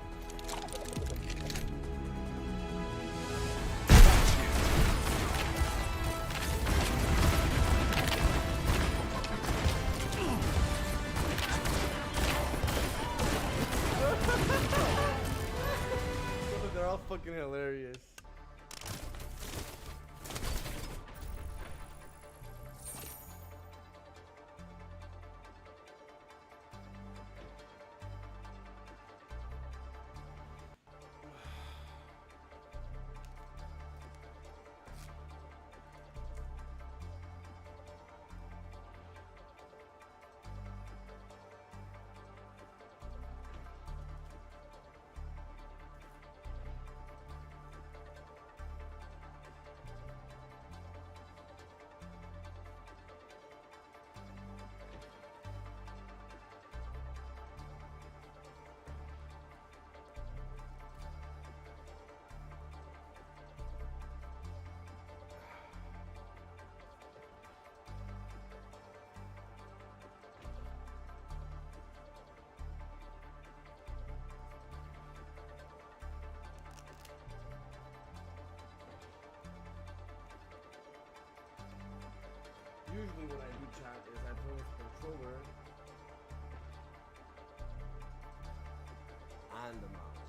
They're all fucking hilarious. Usually when I do chat is I play with the controller and the mouse.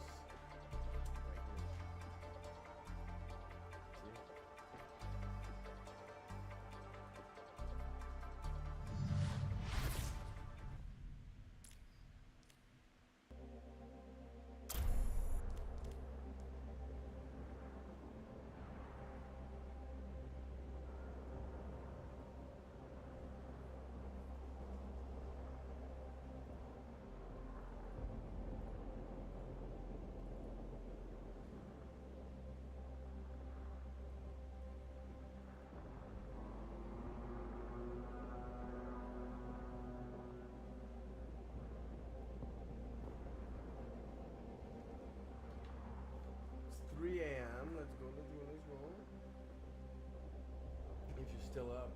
still up.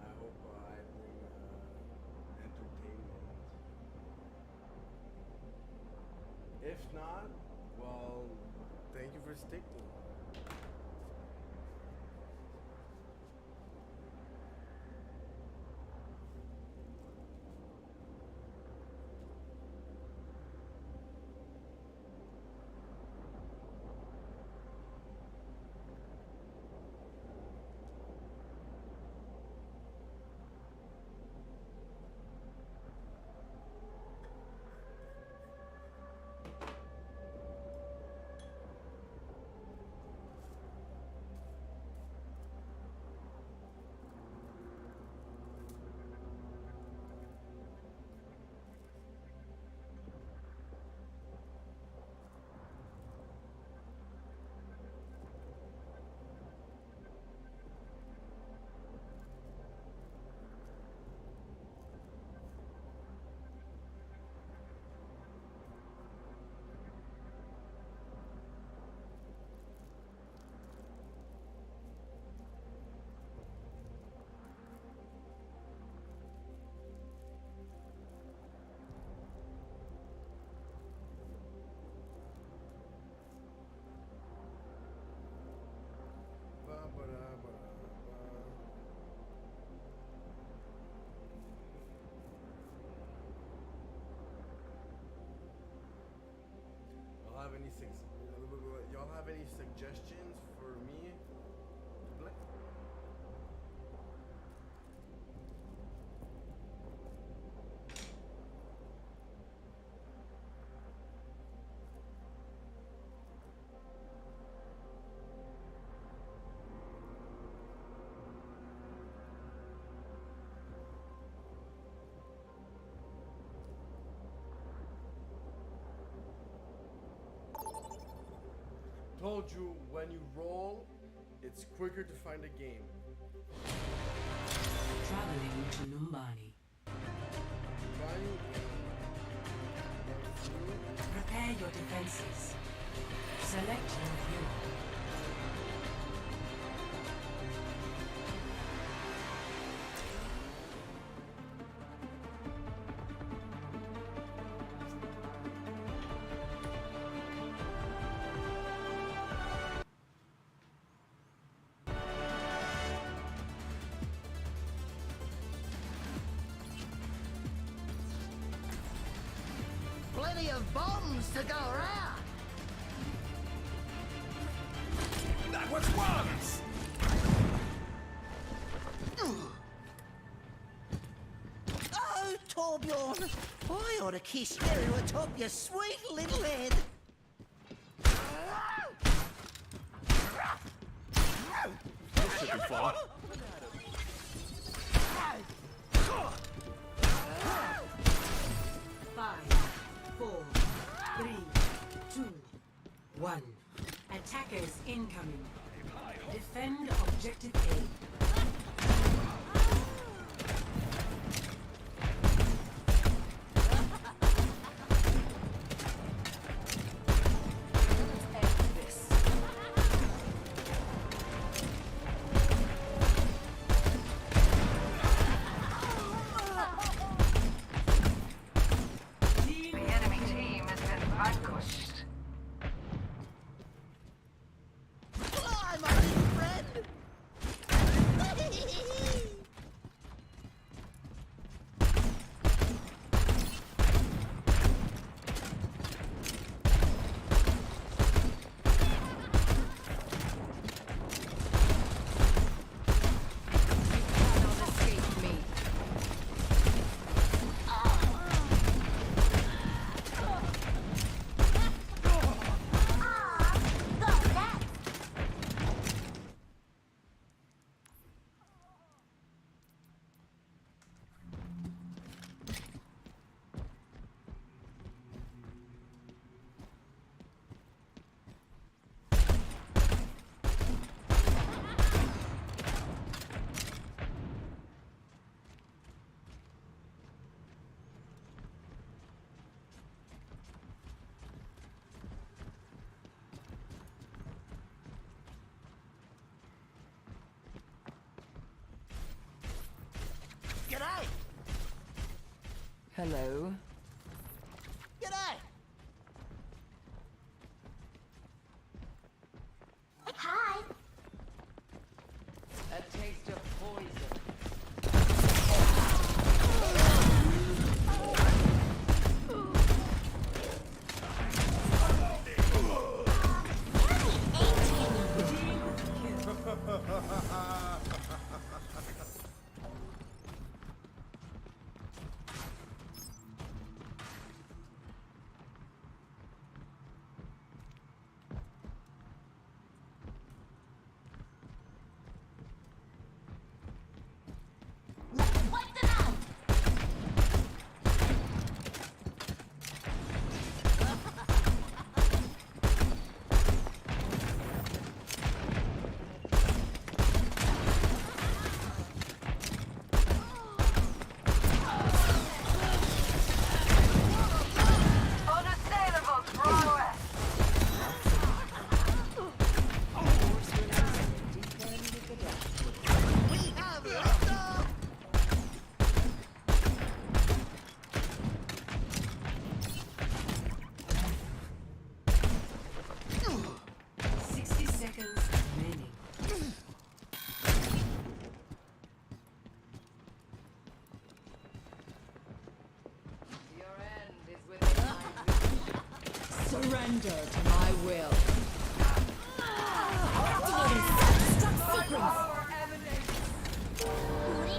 I hope I bring entertainment. If not, well, thank you for sticking. Y'all have any suggestions for me to play? Told you, when you roll, it's quicker to find a game. Traveling to Numbani. Prepare your defenses. Select your hero. Plenty of bombs to go around. That was once! Oh, Torbjorn, I ought to kiss you atop your sweet little head. This should be fun. Five, 4, 3, 2, 1. Attackers incoming. Defend objective A. The enemy team has been vanquished. Fly, my little friend! Hello. G'day! Hi. A taste of poison. Wipe them out. Unassailable prowess. We have liftoff! 60 seconds remaining. Your end is within my reach. Surrender to my will. Activating self-destruct sequence. Power emanates.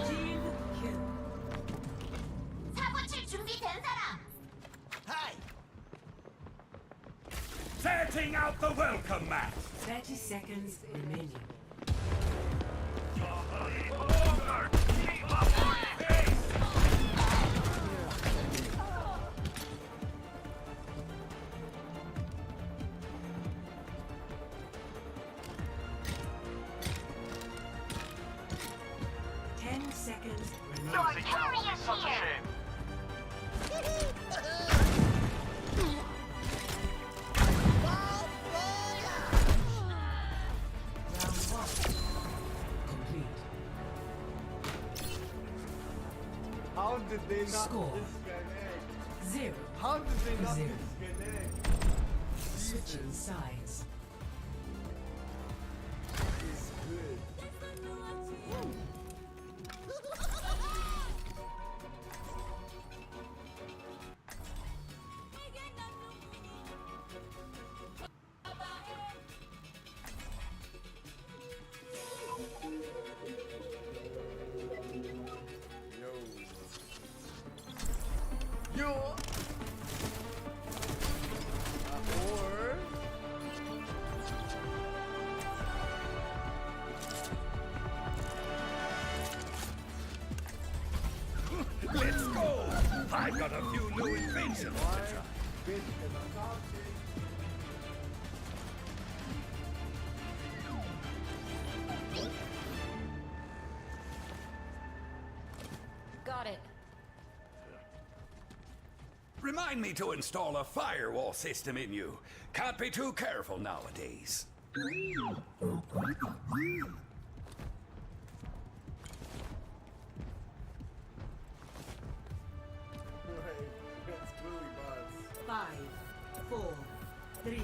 Team kill. 사고 칠 준비된 사람. Hi! Setting out the welcome mat! 30 seconds remaining. Seconds remaining. Your carrier's here. Round one. Complete. How did they not Score. disconnect? 0. How did they not 0. disconnect? Switching sides. It's good. Yo. Or Let's go! I've got a few new inventions to try. bitch and I'm talking. Got it. Remind me to install a firewall system in you. Can't be too careful nowadays. It's clearly bots. 5, 4, 3,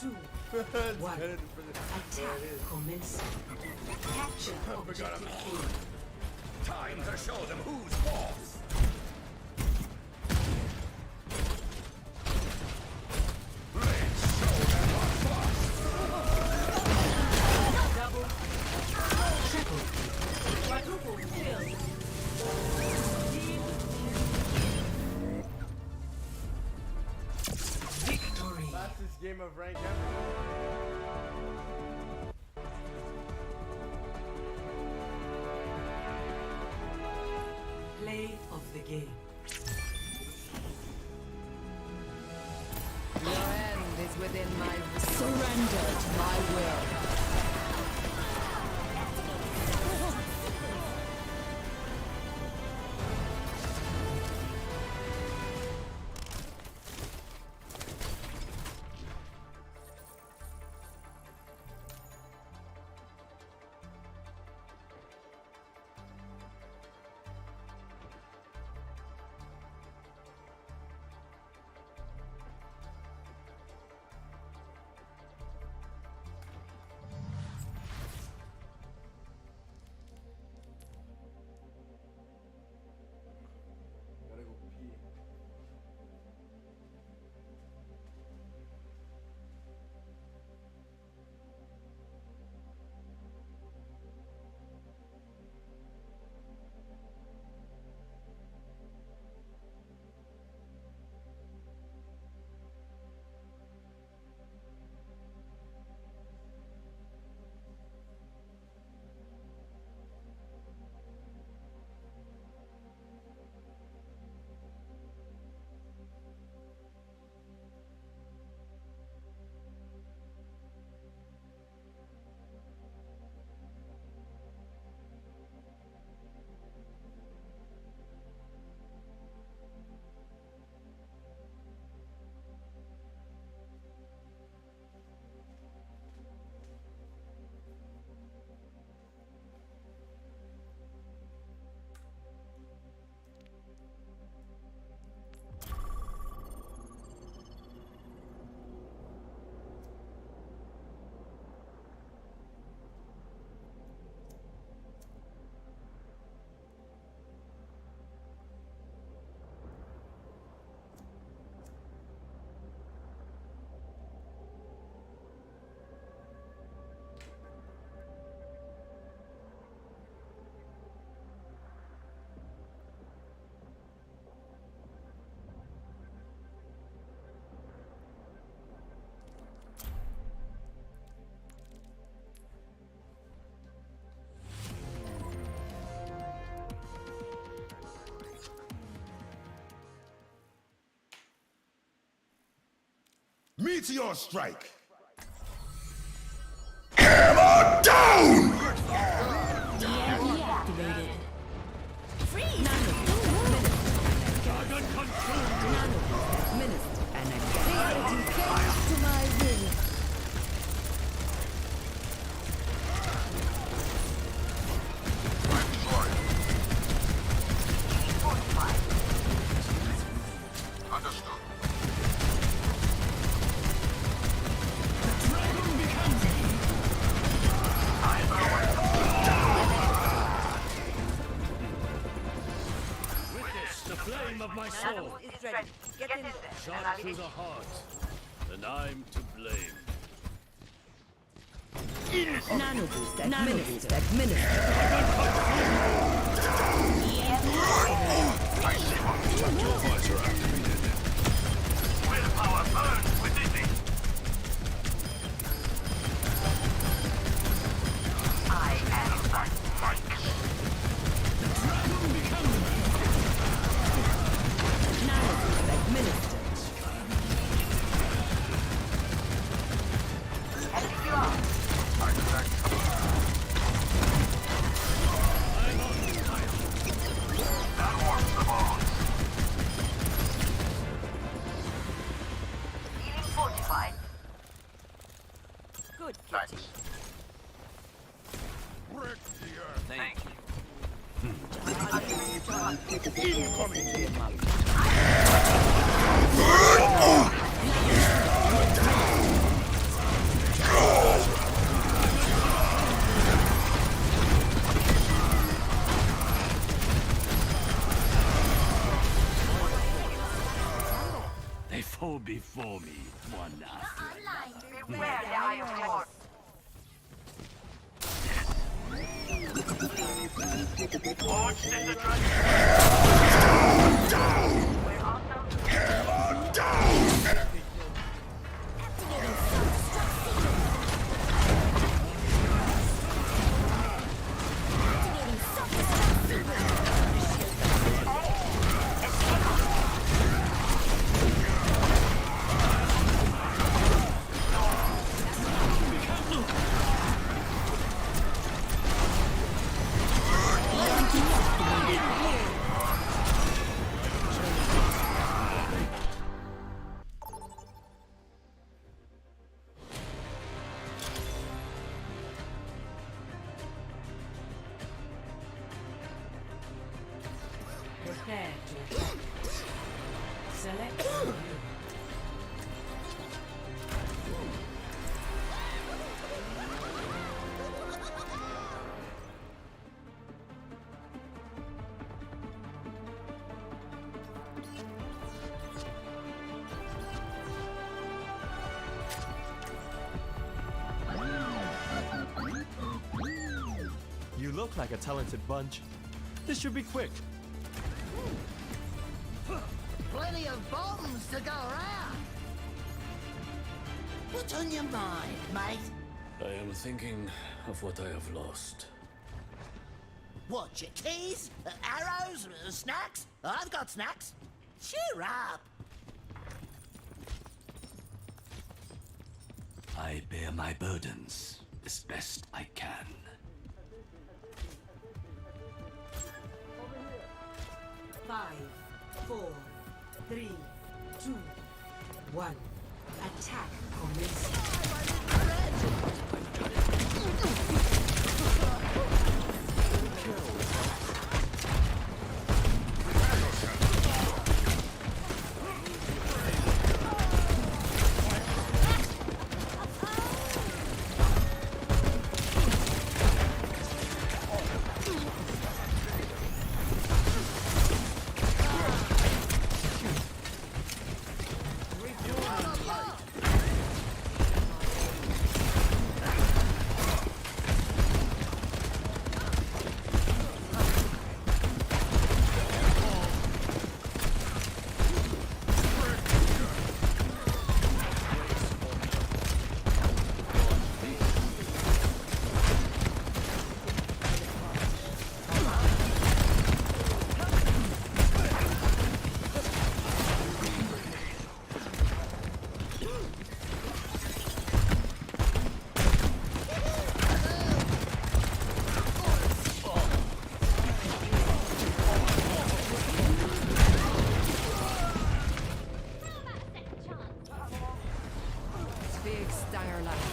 2, It's 1. headed for the- Attack commencing. Capture objective A. Time to show them who's boss. Let's show them what's boss. Double. Triple. Quadruple kill. Team victory. Fastest game of rank ever. Play of the game. Your end is within my Surrender to my will. Meteor strike! Hammer down! EMP activated. Freeze! Dragon control! Minister and reality came to my will. Understood. Witness the flame of my soul. Shot through the heart. And I'm to blame. Nano boost administered. I see what turbines are activated. Willpower burns within me. I am that Mike. Nano boost administered. Good kitty. Wreck the earth. Thank you. They fall before me, one after another. Beware the Iron Horse. Launched in the dragon. Hammer down! Prepare to attack. Select your unit. You look like a talented bunch. This should be quick. Plenty of bombs to go around. What's on your mind, mate? I am thinking of what I have lost. What, your keys? Arrows? Snacks? I've got snacks. Cheer up. I bear my burdens as best I can. Five, 4, 3, 2, 1. Attack commencing. Stanger life.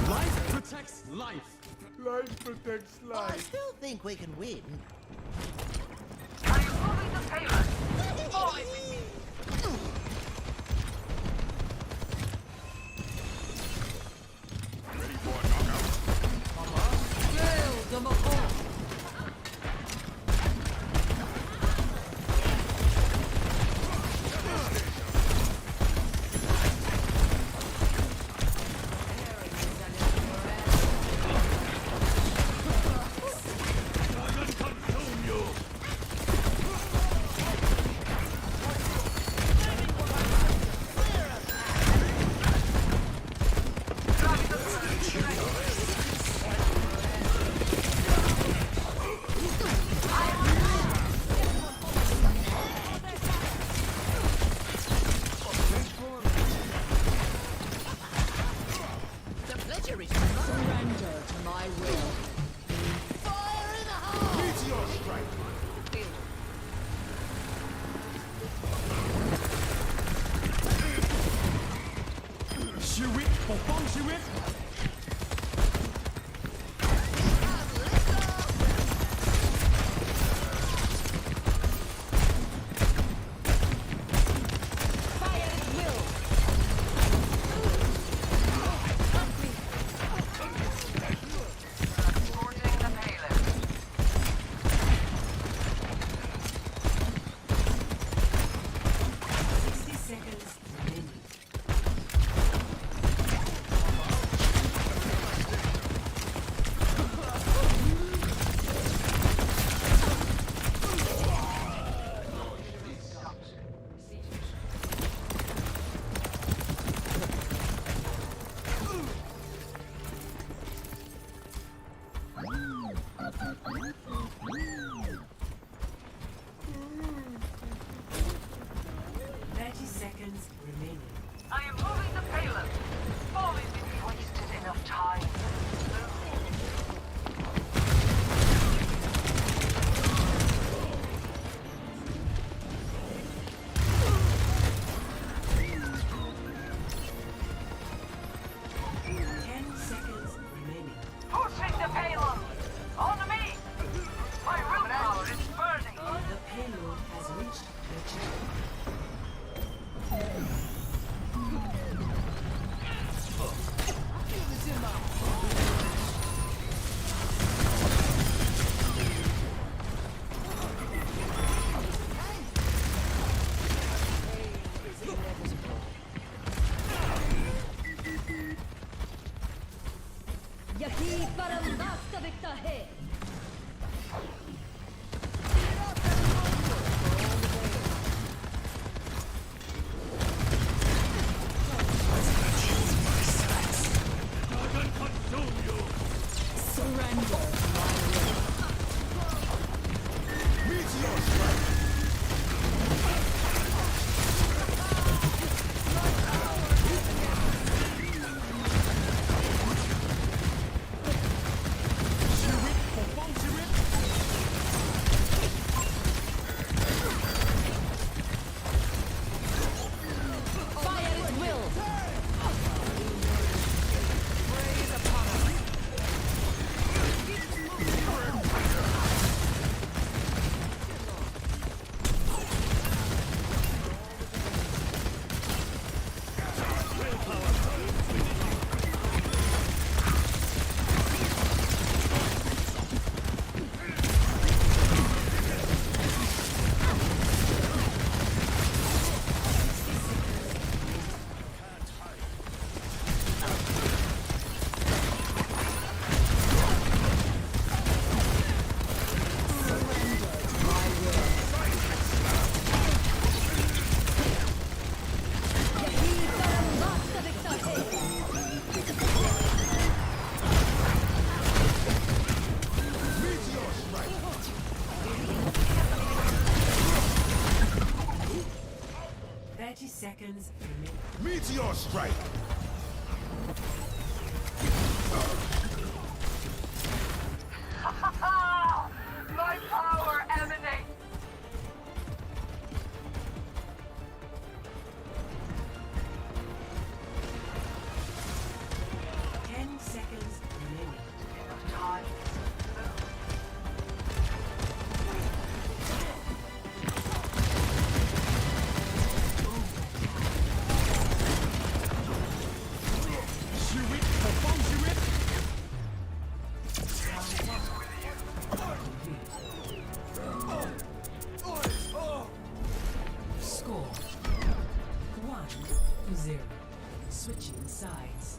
Life protects life. Life protects I life. still think we can win. I'm moving the payload. Falling with me. Ready for a knockout? Hail the Mahal. Surrender to my will. Fire in the hole! Meteor strike! Shiwit, Bopong Shiwit. Fire at will! Transporting the payload. 60 seconds remaining. Seconds remaining. I am moving the payload. Falling with me. Wasted enough time. Pushing the payload. On me. My willpower is burning. The payload has reached the channel. यही परम वास्तविकता है Surrender. Meteor strike! Fire at will. Seconds remaining. Meteor strike! My power emanates. Switching sides.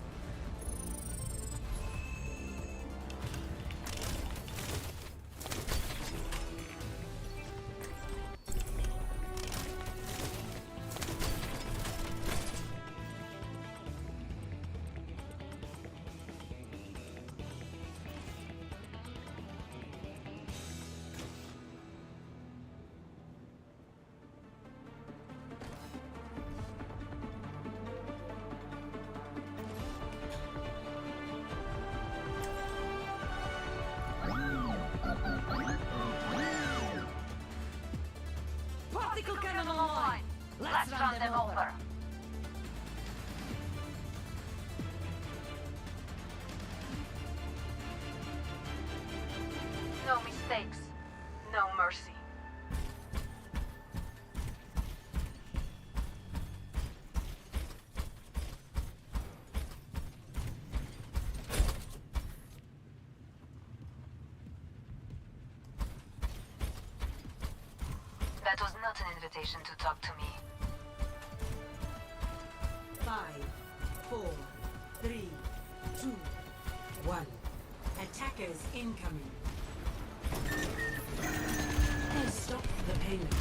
Particle cannon online. Let's run them over. No mistakes. No mercy. That was not an invitation to talk to me. 5, 4, 3, 2, 1. Attackers incoming. Stop the payment.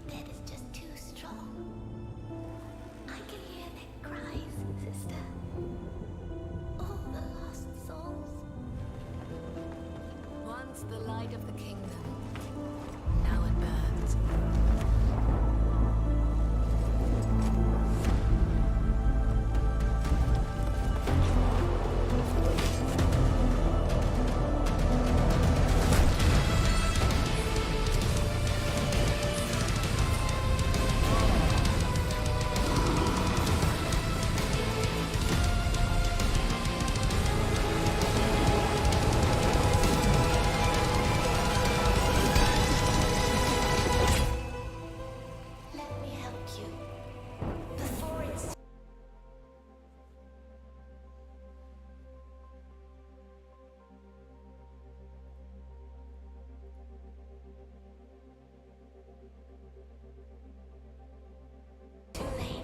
dead is just too strong. I can hear their cries, sister. All the lost souls. Once the light of the kingdom, now it burns. Let me help you. Before it's too late.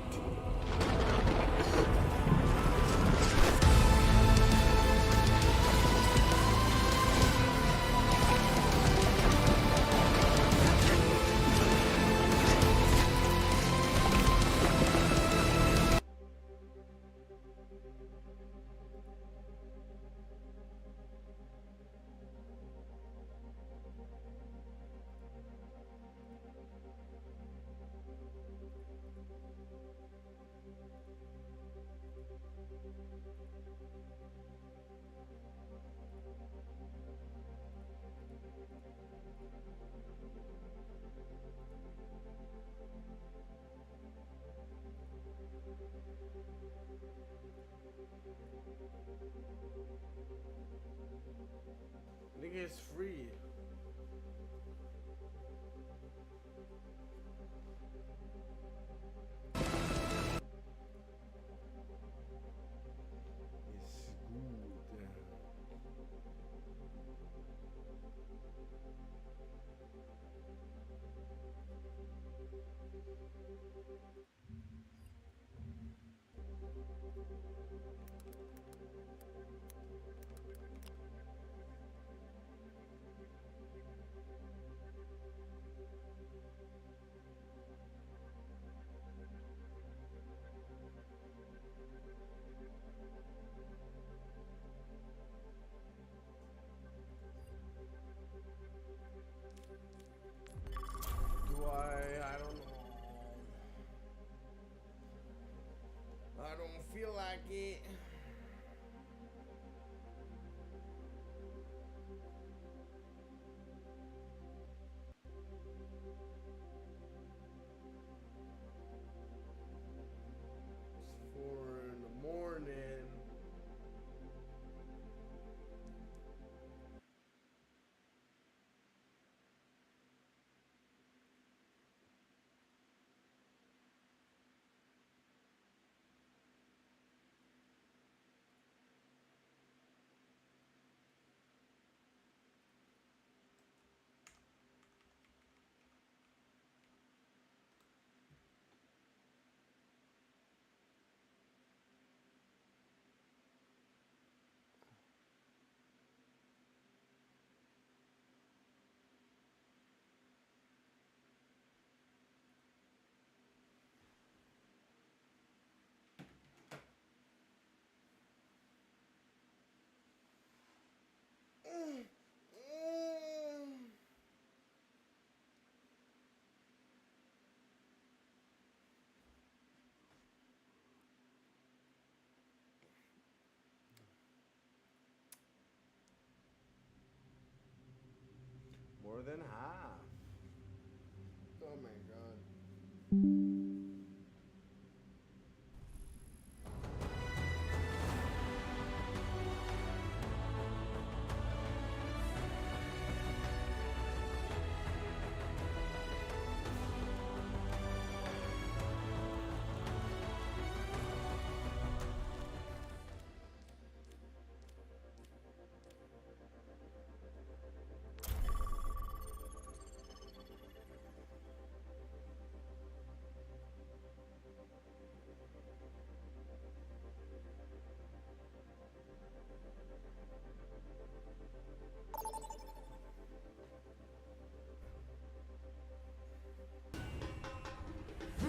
Nigga, it's free. It's good. Do I don't know. I don't feel like it. It's 4 in the morning.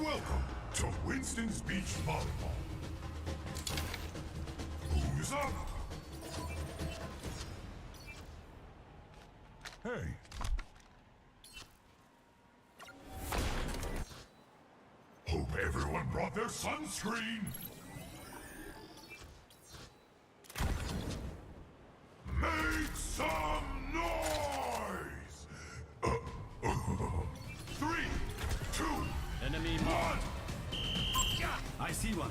Welcome to Winston's Beach Volleyball. Who's up? Hey. Hope everyone brought their sunscreen. Make some noise! 3, 2, Enemy 1. I see one.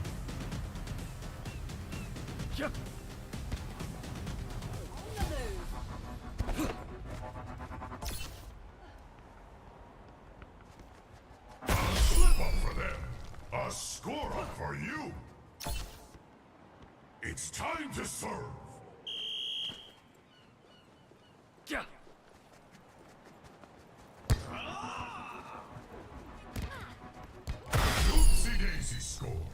A slip up for them. A score up for you. It's time to serve. Oopsie daisy score.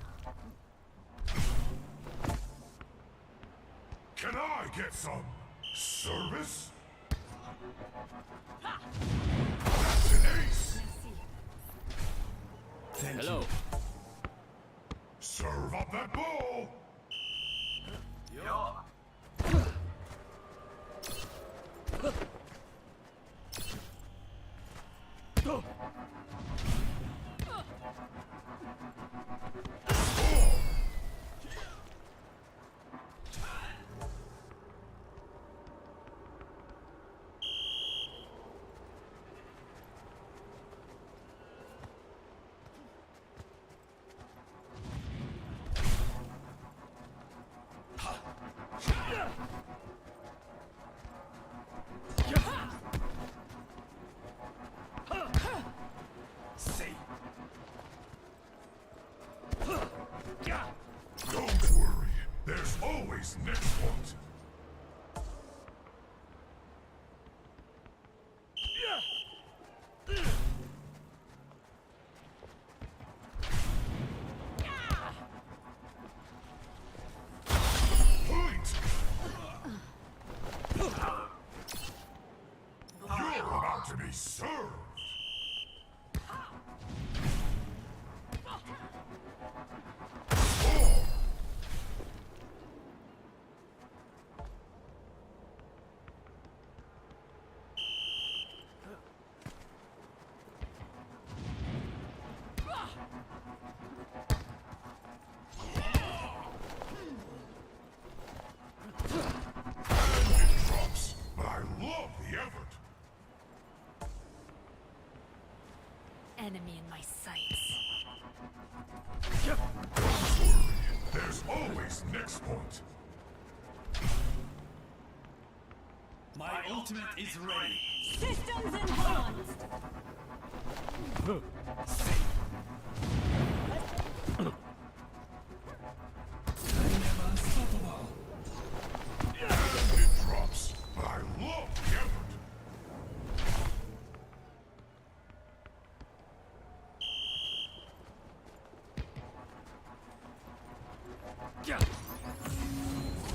Can I get some service? That's an ace. Hello. Serve up that ball. Don't worry, there's always next point. Point! You're about to be served. Drops, but I love the effort. Enemy in my sights. Don't worry, there's always next point. My ultimate is ready. Systems enhanced. Never unstoppable. It drops, but I love the effort.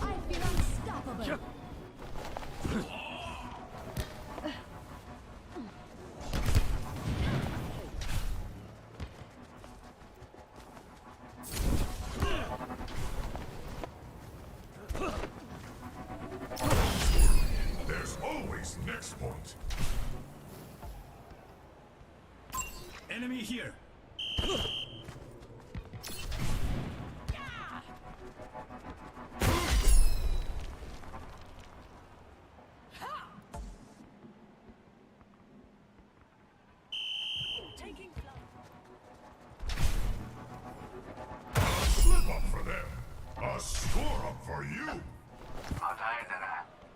I feel unstoppable. There's always next point. Enemy here. Taking A slip up for them. A score up for you.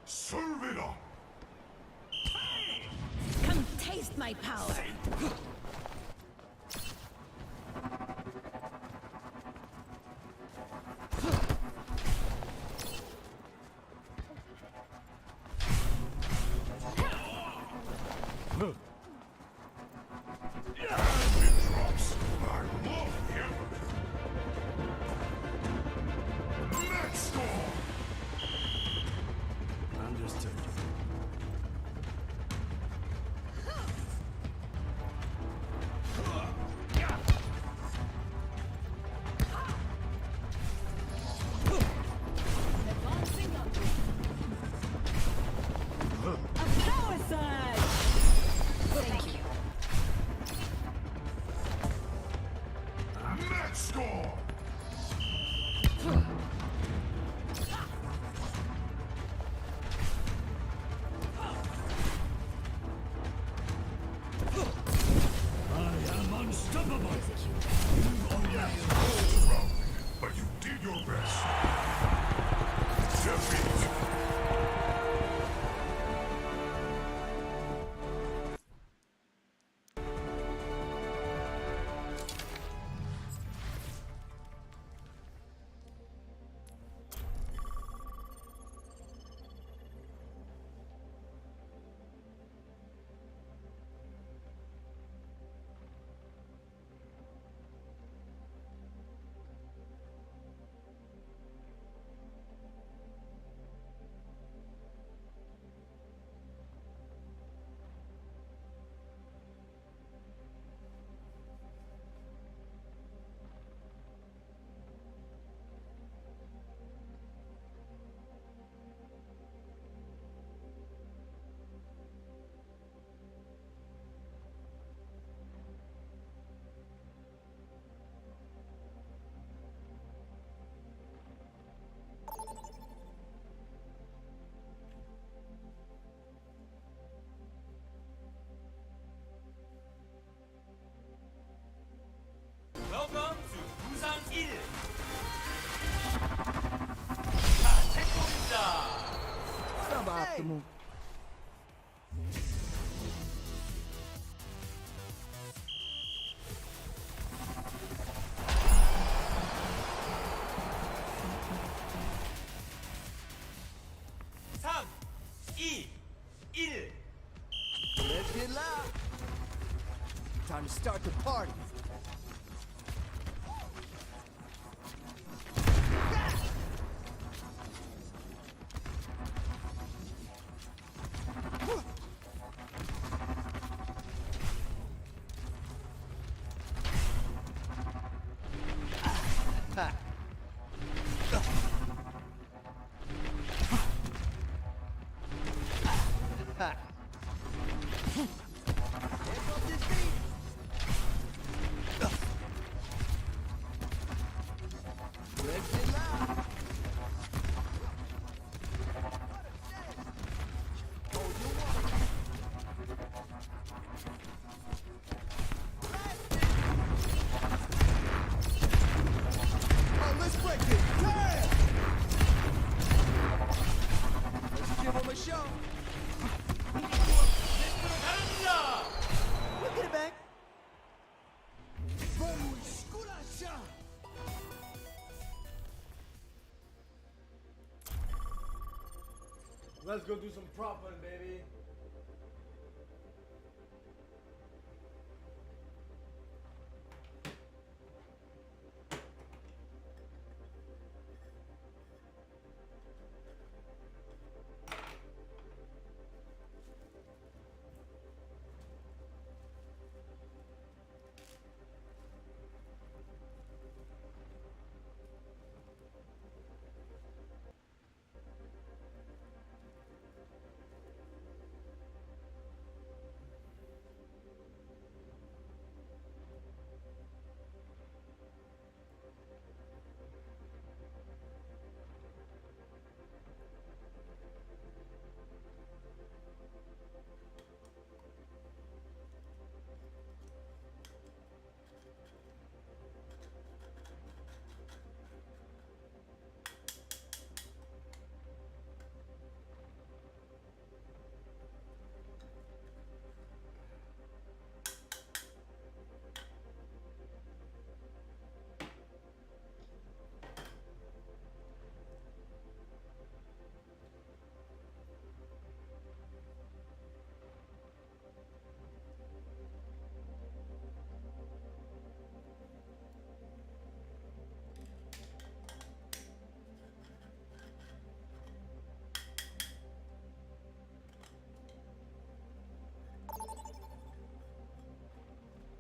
Serve it up. Come taste my power. It drops, but I love the effort. Match score. Understood. Unstoppable! You've only surrounded, but you did your best. Defeat! Welcome to Busan 1. 가책입니다. Suboptimal. Let's get loud. Time to start the party. Let's break it. Damn! Let's give him a show. We'll get it back. Let's go do some prop hunting, baby.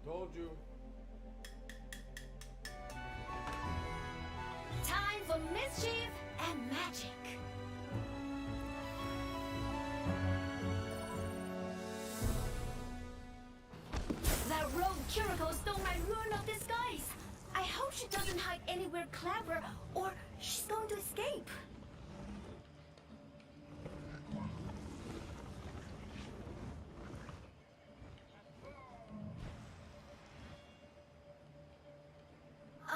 Told you. Time for mischief and magic. That rogue Kiriko stole my rune of disguise. I hope she doesn't hide anywhere clever, or she's going to escape.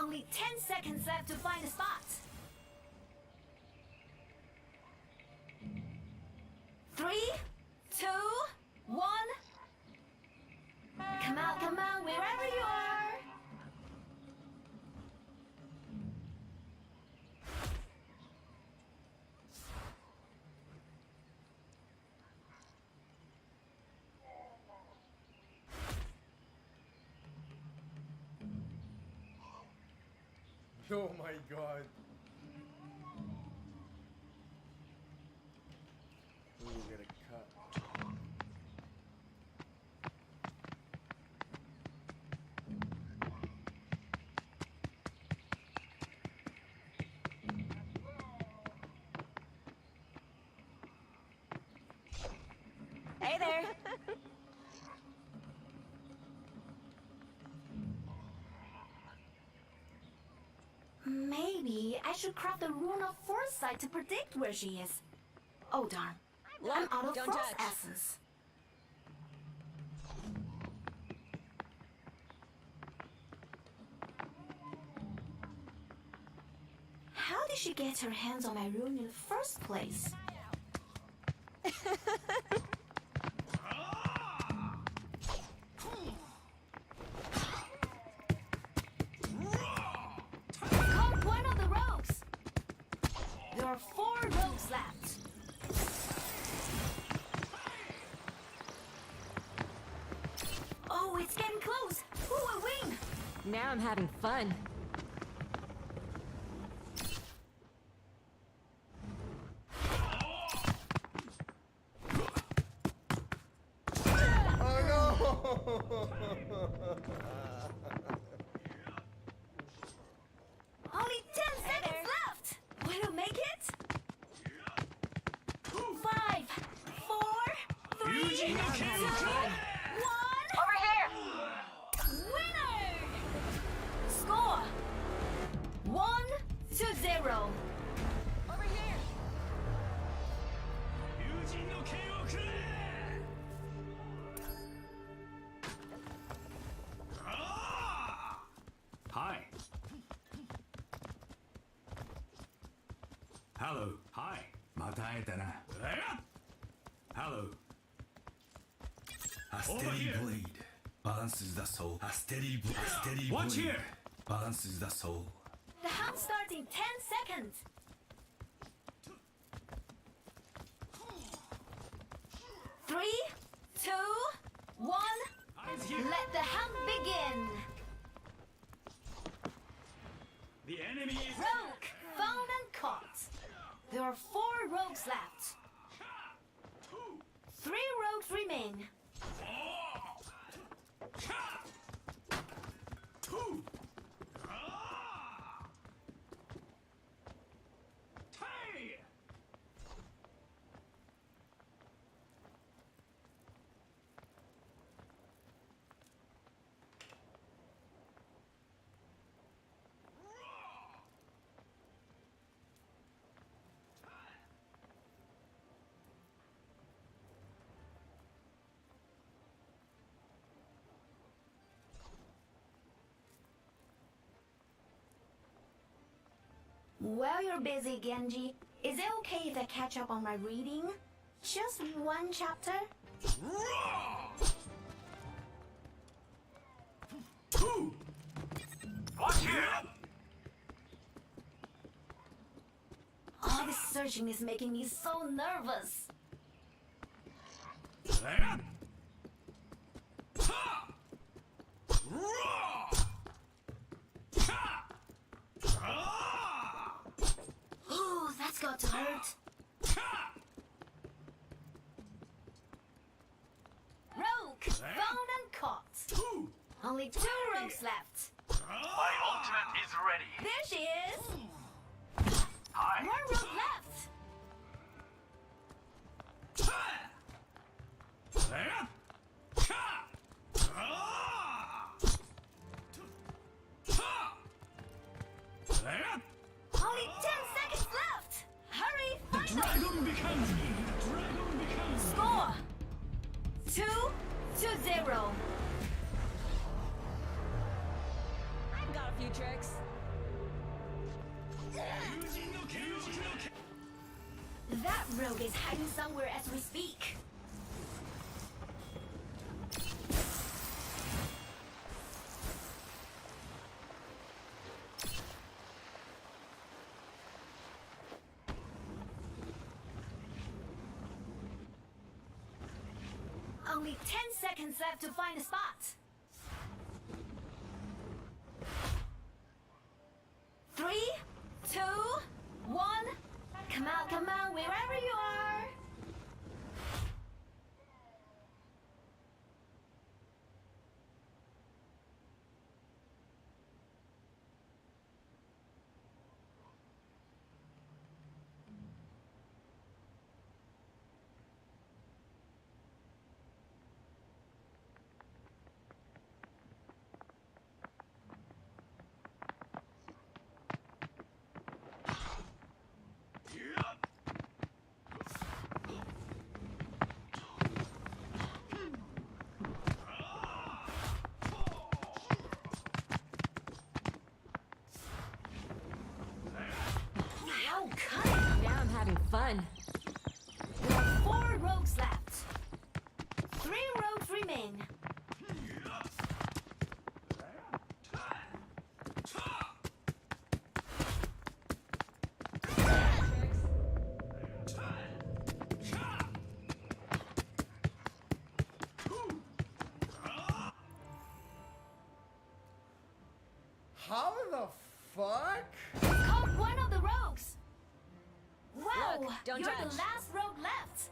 Only 10 seconds left to find a spot. 3, 2, 1. Come on, wherever you are. Oh my god. Ooh, get a cut. Hey there. Maybe I should craft a rune of foresight to predict where she is. Oh darn. I'm out of Don't frost touch. essence. How did she get her hands on my rune in the first place? Caught one of the rogues. There are 4 rogues left. Oh, it's getting close. Who will win? Now I'm having fun. Oh no! Only 10 seconds left. Will you make it? 5, 4, 3, 2, 1. Over here. Winner! Score 1-0. Over here. Hi. Hello. Hi. また会えたな。Hello. A steady blade balances the soul. A steady Watch blade here. balances the soul. The hunt starts in 10 seconds. 3, 2, 1. Let the hunt begin. The enemy is Rogue, found and caught. There are 4 rogues left. 3 rogues remain. While you're busy, Genji, is it okay if I catch up on my reading? Just 1 chapter? Watch here. All this searching is making me so nervous. Ooh, that's got to hurt. Rogue, found and caught. Only 2 rogues left. My ultimate is ready. There she is. Hi. 1 rogue left. Only 10 seconds left. Hurry, find them. Dragon becomes me. Dragon becomes me. Score 2-0. I've got a few tricks? That rogue is hiding somewhere as we speak. Only 10 seconds left to find a spot. 3, 2, 1. Come out, wherever you are. Now I'm having fun. There are 4 rogues left. 3 rogues remain. How the fuck? Caught one of the rogues. Wow, Look, don't you're judge. the last rogue left.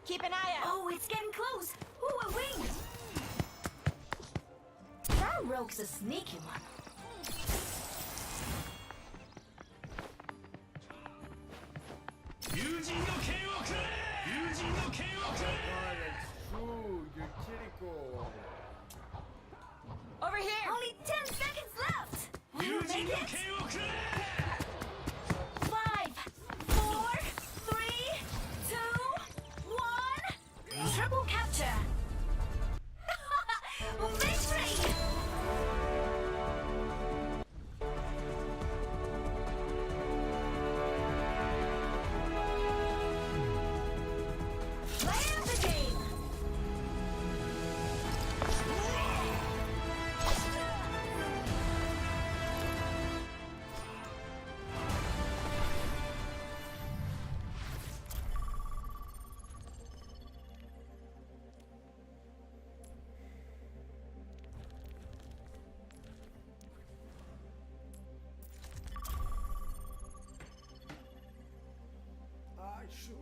Keep an eye out. Oh, it's getting close. Ooh, a wing. That rogue's a sneaky one. Ooh, you're critical. Over here. Only 10 seconds left. Will you make it? 5, 4, 3, 2, 1. Triple capture. Victory! Play of the game. Actually.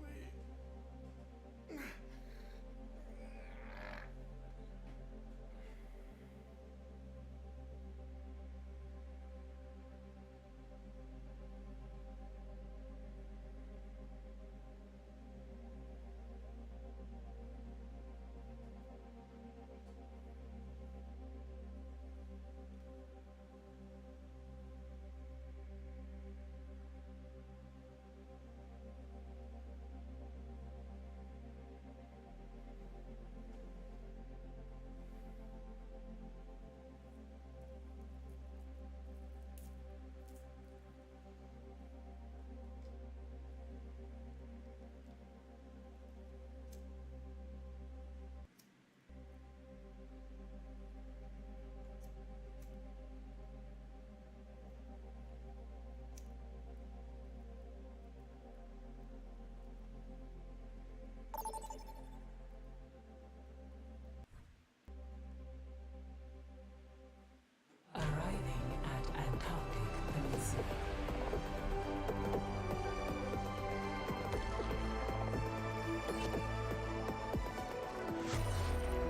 Arriving at Antarctic Peninsula.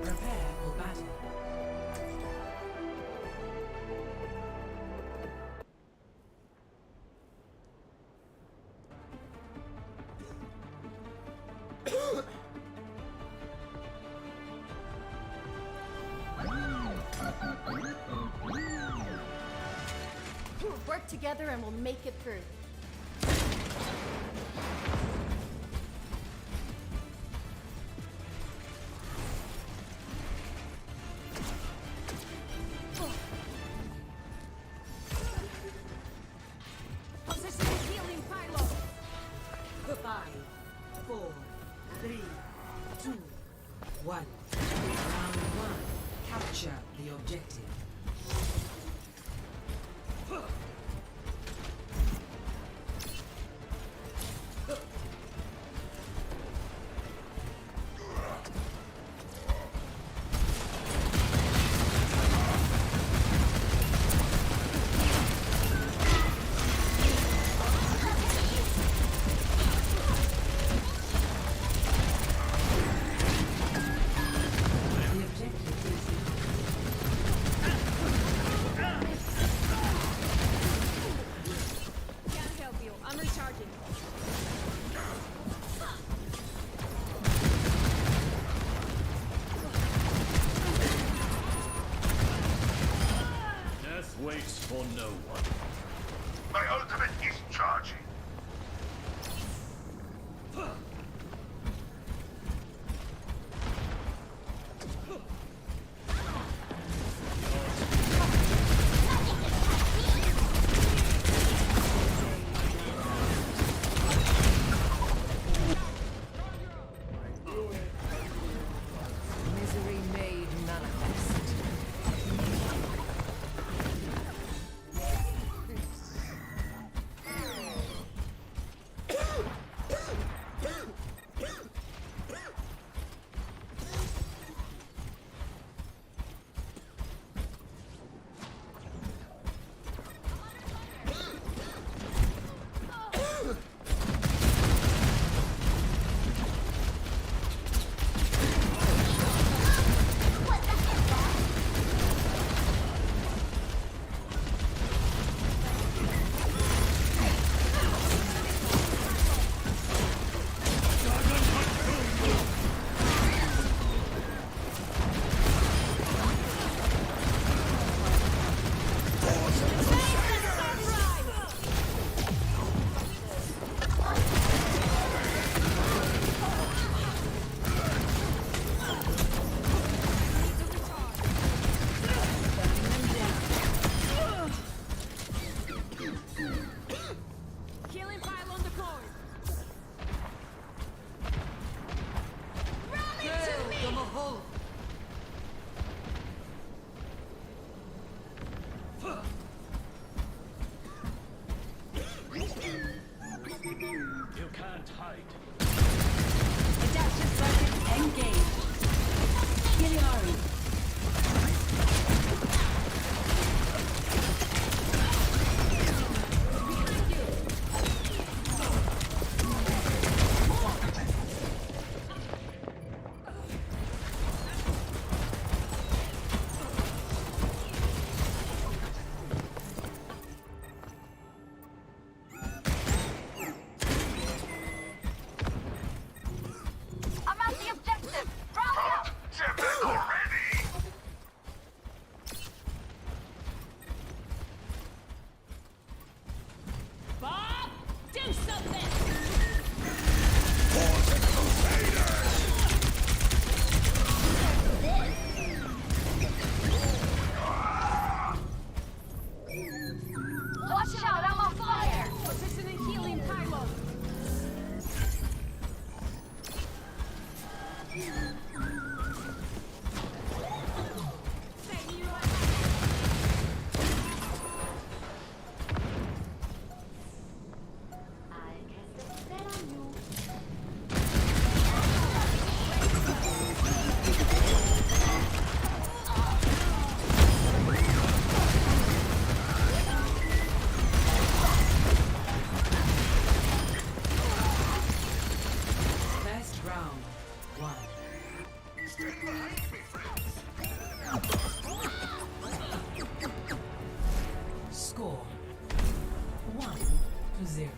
Prepare for battle. Work together and we'll make it through. Positioning healing pylon. 5, 4, 3, 2, 1. Round 1. Capture the objective. Can't help you. I'm recharging. Death waits for no one. My ultimate is charging. Misery made manifest. Healing pylon deployed. Rally to me! You can't hide. Adaptive circuit engaged. Giliari. I'm at the objective. Rally up. They're back already. Bob, do something! Watch out, I'm on fire. Positioning healing pylon. Best round 1. Stay behind me, friends. Score 1-0.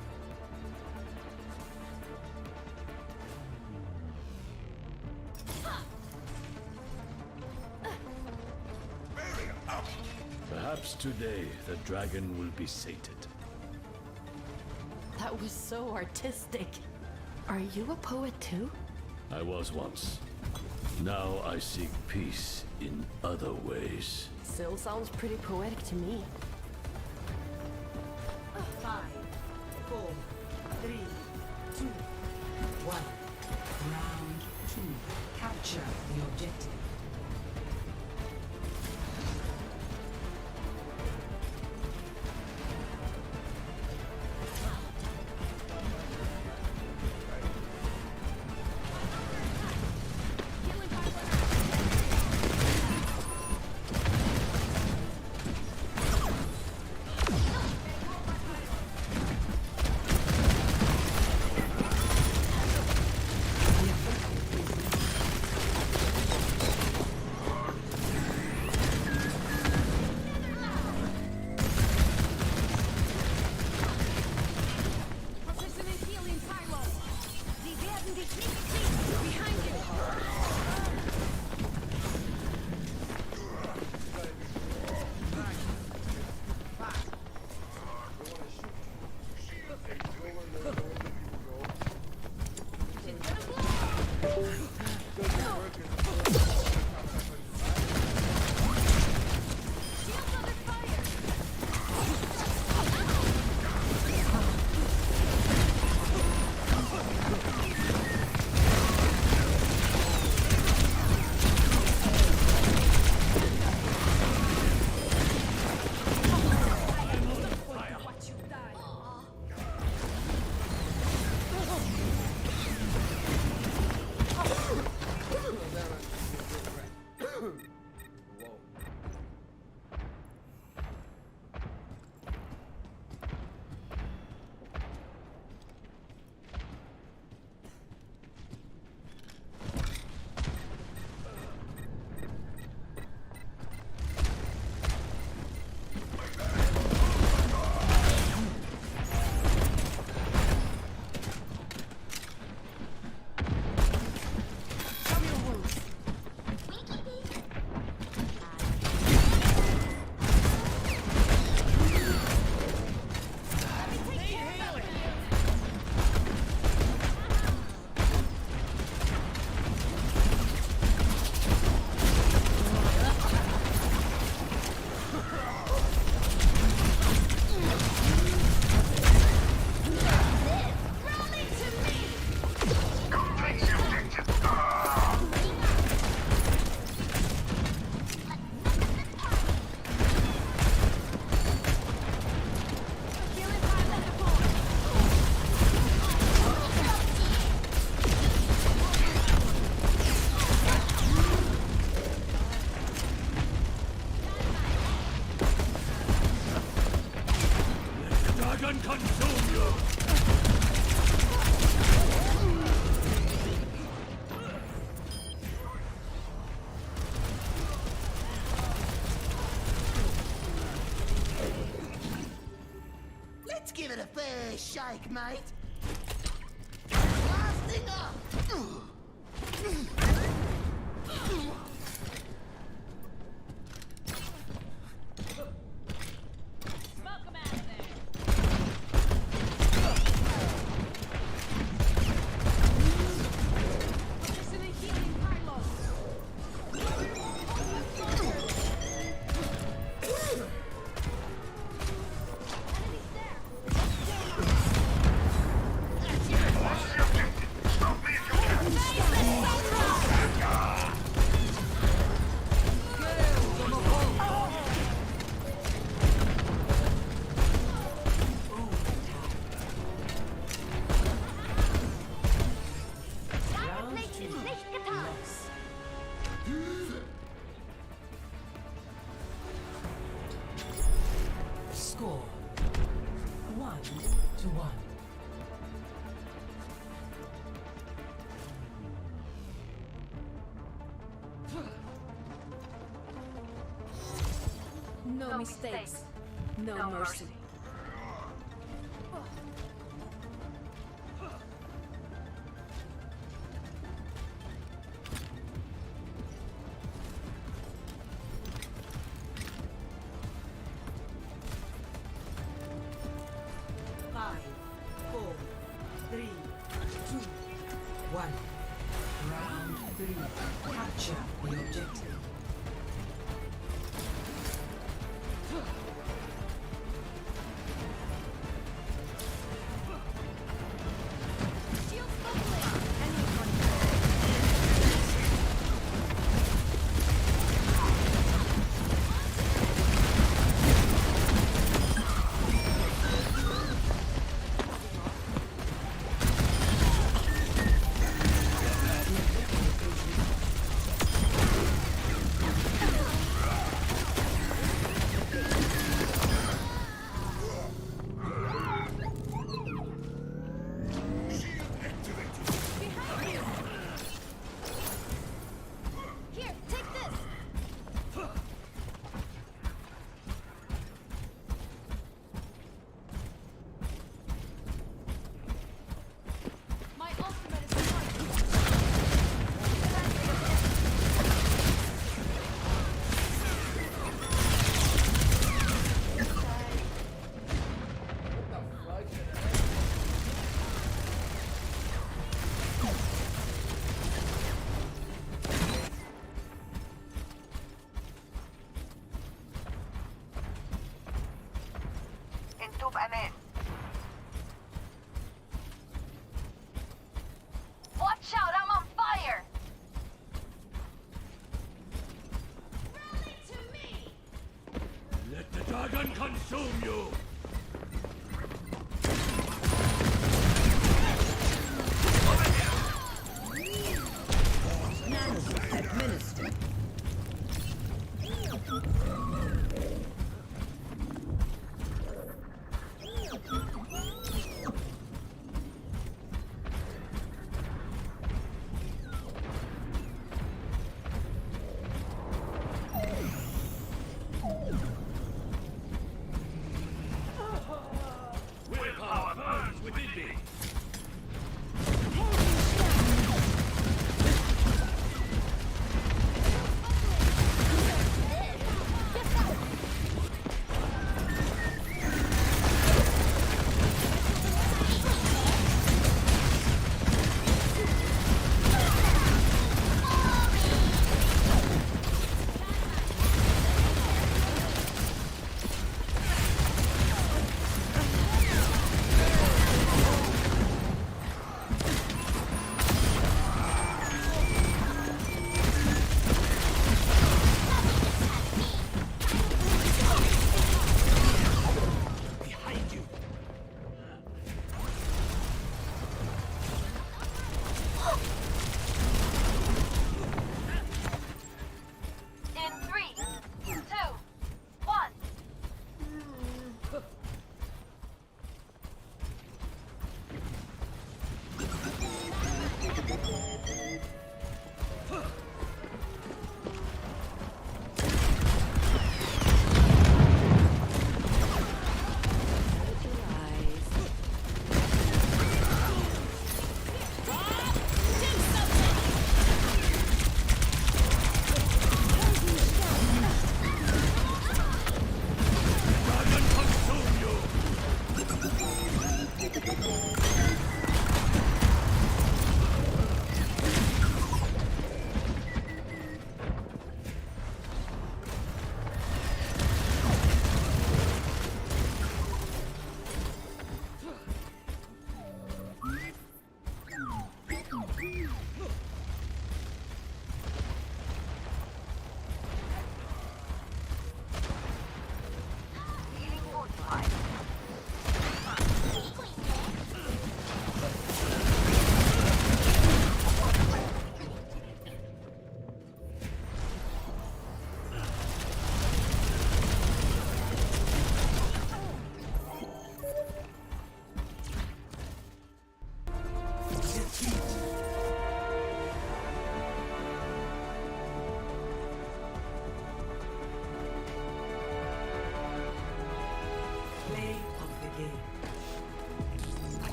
Perhaps today the dragon will be sated. That was so artistic. Are you a poet too? I was once. Now I seek peace in other ways. Still sounds pretty poetic to me. 5, 4, 3, 2, 1. Round 2. Capture the objective. Let's give it a fair shake, mate. Blasting up! Score 1-1. No mistakes, no mercy. Capture the objective. Watch out, I'm on fire! Rally to me! Let the dragon consume you! Administered. Willpower burns within me!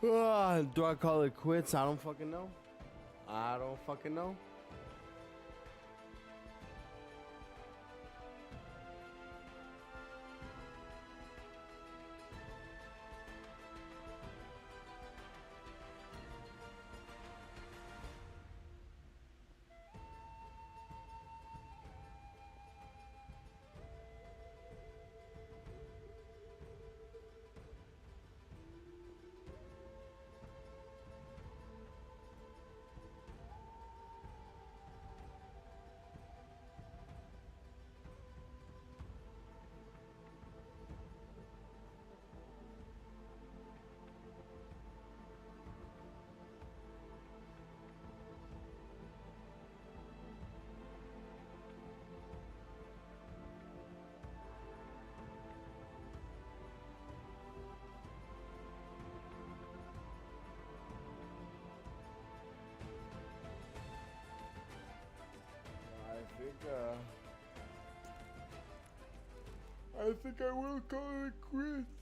Do I call it quits? I don't fucking know. I don't fucking know. I think I will call it quits.